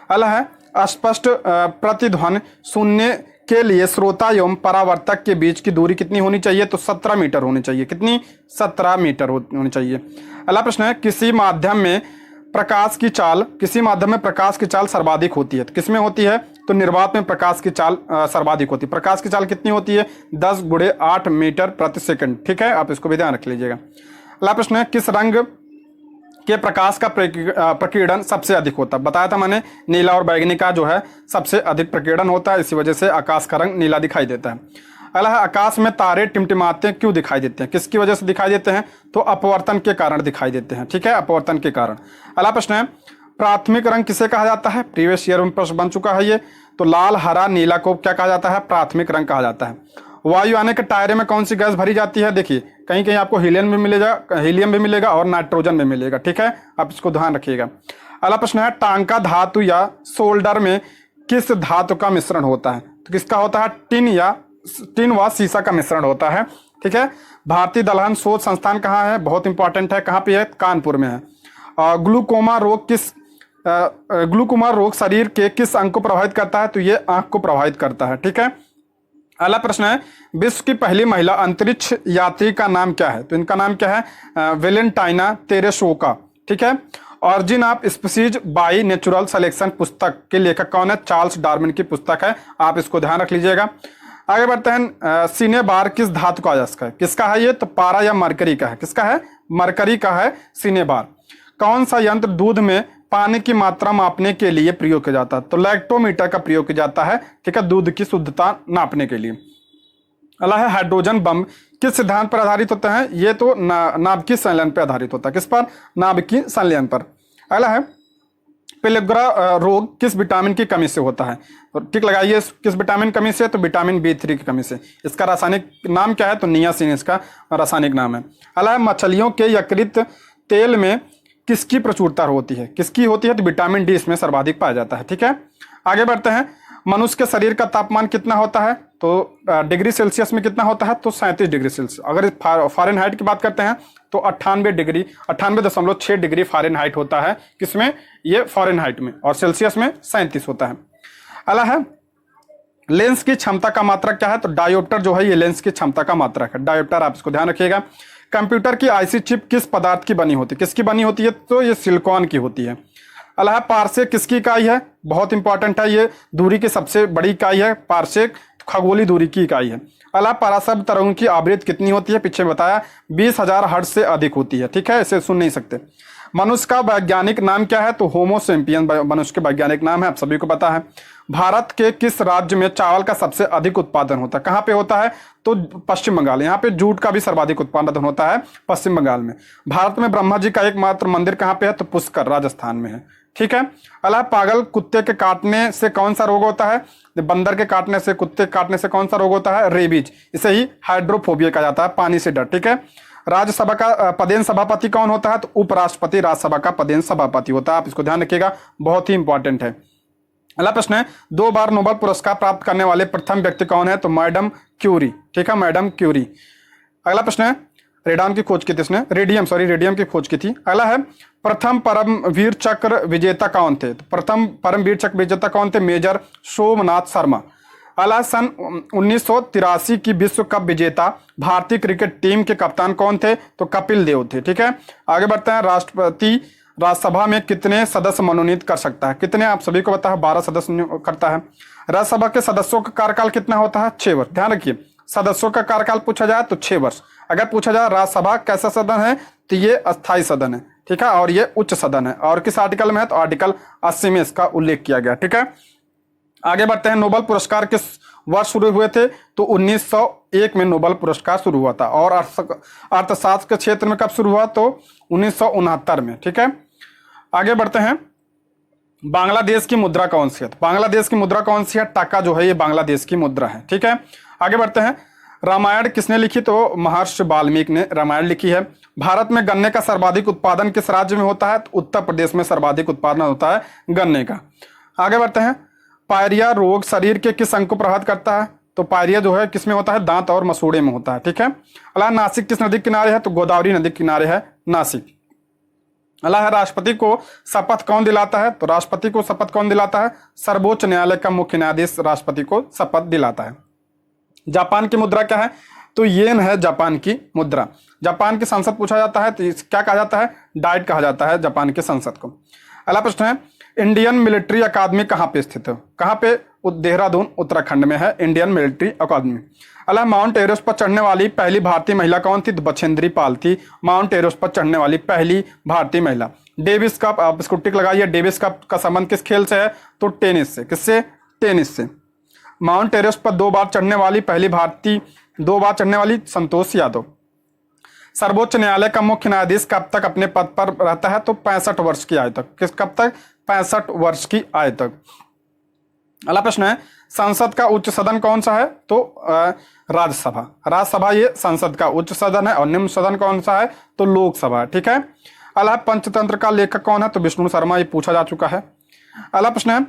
अगला है स्पष्ट प्रतिध्वनि सुनने के लिए श्रोता एवं परावर्तक के बीच की दूरी कितनी होनी चाहिए? तो 17 मीटर होनी चाहिए। कितनी? 17 मीटर होनी चाहिए। अगला प्रश्न है किसी माध्यम में प्रकाश की चाल सर्वाधिक होती है? तो किसमें होती है? तो निर्वात में प्रकाश की चाल सर्वाधिक होती है। प्रकाश की चाल कितनी होती है? 10 × 8 मीटर प्रति सेकंड। ठीक है। आप इसको भी ध्यान रख लीजिएगा। अगला प्रश्न है किस रंग के प्रकाश का प्रकीर्णन सबसे अधिक होता है? बताया था मैंने नीला और बैगनी का जो है सबसे अधिक प्रकीर्णन होता है, इसी वजह से आकाश का रंग नीला दिखाई देता है। अगला है आकाश में तारे टिमटिमाते क्यों दिखाई देते हैं? किसकी वजह से दिखाई देते हैं? तो अपवर्तन के कारण दिखाई देते हैं। ठीक है। अपवर्तन के कारण। अगला प्रश्न है प्राथमिक रंग किसे कहा जाता है? प्रीवियस ईयर में प्रश्न बन चुका है ये। तो लाल हरा नीला को क्या कहा जाता है? प्राथमिक रंग कहा जाता है। वायु आने के टायरे में कौन सी गैस भरी जाती है? देखिए कहीं कहीं आपको हीलियम भी मिलेगा और नाइट्रोजन भी मिलेगा। ठीक है। आप इसको ध्यान रखिएगा। अगला प्रश्न है टांका धातु या सोल्डर में किस धातु का मिश्रण होता है? तो किसका होता है? टिन व सीसा का मिश्रण होता है। ठीक है। भारतीय दलहन शोध संस्थान कहाँ है? बहुत इंपॉर्टेंट है। कहाँ पे है? कानपुर में है। ग्लूकोमा रोग शरीर के किस अंग को प्रभावित करता है? तो ये आंख को प्रभावित करता है। ठीक है। अगला प्रश्न है, विश्व की पहली महिला अंतरिक्ष यात्री का नाम क्या है? तो इनका नाम क्या है? वेलेंटाइना तेरेसोका। ठीक है। Origin of species by natural selection पुस्तक के लेखक कौन है? चार्ल्स डार्विन की पुस्तक है, आप इसको ध्यान रख लीजिएगा। आगे बढ़ते हैं, सिनेबार किस धातु का अयस्क है? किसका है ये? तो पारा या मरकरी का है। किसका है? मरकरी का है सिनेबार। कौन सा यंत्र दूध में पानी की मात्रा मापने के लिए प्रयोग किया जाता है? तो लैक्टोमीटर का प्रयोग किया जाता है। ठीक है, दूध की शुद्धता नापने के लिए। अगला है, हाइड्रोजन बम किस सिद्धांत पर आधारित होते हैं? ये तो नाभिकीय संलयन पर आधारित होता है। किस पर? नाभिकीय संलयन पर। अगला है, पेलिग्रा रोग किस विटामिन की कमी से होता है? तो टिक लगाइए, किस विटामिन कमी से? तो विटामिन B3 की कमी से। इसका रासायनिक नाम क्या है? तो नियासिन इसका रासायनिक नाम है। अगला है, मछलियों के यकृत तेल में किसकी प्रचुरता होती है? किसकी होती है? तो विटामिन D इसमें सर्वाधिक पाया जाता है। ठीक है। आगे बढ़ते हैं, मनुष्य के शरीर का तापमान कितना होता है? तो डिग्री सेल्सियस में कितना होता है? तो 37 डिग्री सेल्सियस। अगर फ़ारेनहाइट की बात करते हैं तो 98.6 डिग्री फ़ारेनहाइट होता है। किसमें? ये फ़ारेनहाइट में। और सेल्सियस में 37 होता है। अगला है, लेंस की क्षमता का मात्रक क्या है? तो डायोप्टर जो है ये लेंस की क्षमता का मात्रक है। डायोप्टर, आप इसको ध्यान रखिएगा। कंप्यूटर की आईसी चिप किस पदार्थ की बनी होती है? किसकी बनी होती है? तो ये सिलिकॉन की होती है। अगला है, पारसेक किसकी इकाई है? बहुत इंपॉर्टेंट है, ये दूरी की सबसे बड़ी इकाई है। पारसेक खगोलीय दूरी की इकाई है। अगला, पराशब्द तरंग की आवृत्ति कितनी होती है? पीछे बताया 20,000 हर्ट्ज से अधिक होती है। ठीक है, इसे सुन नहीं सकते। मनुष्य का वैज्ञानिक नाम क्या है? तो होमो सेपियन मनुष्य के वैज्ञानिक नाम है, आप सभी को पता है। भारत के किस राज्य में चावल का सबसे अधिक उत्पादन होता है? कहाँ पे होता है? तो पश्चिम बंगाल। यहाँ पे जूट का भी सर्वाधिक उत्पादन होता है पश्चिम बंगाल में। भारत में ब्रह्मा जी का एकमात्र मंदिर कहाँ पे है? तो पुष्कर, राजस्थान में है। ठीक है। अगला, पागल कुत्ते के काटने से कौन सा रोग होता है? बंदर के काटने से, कुत्ते के काटने से कौन सा रोग होता है? रेबीज। इसे ही हाइड्रोफोबिया कहा जाता है, पानी से डर। ठीक है। राज्यसभा का पदेन सभापति कौन होता है? तो उपराष्ट्रपति राज्यसभा का पदेन सभापति होता है, आप इसको ध्यान रखिएगा, बहुत ही इंपॉर्टेंट है। अगला प्रश्न है, 2 बार नोबेल पुरस्कार प्राप्त करने वाले प्रथम व्यक्ति कौन है? तो मैडम क्यूरी। ठीक है, मैडम क्यूरी। अगला प्रश्न है, रेडियम की खोज की थी इसने, रेडियम की खोज की थी। अगला है, प्रथम परमवीर चक्र विजेता कौन थे? तो प्रथम परमवीर चक्र विजेता कौन थे? मेजर सोमनाथ शर्मा। अगला, सन 1983 की विश्व कप विजेता भारतीय क्रिकेट टीम के कप्तान कौन थे? तो कपिल देव थे। ठीक है। आगे बढ़ते हैं, राष्ट्रपति राज्यसभा में कितने सदस्य मनोनीत कर सकता है? कितने? आप सभी को पता है, 12 सदस्य करता है। राज्यसभा के सदस्यों का कार्यकाल कितना होता है? 6 वर्ष। ध्यान रखिए, सदस्यों का कार्यकाल पूछा जाए तो 6 वर्ष। अगर पूछा जाए राज्यसभा कैसा सदन है, तो ये अस्थायी सदन है। ठीक है, और ये उच्च सदन है। और किस आर्टिकल में है? तो आर्टिकल 80 में इसका उल्लेख किया गया। ठीक है। आगे बढ़ते हैं, नोबेल पुरस्कार किस वर्ष शुरू हुए थे? तो 1901 में नोबेल पुरस्कार शुरू हुआ था। और अर्थशास्त्र के क्षेत्र में कब शुरू हुआ? तो 1969 में। ठीक है। आगे बढ़ते हैं, बांग्लादेश की मुद्रा कौन सी है? तो बांग्लादेश की मुद्रा कौन सी है? टका जो है ये बांग्लादेश की मुद्रा है। ठीक है। आगे बढ़ते हैं, रामायण किसने लिखी? तो महर्षि वाल्मीकि ने रामायण लिखी है। भारत में गन्ने का सर्वाधिक उत्पादन किस राज्य में होता है? तो उत्तर प्रदेश में सर्वाधिक उत्पादन होता है गन्ने का। आगे बढ़ते हैं, पायरिया रोग शरीर के किस अंग को प्रभावित करता है? तो पायरिया जो है किसमें होता है? दांत और मसूड़े में होता है। ठीक है। अगला, नासिक किस नदी किनारे है? तो गोदावरी नदी किनारे है नासिक। अगला है, राष्ट्रपति को शपथ कौन दिलाता है? तो राष्ट्रपति को शपथ कौन दिलाता है? सर्वोच्च न्यायालय का मुख्य न्यायाधीश राष्ट्रपति को शपथ दिलाता है। जापान की मुद्रा क्या है? तो येन है जापान की मुद्रा। जापान की संसद पूछा जाता है तो क्या कहा जाता है? डाइट कहा जाता है जापान की संसद को। अगला प्रश्न है, इंडियन मिलिट्री अकादमी कहाँ पे स्थित है? कहाँ पे? देहरादून उत्तराखंड में है इंडियन मिलिट्री अकादमी। अगला, माउंट एवरेस्ट पर चढ़ने वाली पहली भारतीय महिला कौन थी? तो बछेंद्री पाल थी माउंट एवरेस्ट पर चढ़ने वाली पहली भारतीय महिला। डेविस कप, आप इसको टिक लगाइए, डेविस कप का संबंध किस खेल से है? तो टेनिस से। किससे? टेनिस से। माउंट एवरेस्ट पर 2 बार चढ़ने वाली पहली भारतीय, 2 बार चढ़ने वाली संतोष यादव। सर्वोच्च न्यायालय का मुख्य न्यायाधीश कब तक अपने पद पर रहता है? तो 65 वर्ष की आयु तक। कब तक? 65 वर्ष की आयु तक। अगला प्रश्न है, संसद का उच्च सदन कौन सा है? तो राज्यसभा। राज्यसभा ये संसद का उच्च सदन है। और निम्न सदन कौन सा है? तो लोकसभा। ठीक है। अगला, पंचतंत्र का लेखक कौन है? तो विष्णु शर्मा, ये पूछा जा चुका है। अगला प्रश्न है,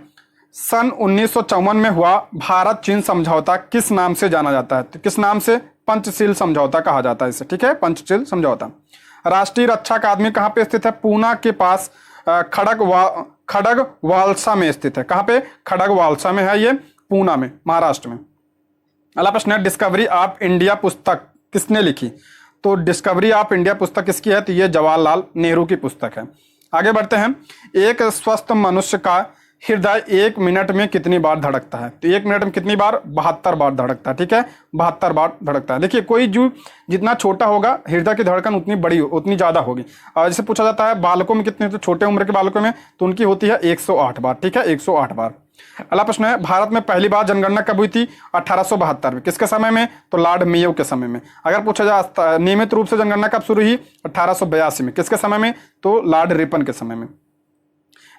सन 1954 में हुआ भारत चीन समझौता किस नाम से जाना जाता है? तो किस नाम से? पंचशील समझौता कहा जाता है इसे, ठीक है, पंचशील समझौता। राष्ट्रीय रक्षा अकादमी कहाँ पे स्थित है? पूना के पास खड़गवालसा में स्थित है। कहाँ पे? खड़गवालसा में है ये, पूना में, महाराष्ट्र में। अगला प्रश्न है, डिस्कवरी ऑफ इंडिया पुस्तक किसने लिखी? तो डिस्कवरी ऑफ इंडिया पुस्तक किसकी है? तो ये जवाहरलाल नेहरू की पुस्तक है। आगे बढ़ते हैं। एक स्वस्थ मनुष्य का हृदय 1 मिनट में कितनी बार धड़कता है? तो 1 मिनट में कितनी बार? 72 बार धड़कता है, ठीक है, 72 बार धड़कता है। देखिए, कोई जो जितना छोटा होगा हृदय की धड़कन उतनी बड़ी उतनी ज्यादा होगी। और जैसे पूछा जाता है बालकों में कितनी, तो छोटे उम्र के बालकों में तो उनकी होती है 108 बार, ठीक है, 108 बार। अगला प्रश्न है, भारत में पहली बार जनगणना कब हुई थी? 1872 में। किसके समय में? तो लॉर्ड मेयो के समय में। अगर पूछा जाए नियमित रूप से जनगणना कब शुरू हुई? 1882 में। किसके समय में? तो लॉर्ड रिपन के समय में।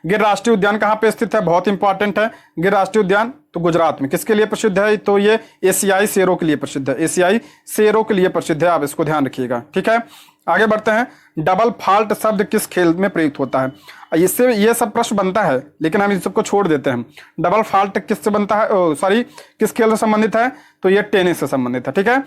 गिर राष्ट्रीय उद्यान कहाँ पे स्थित है? बहुत इंपॉर्टेंट है। गिर राष्ट्रीय उद्यान तो गुजरात में। किसके लिए प्रसिद्ध है? तो ये एशियाई शेरों के लिए प्रसिद्ध है, एशियाई शेरों के लिए प्रसिद्ध है, आप इसको ध्यान रखिएगा, ठीक है। आगे बढ़ते हैं। डबल फॉल्ट शब्द किस खेल में प्रयुक्त होता है? इससे ये सब प्रश्न बनता है, लेकिन हम इन सबको छोड़ देते हैं। डबल फॉल्ट किससे बनता है? सॉरी, किस खेल से संबंधित है? तो ये टेनिस से संबंधित है, ठीक है।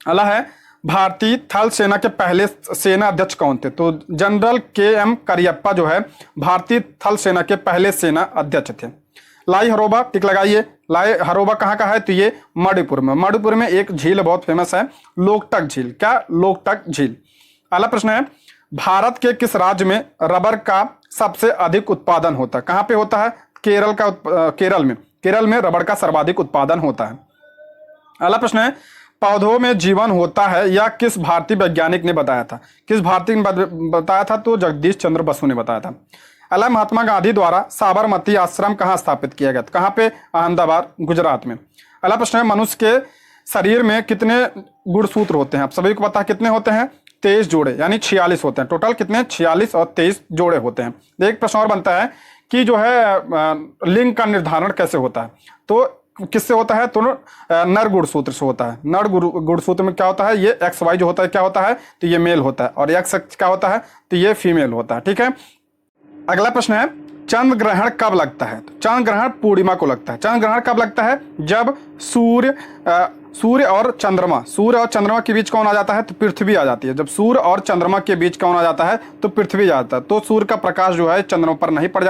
अगला है, भारतीय थल सेना के पहले सेना अध्यक्ष कौन थे? तो जनरल KM करियप्पा जो है भारतीय थल सेना के पहले सेना अध्यक्ष थे। लाई हरोबा, टिक लगाइए। लाई हरोबा कहाँ का है? तो ये मणिपुर में। मणिपुर में एक झील बहुत फेमस है, लोकटक झील। क्या? लोकटक झील। अगला प्रश्न है, भारत के किस राज्य में रबर का सबसे अधिक उत्पादन होता है? कहाँ पे होता है? केरल में। केरल में रबर का सर्वाधिक उत्पादन होता है। अगला प्रश्न है, पौधों में जीवन होता है या किस भारतीय वैज्ञानिक ने बताया था? किस भारतीय ने बताया था? तो जगदीश चंद्र बसु ने बताया था। अगला, महात्मा गांधी द्वारा साबरमती आश्रम कहाँ स्थापित किया गया था? कहाँ पे? अहमदाबाद, गुजरात में। अगला प्रश्न है, मनुष्य के शरीर में कितने गुणसूत्र होते हैं? आप सभी को पता है कितने होते हैं? 23 जोड़े, यानी 46 होते हैं। टोटल कितने? 46 और 23 जोड़े होते हैं। एक प्रश्न और बनता है कि जो है लिंग का निर्धारण कैसे होता है? तो किससे होता है? तो नर गुणसूत्र से होता है। नर गुणसूत्र में क्या होता है? ये XY जो होता है क्या होता है? तो ये मेल होता है, और X क्या होता है? तो ये फीमेल होता है, ठीक है। अगला प्रश्न है, चंद्र ग्रहण कब लगता है? तो चंद्र ग्रहण पूर्णिमा को लगता है। चंद्र ग्रहण कब लगता है? जब सूर्य और चंद्रमा के बीच कौन आ जाता है? तो पृथ्वी आ जाती है। जब सूर्य और चंद्रमा के बीच कौन आ जाता है? तो पृथ्वी आ जाता है। तो सूर्य का प्रकाश जो है चंद्रमा पर नहीं पड़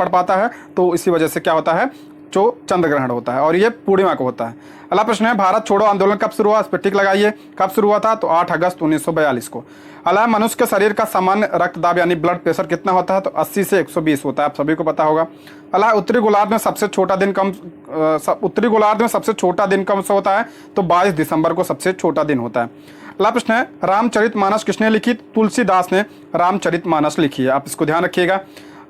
पाता है, तो इसी वजह से क्या होता है? जो चंद्र ग्रहण होता है, और ये पूर्णिमा को होता है। अगला प्रश्न है, भारत छोड़ो आंदोलन कब शुरू हुआ? इस पर टिक लगाइए। कब शुरू हुआ था? तो 8 अगस्त 1942 को। अगला, मनुष्य के शरीर का सामान्य रक्तदाब यानी ब्लड प्रेशर कितना होता है? तो 80 से 120 होता है, आप सभी को पता होगा। अगला, उत्तरी गोलार्ध में सबसे छोटा दिन कब से होता है? तो 22 दिसंबर को सबसे छोटा दिन होता है। अगला प्रश्न है, रामचरितमानस किसने लिखी? तुलसीदास ने रामचरितमानस लिखी है, आप इसको ध्यान रखिएगा।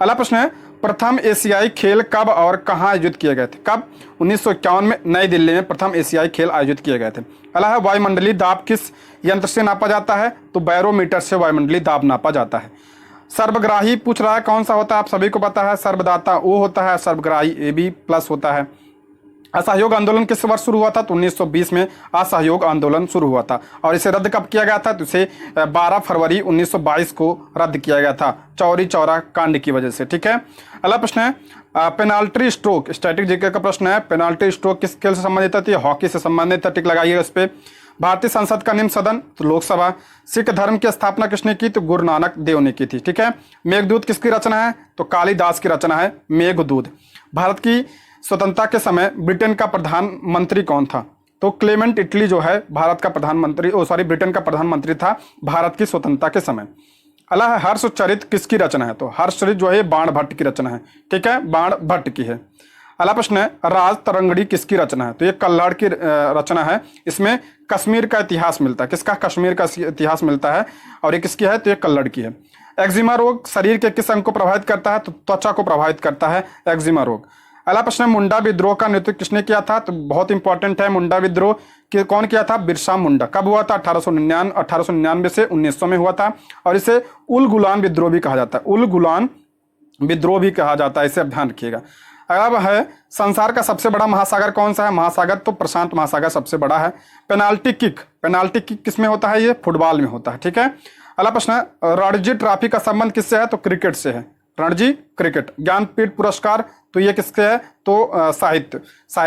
अगला प्रश्न है, प्रथम एशियाई खेल कब और कहाँ आयोजित किए गए थे? कब? 1951 में नई दिल्ली में प्रथम एशियाई खेल आयोजित किए गए थे। अगला है, वायुमंडलीय दाब किस यंत्र से नापा जाता है? तो बैरोमीटर से वायुमंडलीय दाब नापा जाता है। सर्वग्राही पूछ रहा है कौन सा होता है? आप सभी को पता है, सर्वदाता O होता है, सर्वग्राही AB+ होता है। असहयोग आंदोलन किस वर्ष शुरू हुआ था? तो 1920 में असहयोग आंदोलन शुरू हुआ था, और इसे रद्द कब किया गया था? तो इसे 12 फरवरी 1922 को रद्द किया गया था, चौरी चौरा कांड की वजह से, ठीक है। अगला प्रश्न है, पेनाल्टी स्ट्रोक, स्टैटिक जीके का प्रश्न है। पेनाल्टी स्ट्रोक किस खेल से संबंधित है? तो हॉकी से संबंधित है, टिक लगाइएगा इस पे। भारतीय संसद का निम्न सदन? तो लोकसभा। सिख धर्म की स्थापना किसने की? तो गुरु नानक देव ने की थी, ठीक है। मेघदूत किसकी रचना है? तो कालिदास की रचना है मेघदूत। भारत की स्वतंत्रता के समय ब्रिटेन का प्रधानमंत्री कौन था? तो क्लेमेंट इटली जो है भारत का प्रधानमंत्री, ब्रिटेन का प्रधानमंत्री था भारत की स्वतंत्रता के समय। अगला है, हर्षचरित किसकी रचना है? तो हर्षचरित जो है बाण भट्ट की रचना है, ठीक है, बाण भट्ट की है। अगला प्रश्न है, राज तरंगड़ी किसकी रचना है? तो ये कल्लाड़ की रचना है। इसमें कश्मीर का इतिहास मिलता है। किसका? कश्मीर का इतिहास मिलता है, और ये किसकी है? तो ये कल्लड़ की है। एक्जिमा रोग शरीर के किस अंग को प्रभावित करता है? तो त्वचा को प्रभावित करता है एक्जिमा रोग। अगला प्रश्न है, मुंडा विद्रोह का नेतृत्व किसने किया था? तो बहुत इंपॉर्टेंट है, मुंडा विद्रोह कौन किया था? बिरसा मुंडा। कब हुआ था? 1899 से 1900 में हुआ था, और इसे उल गुलान विद्रोह भी कहा जाता है। उल गुलान विद्रोह भी कहा जाता है, इसे आप ध्यान रखिएगा। अगला है, संसार का सबसे बड़ा महासागर कौन सा है? महासागर तो प्रशांत महासागर सबसे बड़ा है। पेनाल्टी किक किस में होता है? ये फुटबॉल में होता है, ठीक है। अगला प्रश्न है, रणजी ट्रॉफी का संबंध किससे है? तो क्रिकेट से है। रणजी क्रिकेट। ज्ञानपीठ पुरस्कार तो ये किसके है, तो साहित्य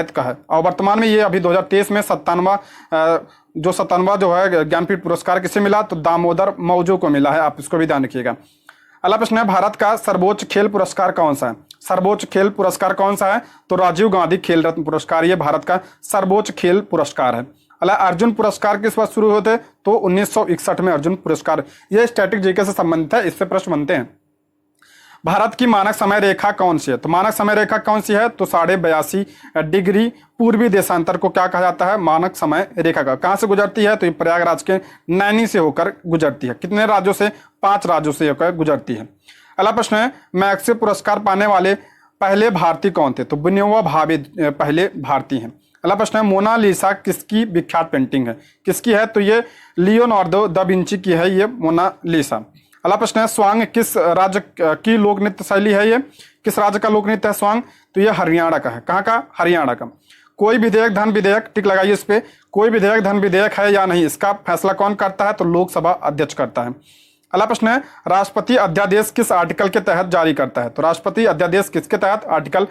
का है। और वर्तमान में ये अभी 2023 में 57वां जो है ज्ञानपीठ पुरस्कार किसे मिला, तो दामोदर मौजू को मिला है। आप इसको भी ध्यान रखिएगा। अगला प्रश्न है, भारत का सर्वोच्च खेल पुरस्कार कौन सा है? सर्वोच्च खेल पुरस्कार कौन सा है, तो राजीव गांधी खेल रत्न पुरस्कार, ये भारत का सर्वोच्च खेल पुरस्कार है। अला अर्जुन पुरस्कार किस वर्ष शुरू होते, तो 1961 में अर्जुन पुरस्कार। ये स्टैटिक जीके से संबंधित है, इससे प्रश्न बनते हैं। भारत की मानक समय रेखा कौन सी है, तो मानक समय रेखा कौन सी है, तो 82.5 डिग्री पूर्वी देशांतर को क्या कहा जाता है, मानक समय रेखा का। कहां से गुजरती है, तो ये प्रयागराज के नैनी से होकर गुजरती है। कितने राज्यों से, 5 राज्यों से होकर गुजरती है। अगला प्रश्न है, मैग्सेसे पुरस्कार पाने वाले पहले भारतीय कौन थे, तो विनोबा भावे पहले भारतीय हैं। अगला प्रश्न है, मोनालिसा किसकी विख्यात पेंटिंग है, किसकी है, तो ये लियोनार्डो दा विंची की है ये मोनालिसा। अगला प्रश्न है, स्वांग किस राज्य की लोक नृत्य शैली है, ये किस राज्य का लोक नृत्य है स्वांग, तो ये हरियाणा का है। कहाँ का, हरियाणा का। कोई विधेयक धन विधेयक, टिक लगाइए इस पे, कोई विधेयक धन विधेयक है या नहीं, इसका फैसला कौन करता है, तो लोकसभा अध्यक्ष करता है। अगला प्रश्न है, राष्ट्रपति अध्यादेश किस आर्टिकल के तहत जारी करता है, तो राष्ट्रपति अध्यादेश किसके तहत, आर्टिकल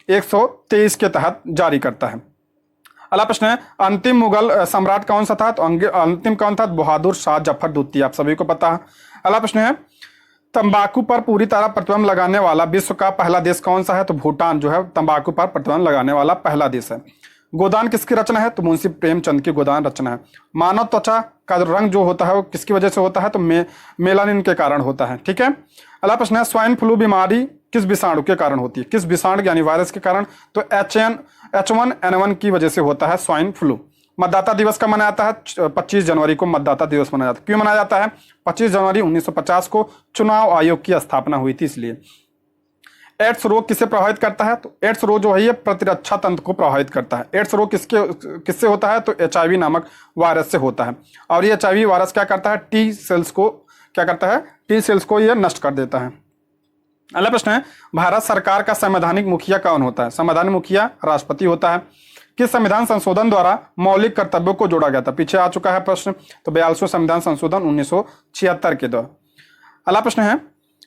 123 के तहत जारी करता है। अगला प्रश्न है, अंतिम मुगल सम्राट कौन सा था, तो अंतिम कौन था, बहादुर शाह जफर द्वितीय, आप सभी को पता है। अगला प्रश्न है, तंबाकू पर पूरी तरह प्रतिबंध लगाने वाला विश्व का पहला देश कौन सा है, तो भूटान जो है तंबाकू पर प्रतिबंध लगाने वाला पहला देश है। गोदान किसकी रचना है, तो मुंशी प्रेमचंद की गोदान रचना है। मानव त्वचा का रंग जो होता है वो किसकी वजह से होता है, तो मेलानिन के कारण होता है। ठीक है। अगला प्रश्न है, स्वाइन फ्लू बीमारी किस विषाणु के कारण होती है, किस विषाणु यानी वायरस के कारण, तो H1N1 की वजह से होता है स्वाइन फ्लू। मतदाता दिवस कब मनाया जाता है, 25 जनवरी को मतदाता दिवस मनाया जाता है। क्यों मनाया जाता है, 25 जनवरी 1950 को चुनाव आयोग की स्थापना हुई थी इसलिए। एड्स रोग किसे प्रभावित करता है, तो एड्स रोग जो है ये प्रतिरक्षा तंत्र को प्रभावित करता है। एड्स रोग किससे होता है, तो HIV नामक वायरस से होता है। और ये HIV वायरस क्या करता है, टी सेल्स को ये नष्ट कर देता है। अगला प्रश्न है, भारत सरकार का संवैधानिक मुखिया कौन होता है, संवैधानिक मुखिया राष्ट्रपति होता है। किस संविधान संशोधन द्वारा मौलिक कर्तव्यों को जोड़ा गया था, पीछे आ चुका है प्रश्न, तो 42वां संविधान संशोधन 1976 के द्वारा। अगला प्रश्न है,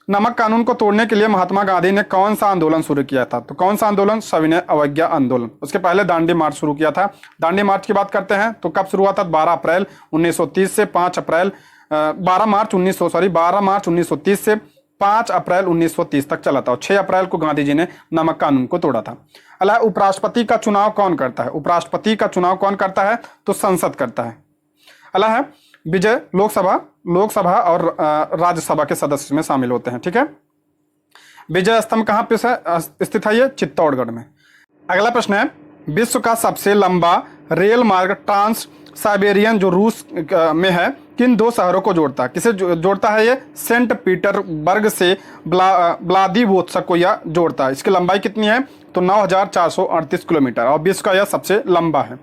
नमक कानून को तोड़ने के लिए महात्मा गांधी ने कौन सा आंदोलन शुरू किया था, तो कौन सा आंदोलन, सविनय अवज्ञा आंदोलन। उसके पहले दांडी मार्च शुरू किया था। दांडी मार्च की बात करते हैं तो कब शुरू हुआ था, 12 अप्रैल 1930 से 12 मार्च 1930 से 5 अप्रैल 1930 तक चला था। और 6 अप्रैल को गांधी जी ने नमक कानून को तोड़ा था। अला उपराष्ट्रपति का चुनाव कौन करता है, उपराष्ट्रपति का चुनाव कौन करता है, तो संसद करता है। अला है विजय लोकसभा और राज्यसभा के सदस्य में शामिल होते हैं। ठीक है। विजय स्तंभ कहाँ पे स्थित है, ये चित्तौड़गढ़ में। अगला प्रश्न है, विश्व का सबसे लंबा रेल मार्ग ट्रांस साइबेरियन जो रूस में है किन 2 शहरों को जोड़ता है, किसे जोड़ता है, ये सेंट पीटरबर्ग से व्लादिवोस्तोक को यह जोड़ता है। इसकी लंबाई कितनी है, तो 9438 किलोमीटर और विश्व का यह सबसे लंबा है।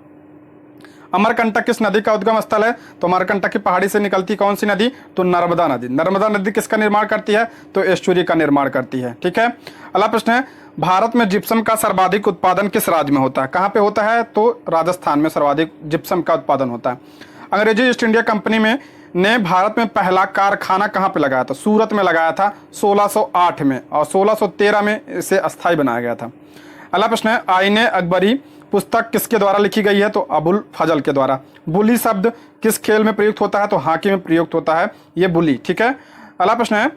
अमरकंटक किस नदी का उद्गम स्थल है, तो अमरकंटक की पहाड़ी से निकलती कौन सी नदी, तो नर्मदा नदी। नर्मदा नदी किसका निर्माण करती है, तो एस्चुरी का निर्माण करती है। ठीक है। अगला प्रश्न है, भारत में जिप्सम का सर्वाधिक उत्पादन किस राज्य में होता है, कहाँ पे होता है, तो राजस्थान में सर्वाधिक जिप्सम का उत्पादन होता है। अंग्रेजी ईस्ट इंडिया कंपनी ने भारत में पहला कारखाना कहाँ पे लगाया था, सूरत में लगाया था 1608 में और 1613 में इसे अस्थायी बनाया गया था। अगला प्रश्न है, आईने अकबरी पुस्तक किसके द्वारा लिखी गई है, तो अबुल फजल के द्वारा। बुली शब्द किस खेल में प्रयुक्त होता है, तो हॉकी में प्रयुक्त होता है ये बुली। ठीक है। अगला प्रश्न है,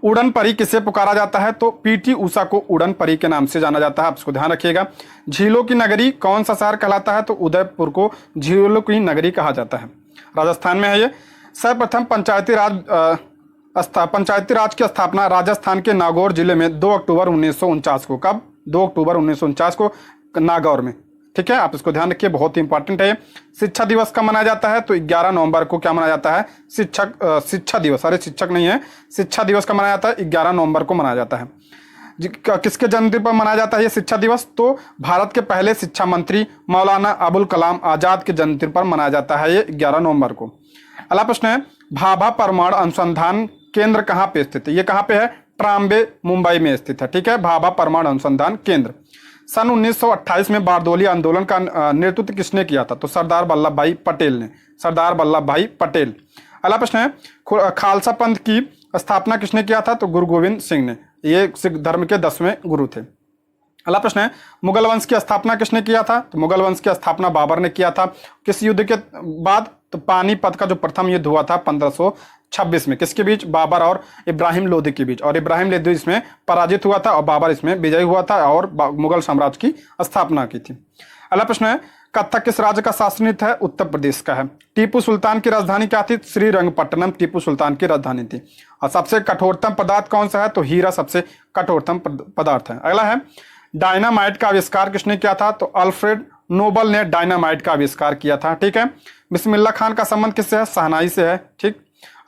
उड़न परी किसे पुकारा जाता है, तो PT उषा को उड़न परी के नाम से जाना जाता है, आप इसको ध्यान रखिएगा। झीलों की नगरी कौन सा शहर कहलाता है, तो उदयपुर को झीलों की नगरी कहा जाता है, राजस्थान में है ये। सर्वप्रथम पंचायती राज की स्थापना राजस्थान के नागौर जिले में 2 अक्टूबर 1949 को, कब, 2 अक्टूबर 1949 को नागौर में। ठीक है, आप इसको ध्यान रखिए, बहुत ही इंपॉर्टेंट है। शिक्षा दिवस कब मनाया जाता है, तो 11 नवंबर को क्या मनाया जाता है, शिक्षा दिवस, अरे शिक्षक नहीं है, शिक्षा दिवस का मनाया जाता है 11 नवंबर को मनाया जाता है। किसके जन्मदिन पर मनाया जाता है ये शिक्षा दिवस, तो भारत के पहले शिक्षा मंत्री मौलाना अबुल कलाम आजाद के जन्मदिन पर मनाया जाता है ये 11 नवंबर को। अगला प्रश्न है, भाभा परमाणु अनुसंधान केंद्र कहाँ पे स्थित है, ये कहाँ पे है, ट्राम्बे मुंबई में स्थित है। ठीक है, भाभा परमाणु अनुसंधान केंद्र। सन 1928 में बारडोली आंदोलन का नेतृत्व किसने किया था, तो सरदार वल्लभ भाई पटेल ने, सरदार वल्लभ भाई पटेल। अगला प्रश्न है, खालसा पंथ की स्थापना किसने किया था? तो गुरु गोविंद सिंह ने। ये सिख धर्म के 10वें गुरु थे। अगला प्रश्न है, मुगल वंश की स्थापना किसने किया था? तो मुगल वंश की स्थापना बाबर ने किया था। किस युद्ध के बाद? तो पानीपत का जो प्रथम युद्ध हुआ था 1526 में, किसके बीच? बाबर और इब्राहिम लोदी के बीच। और इब्राहिम लोदी इसमें पराजित हुआ था और बाबर इसमें विजयी हुआ था और मुगल साम्राज्य की स्थापना की थी। अगला प्रश्न है, कथक किस राज्य का शासनिक है? उत्तर प्रदेश का है। टीपू सुल्तान की राजधानी क्या थी? श्रीरंगपट्टनम टीपू सुल्तान की राजधानी थी। और सबसे कठोरतम पदार्थ कौन सा है? तो हीरा सबसे कठोरतम पदार्थ है। अगला है, डायनामाइट का आविष्कार किसने किया था? तो अल्फ्रेड नोबल ने डायनामाइट का आविष्कार किया था। ठीक है। बिस्मिल्लाह खान का संबंध किससे है? शहनाई से है। ठीक।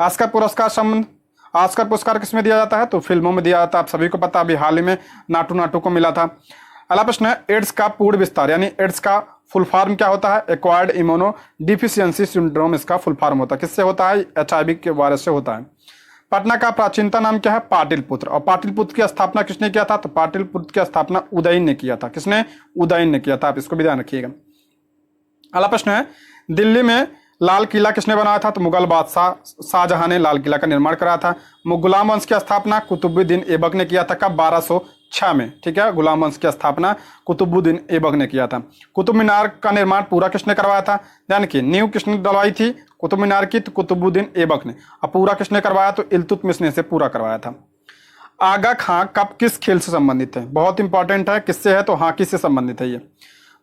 ऑस्कर पुरस्कार संबंध, ऑस्कर पुरस्कार किसमें दिया जाता है? तो फिल्मों में दिया जाता है। आप सभी को पता, अभी हाल ही में नाटू नाटू को मिला था। अगला प्रश्न है, एड्स का पूर्ण विस्तार यानी एड्स का फुल फॉर्म क्या होता है? एक्वायर्ड इम्यूनो डिफिशियंसी सिंड्रोम इसका फुल फॉर्म होता है। किससे होता है? HIV के वायरस से होता है। पटना का प्राचीनतम नाम क्या है? पाटिलपुत्र। और पाटिलपुत्र की स्थापना किसने किया था? तो पाटिलपुत्र की स्थापना उदयन ने किया था। किसने? उदयन ने किया था। आप इसको भी ध्यान रखिएगा। अगला प्रश्न है, दिल्ली में लाल किला किसने बनाया था? तो मुगल बादशाह शाहजहां ने लाल किला का निर्माण कराया था। गुलाम वंश की स्थापना कुतुबुद्दीन ऐबक ने किया था। कब? 1206 में। ठीक है। गुलाम वंश की स्थापना कुतुबुद्दीन ऐबक ने किया था। कुतुब मीनार का निर्माण पूरा किसने करवाया था? ध्यान रखिए, नींव किसने डलवाई थी कुतुब मीनार की? तो कुतुबुद्दीन ऐबक ने। और पूरा किसने करवाया? तो इल्तुतमिश ने इसे पूरा करवाया था। आगा खां कब किस खेल से संबंधित है? बहुत इंपॉर्टेंट है। किससे है? तो हॉकी से संबंधित है ये।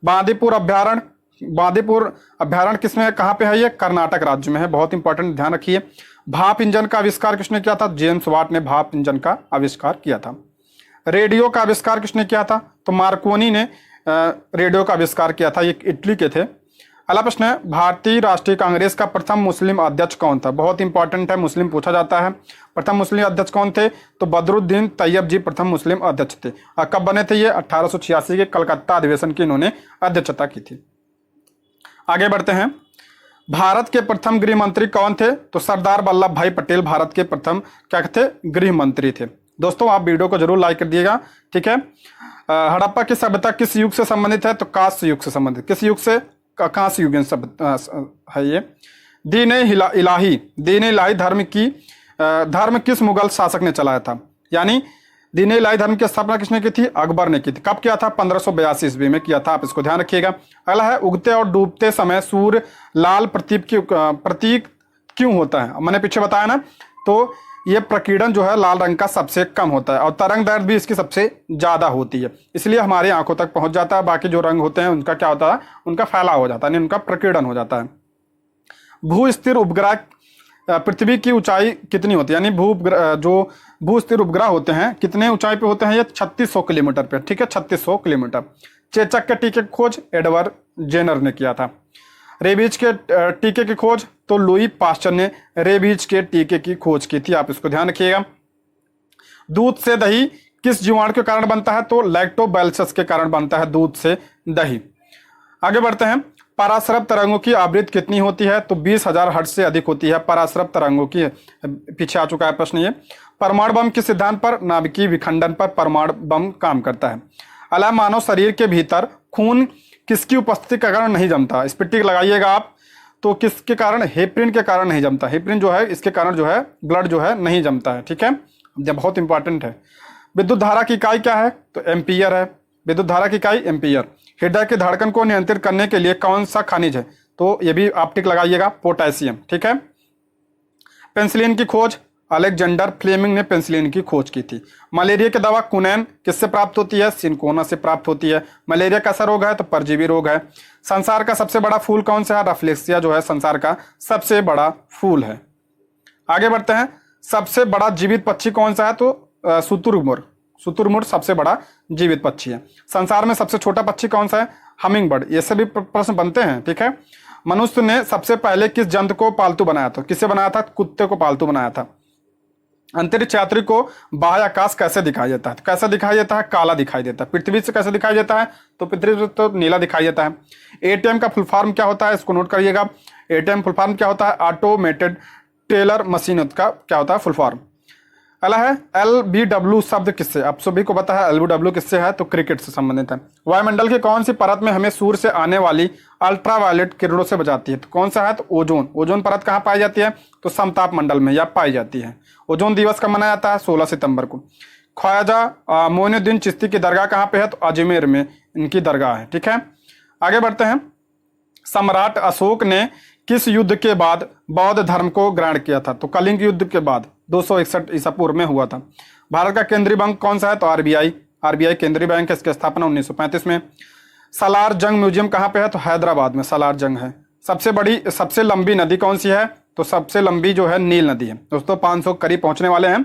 बांदीपुर अभ्यारण्य, बांदीपुर अभ्यारण्य किसमें है? कहाँ पे है ये? कर्नाटक राज्य में है। बहुत इंपॉर्टेंट, ध्यान रखिए। भाप इंजन का आविष्कार किसने किया था? जेम्स वाट ने भाप इंजन का आविष्कार किया था। रेडियो का आविष्कार किसने किया था? तो मार्कोनी ने रेडियो का आविष्कार किया था। ये इटली के थे। अगला प्रश्न है, भारतीय राष्ट्रीय कांग्रेस का प्रथम मुस्लिम अध्यक्ष कौन था? बहुत इंपॉर्टेंट है, मुस्लिम पूछा जाता है। प्रथम मुस्लिम अध्यक्ष कौन थे? तो बदरुद्दीन तैयब जी प्रथम मुस्लिम अध्यक्ष थे। और कब बने थे ये? 1886 के कलकत्ता अधिवेशन की इन्होंने अध्यक्षता की थी। आगे बढ़ते हैं, भारत के प्रथम गृह मंत्री कौन थे? तो सरदार वल्लभ भाई पटेल भारत के प्रथम क्या थे? गृह मंत्री थे। दोस्तों आप वीडियो को जरूर लाइक कर दिएगा। ठीक है। हड़प्पा की सभ्यता किस युग से संबंधित है? तो कांस्य युग से संबंधित। किस युग से? कांस्य युग है ये। दीन इलाही धर्म किस मुगल शासक ने चलाया था? यानी दीन इलाही धर्म की स्थापना किसने की थी? अकबर ने की थी। कब किया था? 1582 ईस्वी में किया था। आप इसको ध्यान रखिएगा। अगला है, उगते और डूबते समय सूर्य लाल प्रतीक क्यों होता है? मैंने पीछे बताया ना, तो ये प्रकीर्णन जो है लाल रंग का सबसे कम होता है और तरंग दैर्घ्य भी इसकी सबसे ज्यादा होती है, इसलिए हमारी आंखों तक पहुंच जाता है। बाकी जो रंग होते हैं उनका क्या होता है? उनका फैलाव हो जाता है, उनका प्रकीर्णन हो जाता है। भू स्थिर उपग्रह पृथ्वी की ऊंचाई कितनी होती है? यानी भू स्थिर उपग्रह होते हैं कितने ऊंचाई पे होते हैं? ये 3600 किलोमीटर पे। ठीक है, 3600 किलोमीटर। चेचक के टीके की खोज एडवर्ड जेनर ने किया था। रेबीज के टीके की खोज तो लुई पास्चर ने रेबीज के टीके की खोज की थी। आप इसको ध्यान रखिएगा। दूध से दही किस जीवाणु के कारण बनता है? तो लैक्टोबैसिलस के कारण बनता है दूध से दही। आगे बढ़ते हैं, पराश्रव तरंगों की आवृत्ति कितनी होती है? तो 20,000 हर्ट्ज से अधिक होती है पराश्रव तरंगों की। पीछे आ चुका है प्रश्न ये। परमाणु बम किस सिद्धांत पर? नाभिकीय विखंडन पर परमाणु बम काम करता है। अला मानव शरीर के भीतर खून किसकी उपस्थिति के कारण नहीं जमता? इस पर टिक लगाइएगा आप। तो किसके कारण? हेपरिन के कारण नहीं जमता। हेपरिन जो है इसके कारण जो है ब्लड जो है नहीं जमता है। ठीक है, ये बहुत इंपॉर्टेंट है। विद्युत धारा की इकाई क्या है? तो एम्पियर है। विद्युत धारा की इकाई एम्पियर। हृदय के धड़कन को नियंत्रित करने के लिए कौन सा खनिज है? तो ये भी आप टिक लगाइएगा, पोटेशियम। ठीक है। पेंसिलिन की खोज अलेक्जेंडर फ्लेमिंग ने पेंसिलिन की खोज की थी। मलेरिया की दवा कुनैन किससे प्राप्त होती है? सिनकोना से प्राप्त होती है। मलेरिया कैसा रोग है? तो परजीवी रोग है। संसार का सबसे बड़ा फूल कौन सा है? रफ्लेक्सिया जो है संसार का सबसे बड़ा फूल है। आगे बढ़ते हैं, सबसे बड़ा जीवित पक्षी कौन सा है? तो शुतुरमुर्ग। शुतुरमुर्ग सबसे बड़ा जीवित पक्षी है। संसार में सबसे छोटा पक्षी कौन सा है? Humming bird. ये सभी प्रश्न बनते हैं। ठीक है। मनुष्य ने सबसे पहले किस जंतु को पालतू बनाया था? किससे बनाया था? कुत्ते को पालतू बनाया था। अंतरिक्ष यात्री को बाह्य आकाश कैसे दिखाई देता है? तो कैसा दिखाई देता है? काला दिखाई देता है। पृथ्वी से कैसे दिखाई देता है? तो पृथ्वी से तो नीला दिखाई देता है। एटीएम का फुल फॉर्म क्या होता है? इसको नोट करिएगा। एटीएम फुल फॉर्म क्या होता है? ऑटोमेटेड टेलर मशीन का क्या होता है फुल फॉर्म। अगला है LBW शब्द किससे, आप सभी को पता है LBW किससे है, तो क्रिकेट से संबंधित है। वायुमंडल की कौन सी परत में हमें सूर्य से आने वाली अल्ट्रावायलेट किरणों से बचाती है, तो कौन सा है, तो ओजोन। ओजोन परत कहाँ पाई जाती है, तो समताप मंडल में या पाई जाती है। ओजोन दिवस कब मनाया जाता है, 16 सितंबर को। ख्वाजा मोइनुद्दीन चिश्ती की दरगाह कहाँ पे है, तो अजमेर में इनकी दरगाह है। ठीक है, आगे बढ़ते हैं। सम्राट अशोक ने किस युद्ध के बाद बौद्ध धर्म को ग्रहण किया था, तो कलिंग युद्ध के बाद 261 ईसा पूर्व में हुआ था। भारत का केंद्रीय बैंक कौन सा है, तो आरबीआई केंद्रीय बैंक है, इसकी स्थापना 1935 में। सालार जंग म्यूजियम कहाँ पे है, तो हैदराबाद में सालार जंग है। सबसे लंबी नदी कौन सी है, तो सबसे लंबी जो है नील नदी है। दोस्तों 500 करीब पहुंचने वाले हैं।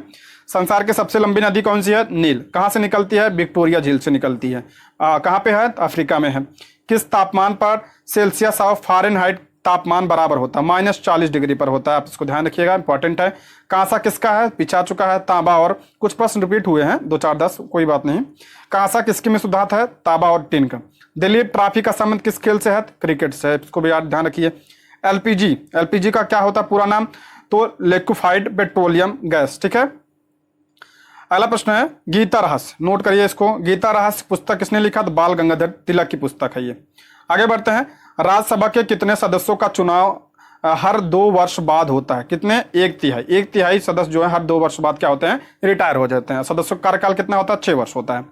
संसार की सबसे लंबी नदी कौन सी है, नील। कहाँ से निकलती है, विक्टोरिया झील से निकलती है। कहाँ पे है, अफ्रीका में है। किस तापमान पर सेल्सियस और फ़ारेनहाइट तापमान बराबर होता है, -40 डिग्री पर होता है, आप इसको ध्यान रखिएगा, इंपॉर्टेंट है। कांसा किसका है, पिछा चुका है। तांबा, और कुछ प्रश्न रिपीट हुए हैं 2 4 10, कोई बात नहीं। कांसा किसके में शुद्धात है, तांबा और टिन का। दिलीप ट्रॉफी का संबंध किस खेल से है, क्रिकेट से है, इसको भी याद ध्यान रखिए। एलपीजी का क्या होता है पूरा नाम, तो लिक्विफाइड पेट्रोलियम गैस। ठीक है, अगला प्रश्न है गीता रहस्य, नोट करिए इसको। गीता रहस्य पुस्तक किसने लिखा, तो बाल गंगाधर तिलक की पुस्तक है ये। आगे बढ़ते हैं। राज्यसभा के कितने सदस्यों का चुनाव हर 2 वर्ष बाद होता है, कितने, 1/3 सदस्य जो है हर 2 वर्ष बाद क्या होते हैं, रिटायर हो जाते हैं। सदस्यों का कार्यकाल कितना होता है, 6 वर्ष होता है।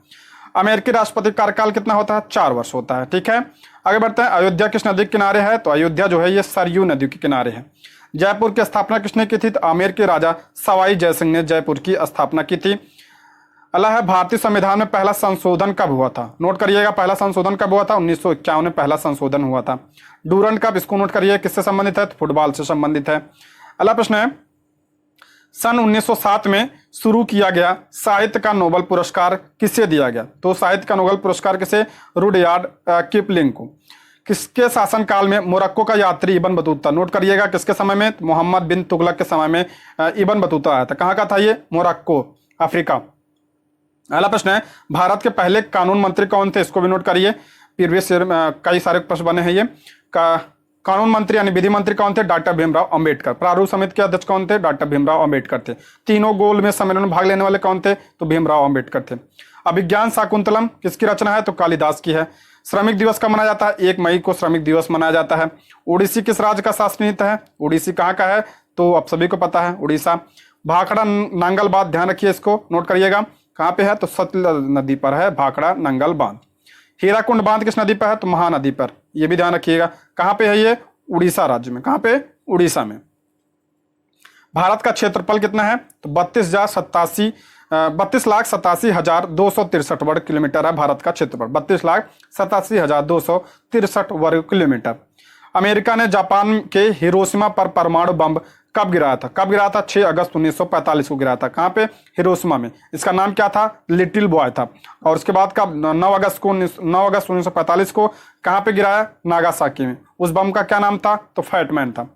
अमेरिकी राष्ट्रपति का कार्यकाल कितना होता है, 4 वर्ष होता है। ठीक है, आगे बढ़ते हैं। अयोध्या किस नदी के किनारे है, तो अयोध्या जो है ये सरयू नदी के किनारे है। जयपुर की स्थापना किसने की थी, तो आमेर के राजा सवाई जयसिंह ने जयपुर की स्थापना की थी। अगला है भारतीय संविधान में पहला संशोधन कब हुआ था, नोट करिएगा। पहला संशोधन कब हुआ था, 1951 में पहला संशोधन हुआ था। डूरंड कप, इसको नोट करिए, किससे संबंधित है, तो फुटबॉल से संबंधित है। अगला प्रश्न है सन 1907 में शुरू किया गया साहित्य का नोबेल पुरस्कार किसे दिया गया, तो साहित्य का नोबेल पुरस्कार किसे, रुडयार्ड किपलिंग को। किसके शासनकाल में मोरक्को का यात्री इब्न बतूता, नोट करिएगा, किसके समय में, मोहम्मद बिन तुगलक के समय में इब्न बतूता आया था। कहाँ का था ये, मोरक्को, अफ्रीका। अगला प्रश्न है भारत के पहले कानून मंत्री कौन थे, इसको भी नोट करिए। प्रीवियस ईयर में कई सारे प्रश्न बने हैं ये। कानून मंत्री यानी विधि मंत्री कौन थे, डॉक्टर भीमराव अंबेडकर। प्रारूप समिति के अध्यक्ष कौन थे, डॉक्टर भीमराव अंबेडकर थे। तीनों गोल में सम्मेलन में भाग लेने वाले कौन थे, तो भीमराव अंबेडकर थे। अभिज्ञान शाकुंतलम किसकी रचना है, तो कालिदास की है। श्रमिक दिवस कब मनाया जाता है, 1 मई को श्रमिक दिवस मनाया जाता है। उड़ीसी किस राज्य का शासनीय है, उड़ीसी कहाँ का है, तो आप सभी को पता है, उड़ीसा। भाखड़ा नांगल बांध, ध्यान रखिए इसको, नोट करिएगा, कहाँ पे है, तो सतलज नदी पर है भाखड़ा नंगल बांध। हीराकुंड बांध किस नदी पर है, तो महानदी पर, ये भी ध्यान रखिएगा। कहाँ पे है ये, उड़ीसा राज्य में। कहाँ पे, उड़ीसा में। भारत का क्षेत्रफल कितना है, तो 32,87,263 वर्ग किलोमीटर है भारत का क्षेत्रफल, 32,87,263 वर्ग किलोमीटर। अमेरिका ने जापान के हिरोशिमा पर परमाणु बम कब गिराया था, 6 अगस्त 1945 को गिराया था। कहाँ पे, हिरोशिमा में। इसका नाम क्या था, लिटिल बॉय था। और उसके बाद का 9 अगस्त 1945 को कहाँ पे गिराया, नागासाकी में। उस बम का क्या नाम था, तो फैटमैन था।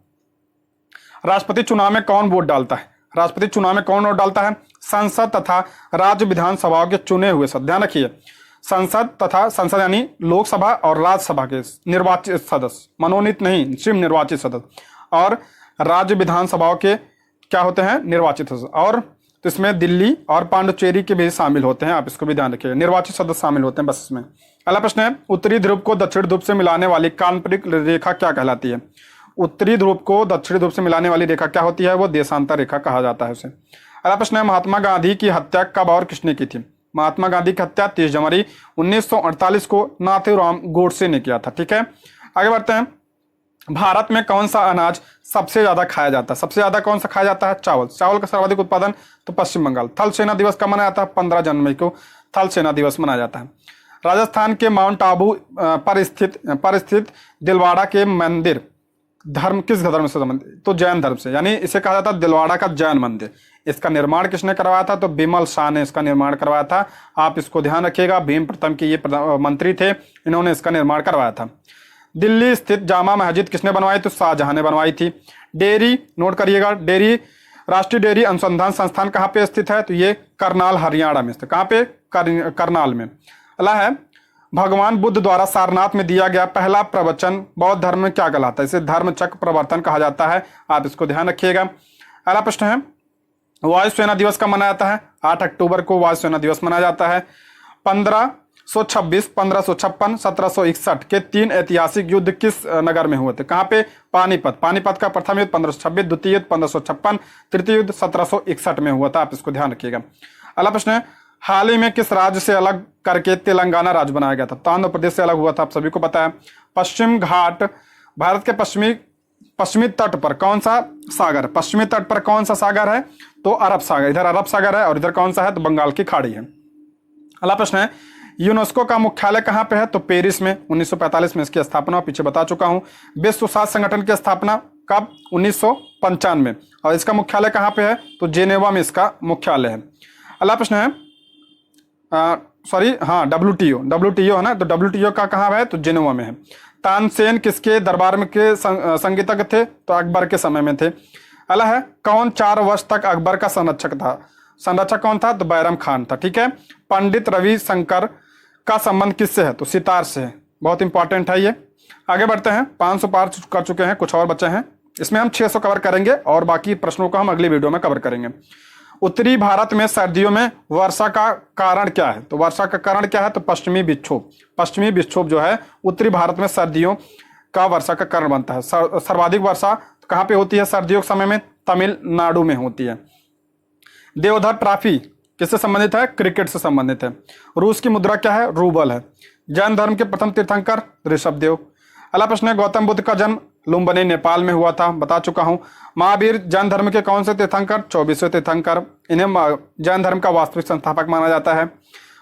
राष्ट्रपति चुनाव में कौन वोट डालता है, राष्ट्रपति चुनाव में कौन वोट डालता है, संसद तथा राज्य विधानसभाओं के चुने हुए सदस्य, ध्यान रखिए। संसद यानी लोकसभा और राज्यसभा के निर्वाचित सदस्य, मनोनीत नहीं, सिर्फ निर्वाचित सदस्य। और राज्य विधानसभाओं के क्या होते हैं, निर्वाचित सदस्य। और तो इसमें दिल्ली और पांडुचेरी के भी शामिल होते हैं, आप इसको भी ध्यान रखिए, निर्वाचित सदस्य शामिल होते हैं बस इसमें। अगला प्रश्न है उत्तरी ध्रुव को दक्षिण ध्रुव से मिलाने वाली काल्पनिक रेखा क्या कहलाती है। उत्तरी ध्रुव को दक्षिणी ध्रुव से मिलाने वाली रेखा क्या होती है, वो देशांतर रेखा कहा जाता है उसे। अगला प्रश्न है महात्मा गांधी की हत्या कब और किसने की थी। महात्मा गांधी की हत्या 30 जनवरी 1948 को नाथूराम गोडसे ने किया था। ठीक है, आगे बढ़ते हैं। भारत में कौन सा अनाज सबसे ज्यादा खाया जाता है, सबसे ज्यादा कौन सा खाया जाता है, चावल। चावल का सर्वाधिक उत्पादन तो पश्चिम बंगाल। थल सेना दिवस कब मनाया जाता है, 15 जनवरी को थल सेना दिवस मनाया जाता है। राजस्थान के माउंट आबू पर स्थित दिलवाड़ा के मंदिर धर्म किस धर्म से संबंधित, तो जैन धर्म से, यानी इसे कहा जाता है दिलवाड़ा का जैन मंदिर। इसका निर्माण किसने करवाया था, तो बिमल शाह ने इसका निर्माण करवाया था। आप इसको ध्यान रखिएगा, भीम प्रथम के ये मंत्री थे, इन्होंने इसका निर्माण करवाया था। दिल्ली स्थित जामा मस्जिद किसने बनवाई, तो शाहजहां ने बनवाई थी। डेयरी नोट करिएगा, डेयरी राष्ट्रीय डेयरी अनुसंधान संस्थान कहाँ पे स्थित है, तो ये करनाल हरियाणा में स्थित। कहाँ पे, करनाल में। अगला है भगवान बुद्ध द्वारा सारनाथ में दिया गया पहला प्रवचन बौद्ध धर्म में क्या कहलाता है, इसे धर्म चक्र प्रवर्तन कहा जाता है, आप इसको ध्यान रखिएगा। अगला प्रश्न है वायुसेना दिवस कब मनाया जाता है? 8 अक्टूबर को वायुसेना दिवस मनाया जाता है। 1526, 1556, 1761 के 3 ऐतिहासिक युद्ध किस नगर में हुए थे? कहाँ पे? पानीपत। पानीपत का प्रथम युद्ध 1526, द्वितीय युद्ध 1556, तृतीय युद्ध 1761 में हुआ था। आप इसको ध्यान रखिएगा। अगला प्रश्न है, हाल ही में किस राज्य से अलग करके तेलंगाना राज्य बनाया गया था? तो आंध्र प्रदेश से अलग हुआ था, आप सभी को पता है। पश्चिम घाट, भारत के पश्चिमी तट पर कौन सा सागर? पश्चिमी तट पर कौन सा सागर है? तो अरब सागर। इधर अरब सागर है और इधर कौन सा है? तो बंगाल की खाड़ी है। अगला प्रश्न है, यूनेस्को का मुख्यालय कहां पे है? तो पेरिस में। 1945 में इसकी स्थापना पीछे बता चुका हूं। विश्व स्वास्थ्य संगठन की स्थापना कब? 1995। और इसका मुख्यालय कहां पे है? तो जेनेवा में इसका मुख्यालय है। अगला प्रश्न है, WTO है ना, तो WTO का कहां है? तो जेनेवा में है। तानसेन किसके दरबार में के संगीतज्ञ थे? तो अकबर के समय में थे। अगला है, कौन 4 वर्ष तक अकबर का संरक्षक था? संरक्षक कौन था? तो बैरम खान था। ठीक है। पंडित रविशंकर का संबंध किससे है? तो सितार से है। बहुत इंपॉर्टेंट है ये। आगे बढ़ते हैं। 500 पार कर चुके हैं, कुछ और बचे हैं। इसमें हम 600 कवर करेंगे और बाकी प्रश्नों को हम अगली वीडियो में कवर करेंगे। उत्तरी भारत में सर्दियों में वर्षा का कारण क्या है? तो वर्षा का कारण क्या है? तो पश्चिमी विक्षोभ। पश्चिमी विक्षोभ जो है उत्तरी भारत में सर्दियों का वर्षा का कारण बनता है। सर्वाधिक वर्षा कहाँ पे होती है सर्दियों के समय में? तमिलनाडु में होती है। देवधर ट्रॉफी किससे संबंधित है? क्रिकेट से संबंधित है। रूस की मुद्रा क्या है? रूबल है। जैन धर्म के प्रथम तीर्थंकर ऋषभदेव। अगला प्रश्न है, गौतम बुद्ध का जन्म लुम्बिनी नेपाल में हुआ था, बता चुका हूं। महावीर जैन धर्म के कौन से तीर्थंकर? 24वें तीर्थंकर। इन्हें जैन धर्म का वास्तविक संस्थापक माना जाता है।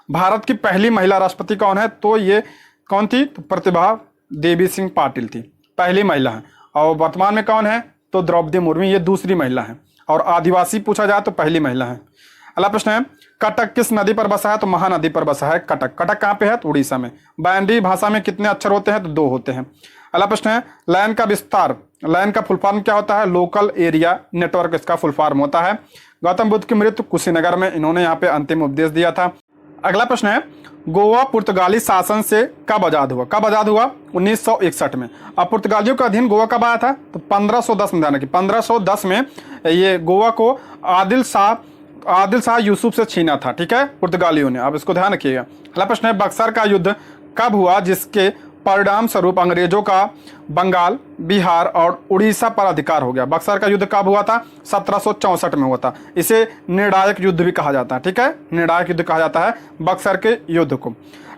भारत की पहली महिला राष्ट्रपति कौन है? तो ये कौन थी? तो प्रतिभा देवी सिंह पाटिल थी, पहली महिला है। और वर्तमान में कौन है? तो द्रौपदी मुर्मू, ये दूसरी महिला है। और आदिवासी पूछा जाए तो पहली महिला है। अगला प्रश्न है, कटक किस नदी पर बसा है? तो महानदी पर बसा है कटक। कटक कहाँ पे है? तो उड़ीसा में। बैंडी भाषा में कितने अक्षर होते हैं? तो 2 होते हैं। अगला प्रश्न है, लैन का विस्तार, लैन का फुल फॉर्म क्या होता है? लोकल एरिया नेटवर्क इसका फुल फॉर्म होता है। गौतम बुद्ध की मृत्यु कुशीनगर में, इन्होंने यहाँ पे अंतिम उपदेश दिया था। अगला प्रश्न है, गोवा पुर्तगाली शासन से कब आजाद हुआ? कब आजाद हुआ? 1961 में। अब पुर्तगालियों का अधीन गोवा कब आया था? तो 1510 में। ध्यान रखिए 1510 में ये गोवा को आदिल शाह यूसुफ से छीना था। ठीक है, पुर्तगालियों ने। अब इसको ध्यान रखिएगा। अगला प्रश्न है, बक्सर का युद्ध कब हुआ जिसके परिणाम स्वरूप अंग्रेजों का बंगाल, बिहार और उड़ीसा पर अधिकार हो गया? बक्सर का युद्ध कब हुआ था? 1764 में हुआ था। इसे निर्णायक युद्ध भी कहा जाता है। ठीक है, निर्णायक युद्ध कहा जाता है बक्सर के युद्ध को।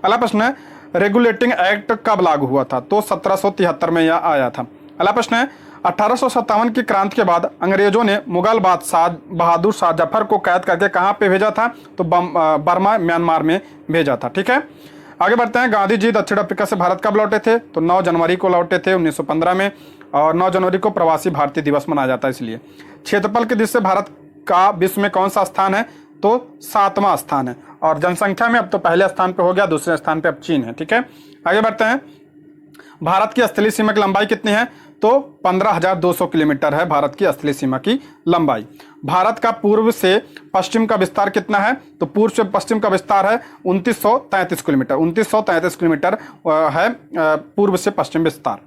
अगला प्रश्न है, रेगुलेटिंग एक्ट कब लागू हुआ था? तो 1773 में यह आया था। अगला प्रश्न है, 1857 की क्रांति के बाद अंग्रेजों ने मुगल बादशाह बहादुर शाह जफर को कैद करके कहाँ पे भेजा था? तो बर्मा, म्यांमार में भेजा था। ठीक है, आगे बढ़ते हैं। गांधी जी दक्षिण अफ्रीका से भारत कब लौटे थे? तो 9 जनवरी को लौटे थे 1915 में। और 9 जनवरी को प्रवासी भारतीय दिवस मनाया जाता है इसलिए। क्षेत्रफल की दृष्टि से भारत का विश्व में कौन सा स्थान है? तो 7वां स्थान है। और जनसंख्या में अब तो पहले स्थान पे हो गया, दूसरे स्थान पे अब चीन है। ठीक है, आगे बढ़ते हैं। भारत की स्थलीय सीमा की लंबाई कितनी है? तो 15,200 किलोमीटर है भारत की स्थलीय सीमा की लंबाई। भारत का पूर्व से पश्चिम का विस्तार कितना है? तो पूर्व से पश्चिम का विस्तार है 2933 किलोमीटर। 2933 किलोमीटर है पूर्व से पश्चिम विस्तार।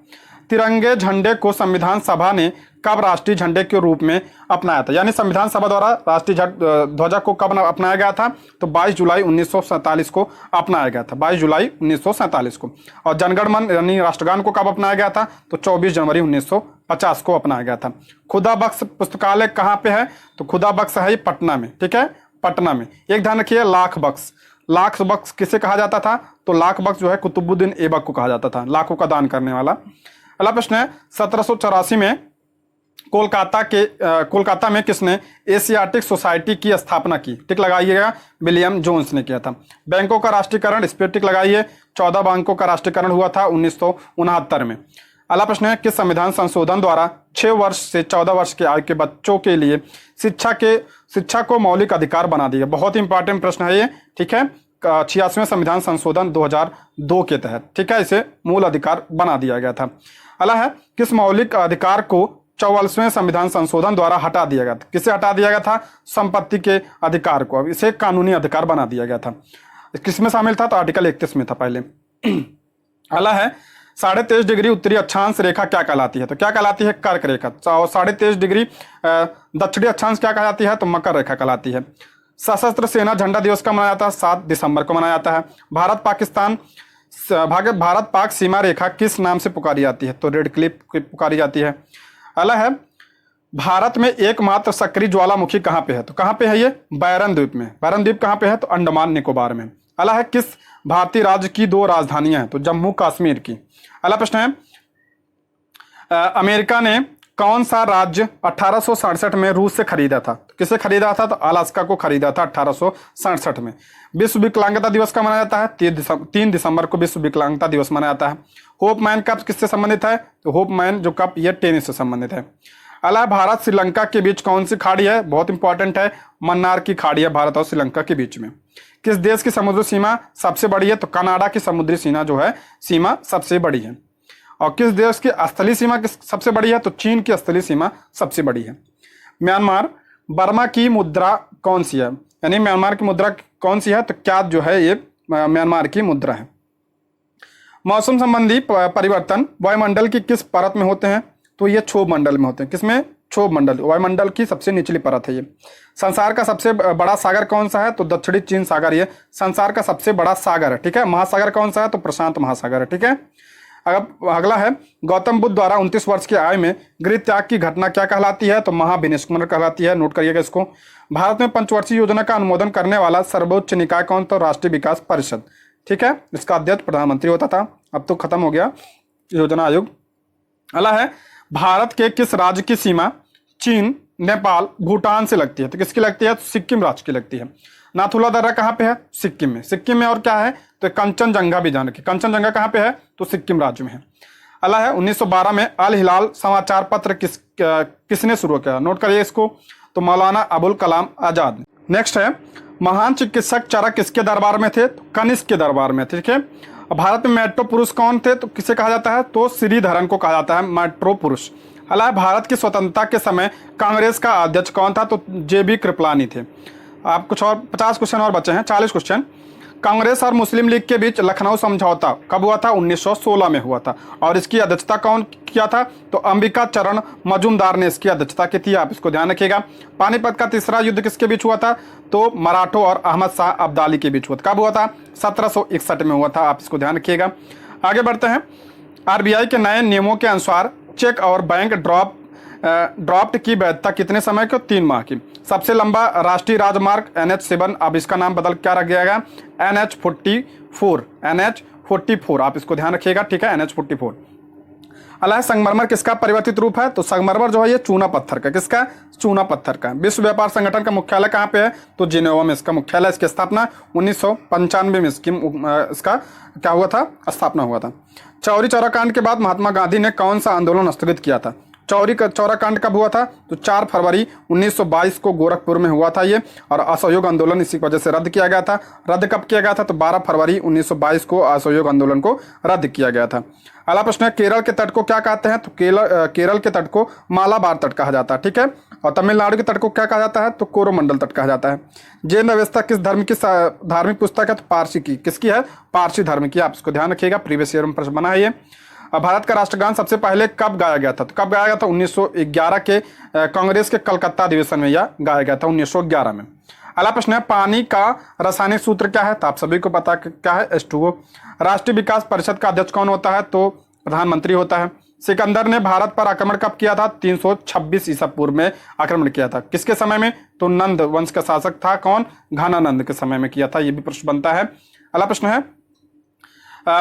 तिरंगे झंडे को संविधान सभा ने कब राष्ट्रीय झंडे के रूप में अपनाया था? यानी संविधान सभा द्वारा राष्ट्रीय ध्वजा को कब अपनाया गया था? तो 22 जुलाई 1947 को अपनाया गया था। 22 जुलाई 1947 को। और जनगण मन यानी राष्ट्रगान को कब अपनाया गया था? तो 24 जनवरी 1950 को अपनाया गया था। खुदा बख्श पुस्तकालय कहाँ पे है? तो खुदा बख्श है पटना में। ठीक है, पटना में। एक ध्यान रखिए, लाख बख्श। लाख बख्श किसे कहा जाता था? तो लाख बख्श जो है कुतुबुद्दीन ऐबक को कहा जाता था, लाखों का दान करने वाला। अगला प्रश्न है, 1784 में कोलकाता में किसने एशियाटिक सोसाइटी की स्थापना की? टिक लगाइएगा, विलियम जोन्स ने किया था। बैंकों का राष्ट्रीयकरण, इस पर टिक लगाइए। 14 बैंकों का राष्ट्रीयकरण हुआ था 1969 में। अगला प्रश्न है, किस संविधान संशोधन द्वारा 6 वर्ष से 14 वर्ष की आयु के बच्चों के लिए शिक्षा को मौलिक अधिकार बना दिया? बहुत इंपॉर्टेंट प्रश्न है ये। ठीक है, 86वें संविधान संशोधन 2002 के तहत, ठीक है, इसे मूल अधिकार बना दिया गया था। अगला है, किस मौलिक अधिकार को 44वें संविधान संशोधन द्वारा हटा दिया गया था? किसे हटा दिया गया था? संपत्ति के अधिकार को। अब इसे कानूनी अधिकार बना दिया गया था। किसमें शामिल था? तो आर्टिकल 31 में था पहले। अगला है, 23.5 डिग्री उत्तरी अक्षांश रेखा क्या कहलाती है? तो क्या कहलाती है? कर्क रेखा। 23.5 डिग्री दक्षिणी अक्षांश क्या कहलाती है? तो मकर रेखा कहलाती है। सशस्त्र सेना झंडा दिवस कब मनाया जाता है? 7 दिसंबर को मनाया जाता है। भारत पाक सीमा रेखा किस नाम से पुकारी जाती है? तो रेड क्लिफ पुकारी जाती है। अगला है, भारत में एकमात्र सक्रिय ज्वालामुखी कहाँ पे है? तो कहाँ पे है ये? बैरन द्वीप में। बैरन द्वीप कहाँ पे है? तो अंडमान निकोबार में। अगला है, किस भारतीय राज्य की 2 राजधानियां हैं? तो जम्मू कश्मीर की। अगला प्रश्न है, अमेरिका ने कौन सा राज्य 1867 में रूस से खरीदा था? तो किसे खरीदा था? तो अलास्का को खरीदा था 1867 में। विश्व विकलांगता दिवस कब मनाया जाता है? 3 दिसंबर को विश्व विकलांगता दिवस मनाया जाता है। होप मैन कप किससे संबंधित है? तो होप मैन जो कप ये टेनिस से संबंधित है। अला, भारत श्रीलंका के बीच कौन सी खाड़ी है? बहुत इंपॉर्टेंट है, मन्नार की खाड़ी है भारत और श्रीलंका के बीच में। किस देश की समुद्री सीमा सबसे बड़ी है? तो कनाडा की समुद्री सीमा जो है सीमा सबसे बड़ी है। और किस देश की स्थलीय सीमा सबसे बड़ी है? तो चीन की स्थलीय सीमा सबसे बड़ी है। म्यांमार बर्मा की मुद्रा कौन सी है? यानी म्यांमार की मुद्रा कौन सी है? तो क्या जो है ये म्यांमार की मुद्रा है। मौसम संबंधी परिवर्तन वायुमंडल की किस परत में होते हैं? तो ये क्षोभ मंडल में होते हैं। किसमें? क्षोभ मंडल, वायुमंडल की सबसे निचली परत है ये। संसार का सबसे बड़ा सागर कौन सा है? तो दक्षिणी चीन सागर ये संसार का सबसे बड़ा सागर है। ठीक है। महासागर कौन सा है? तो प्रशांत महासागर है। ठीक है। अब अगला है, गौतम बुद्ध द्वारा 29 वर्ष की आयु में गृह त्याग की घटना क्या कहलाती है? तो महाविनिष्क्रमण कहलाती है। नोट करिएगा इसको। भारत में पंचवर्षीय योजना का अनुमोदन करने वाला सर्वोच्च निकाय कौन? तो राष्ट्रीय विकास परिषद। ठीक है। इसका अध्यक्ष प्रधानमंत्री होता था, अब तो खत्म हो गया योजना आयोग। अगला है, भारत के किस राज्य की सीमा चीन, नेपाल, भूटान से लगती है? तो किसकी लगती है? तो सिक्किम राज्य की लगती है। नाथुला दर्रा कहाँ पे है? सिक्किम में। सिक्किम में और क्या है? तो कंचनजंगा भी जान रखिए। कंचनजंगा कहाँ पे है? तो सिक्किम राज्य में है। अगला है, 1912 में अल हिलाल समाचार पत्र किसने शुरू किया? नोट करिए इसको। तो मौलाना अबुल कलाम आजाद। नेक्स्ट है, महान चिकित्सक चरक किसके दरबार में थे? तो कनिष्क के दरबार में। ठीक है। भारत में मेट्रो पुरुष कौन थे? तो किसे कहा जाता है? तो श्रीधरन को कहा जाता है मेट्रो पुरुष। अगला, भारत की स्वतंत्रता के समय कांग्रेस का अध्यक्ष कौन था? तो JB कृपलानी थे। आप कुछ और 50 क्वेश्चन और बचे हैं, 40 क्वेश्चन। कांग्रेस और मुस्लिम लीग के बीच लखनऊ समझौता कब हुआ था? 1916 में हुआ था। और इसकी अध्यक्षता कौन किया था? तो अंबिका चरण मजूमदार ने इसकी अध्यक्षता की थी। आप इसको ध्यान रखिएगा। पानीपत का तीसरा युद्ध किसके बीच हुआ था? तो मराठों और अहमद शाह अब्दाली के बीच हुआ था। कब हुआ था? 1761 में हुआ था। आप इसको ध्यान रखिएगा। आगे बढ़ते हैं। RBI के नए नियमों के अनुसार चेक और बैंक ड्राफ्ट की वैधता कितने समय की? 3 माह की। सबसे लंबा राष्ट्रीय राजमार्ग NH7, अब इसका नाम बदल क्या रख गया गया? NH44। NH44 आप इसको ध्यान रखिएगा। ठीक है। NH44। अगला है, संगमरमर किसका परिवर्तित रूप है? तो संगमरमर जो है ये चूना पत्थर का। किसका? चूना पत्थर का। विश्व व्यापार संगठन का मुख्यालय कहाँ पे है? तो जिनेवा में इसका मुख्यालय। इसकी स्थापना 1995 में इसका क्या हुआ था? स्थापना हुआ था। चौरी चौरा कांड के बाद महात्मा गांधी ने कौन सा आंदोलन स्थगित किया था? चौरी चौरा कांड कब हुआ था? तो 4 फरवरी 1922 को गोरखपुर में हुआ था ये। और असहयोग आंदोलन इसी वजह से रद्द किया गया था। रद्द कब किया गया था? तो 12 फरवरी 1922 को असहयोग आंदोलन को रद्द किया गया था। अगला प्रश्न है, केरल के तट को क्या कहते हैं? तो केरल के तट को मालाबार तट कहा जाता है। ठीक है। और तमिलनाडु के तट को क्या कहा जाता है? तो कोरोमंडल तट कहा जाता है। जैन व्यवस्था किस धर्म की धार्मिक पुस्तक है? तो पारसी की। किसकी है? पारसी धर्म की। आप इसको ध्यान रखिएगा, प्रीवियस ईयर में प्रश्न बना है ये। भारत का राष्ट्रगान सबसे पहले कब गाया गया था? तो कब गाया गया था? 1911 के कांग्रेस के कलकत्ता अधिवेशन में यह गाया गया था, 1911 में। अगला प्रश्न है, पानी का रासायनिक सूत्र क्या है? तो आप सभी को पता क्या है? H2O। राष्ट्रीय विकास परिषद का अध्यक्ष कौन होता है? तो प्रधानमंत्री होता है। सिकंदर ने भारत पर आक्रमण कब किया था? 326 ईसा पूर्व में आक्रमण किया था। किसके समय में? तो नंद वंश का शासक था। कौन? घनानंद के समय में किया था। यह भी प्रश्न बनता है। अगला प्रश्न है,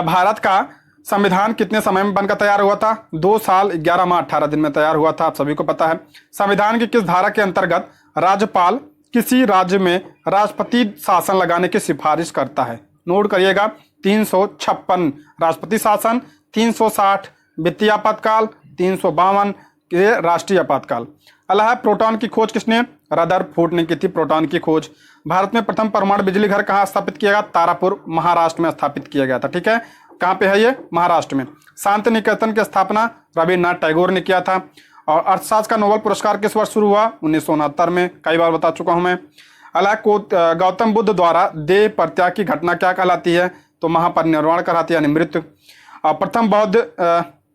भारत का संविधान कितने समय में बनकर तैयार हुआ था? 2 साल 11 माह 18 दिन में तैयार हुआ था। आप सभी को पता है। संविधान की किस धारा के अंतर्गत राज्यपाल किसी राज्य में राष्ट्रपति शासन लगाने की सिफारिश करता है? नोट करिएगा। 356 राष्ट्रपति शासन, 360 वित्तीय आपातकाल, 352 के राष्ट्रीय आपातकाल। अगला है, प्रोटॉन की खोज किसने? रदरफोर्ड ने की थी प्रोटॉन की खोज। भारत में प्रथम परमाणु बिजली घर कहाँ स्थापित किया गया? तारापुर महाराष्ट्र में स्थापित किया गया था। ठीक है। कहाँ पे है ये? महाराष्ट्र में। शांति निकेतन की स्थापना रविन्द्रनाथ टैगोर ने किया था। और अर्थशास्त्र का नोबेल पुरस्कार किस वर्ष शुरू हुआ? 1969 में। कई बार बता चुका हूं मैं। अगला, गौतम बुद्ध द्वारा देह परित्याग की घटना क्या कहलाती है? तो महापरिनिर्वाण कहलाती है, यानी मृत्यु। प्रथम बौद्ध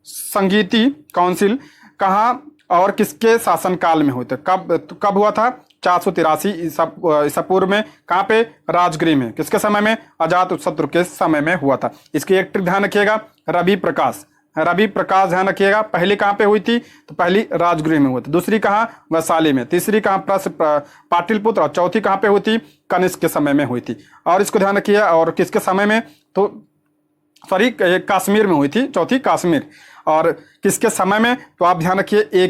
संगीति काउंसिल कहाँ और किसके शासनकाल में हुए थे? कब हुआ था? 483 ईसा पूर्व में। कहाँ पे? राजगृह में। किसके समय में? अजातशत्रु के समय में हुआ था। इसकी एक ट्रिक ध्यान रखिएगा, रवि प्रकाश ध्यान रखिएगा। पहली कहाँ पे हुई थी? तो पहली राजगृह में हुई थी। दूसरी कहाँ? वैशाली में। तीसरी कहाँ? पाटलिपुत्र। और चौथी कहाँ पे हुई थी? कनिष्क के समय में हुई थी। और इसको ध्यान रखिए, और किसके समय में? तो सॉरी, कश्मीर में हुई थी, चौथी कश्मीर। और किसके समय में? तो आप ध्यान रखिए ए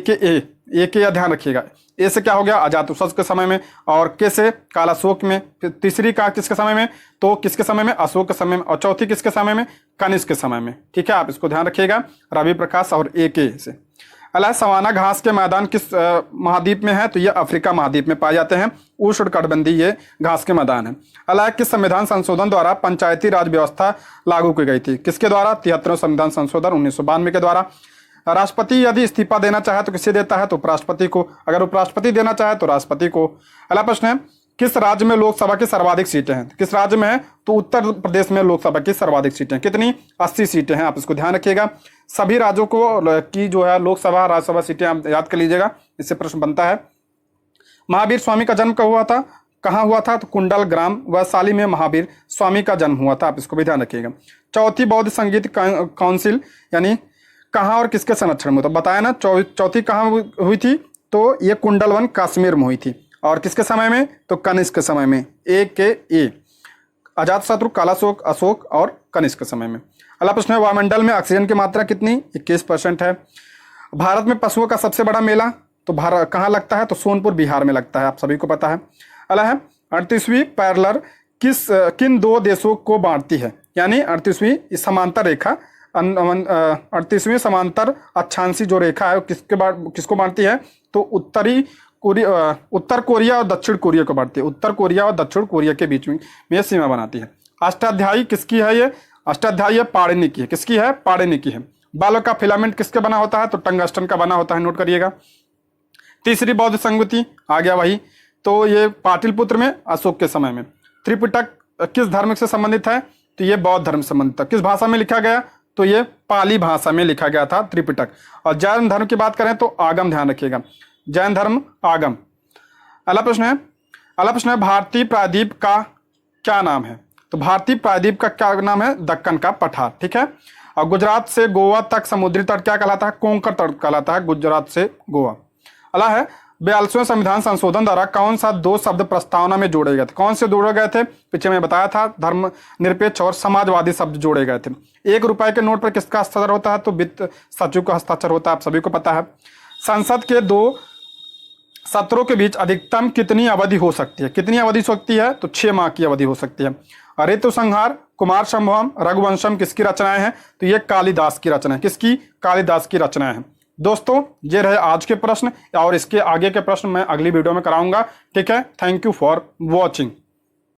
के ध्यान रखिएगा। ए से क्या हो गया? अजातशत्रु के समय में। और के से कालाशोक में। फिर तीसरी का किसके समय में? तो किसके समय में? अशोक के समय में। और चौथी किसके समय में? कनिष्क के समय में। ठीक है, आप इसको ध्यान रखिएगा, रवि प्रकाश और ए के से। अला सवाना घास के मैदान किस महाद्वीप में है? तो ये अफ्रीका महाद्वीप में पाए जाते हैं। उष्णकटिबंधीय ये घास के मैदान है। अला किस संविधान संशोधन द्वारा पंचायती राज व्यवस्था लागू की गई थी? किसके द्वारा? 73वें संविधान संशोधन 1992 के द्वारा। राष्ट्रपति यदि इस्तीफा देना चाहे तो किसे देता है? तो उपराष्ट्रपति को। अगर उपराष्ट्रपति देना चाहे तो राष्ट्रपति को। अगला प्रश्न है, किस राज्य में लोकसभा की सर्वाधिक सीटें हैं? किस राज्य में है? तो उत्तर प्रदेश में लोकसभा की सर्वाधिक सीटें। कितनी? 80 सीटें हैं। आप इसको ध्यान रखिएगा। सभी राज्यों को की जो है लोकसभा राज्यसभा सीटें आप याद कर लीजिएगा, इससे प्रश्न बनता है। महावीर स्वामी का जन्म कब हुआ था? कहाँ हुआ था? तो कुंडल ग्राम वैशाली में महावीर स्वामी का जन्म हुआ था। आप इसको भी ध्यान रखिएगा। चौथी बौद्ध संगीत काउंसिल यानी कहाँ और किसके संरक्षण में? तो बताया ना, चौथी कहाँ हुई थी? तो ये कुंडलवन कश्मीर में हुई थी। और किसके समय में? तो कनिष्क के समय में। ए अजातशत्रु, कालाशोक, अशोक और कनिष्क के समय में। अगला प्रश्न है, वायुमंडल में ऑक्सीजन की मात्रा कितनी? 21% है। भारत में पशुओं का सबसे बड़ा मेला तो भारत कहाँ लगता है? तो सोनपुर बिहार में लगता है, आप सभी को पता है। अगला है, 38वीं पैरेलल किन दो देशों को बांटती है? यानी 38वीं समांतर रेखा 38वीं समांतर अक्षांशी जो रेखा है किसको बांटती है? तो उत्तर कोरिया और दक्षिण कोरिया को बांटती है। उत्तर कोरिया और दक्षिण कोरिया के बीच में यह सीमा बनाती है। अष्टाध्यायी किसकी है? ये अष्टाध्यायी पाणिनि की है। किसकी है? पाणिनि की है। बालों का फिलामेंट किसके बना होता है? तो टंगस्टन का बना होता है, नोट करिएगा। तीसरी बौद्ध संगति आ गया वही, तो ये पाटलिपुत्र में अशोक के समय में। त्रिपिटक किस धर्म से संबंधित है? तो ये बौद्ध धर्म से संबंधित था। किस भाषा में लिखा गया? तो ये पाली भाषा में लिखा गया था त्रिपिटक। और जैन धर्म की बात करें तो आगम, ध्यान रखिएगा, जैन धर्म आगम। अगला प्रश्न है, भारतीय प्रायद्वीप का क्या नाम है? तो भारतीय प्रायद्वीप का क्या नाम है? दक्कन का पठार। ठीक है। और गुजरात से गोवा तक समुद्री तट क्या कहलाता है? कोंकण तट कहलाता है, गुजरात से गोवा। अगला है, 42वें संविधान संशोधन द्वारा कौन सा दो शब्द प्रस्तावना में जोड़े गए थे? कौन से जोड़े गए थे? पीछे मैं बताया था, धर्मनिरपेक्ष और समाजवादी शब्द जोड़े गए थे। 1 रुपए के नोट पर किसका हस्ताक्षर होता है? तो वित्त सचिव का हस्ताक्षर होता है, आप सभी को पता है। संसद के 2 सत्रों के बीच अधिकतम कितनी अवधि हो सकती है? कितनी अवधि हो सकती है? तो 6 माह की अवधि हो सकती है। ऋतु संहार, कुमार संभवम, रघुवंशम किसकी रचनाएं हैं? तो ये कालिदास की रचना है। किसकी? कालिदास की रचनाएं हैं। दोस्तों, ये रहे आज के प्रश्न, और इसके आगे के प्रश्न मैं अगली वीडियो में कराऊंगा। ठीक है, थैंक यू फॉर वॉचिंग।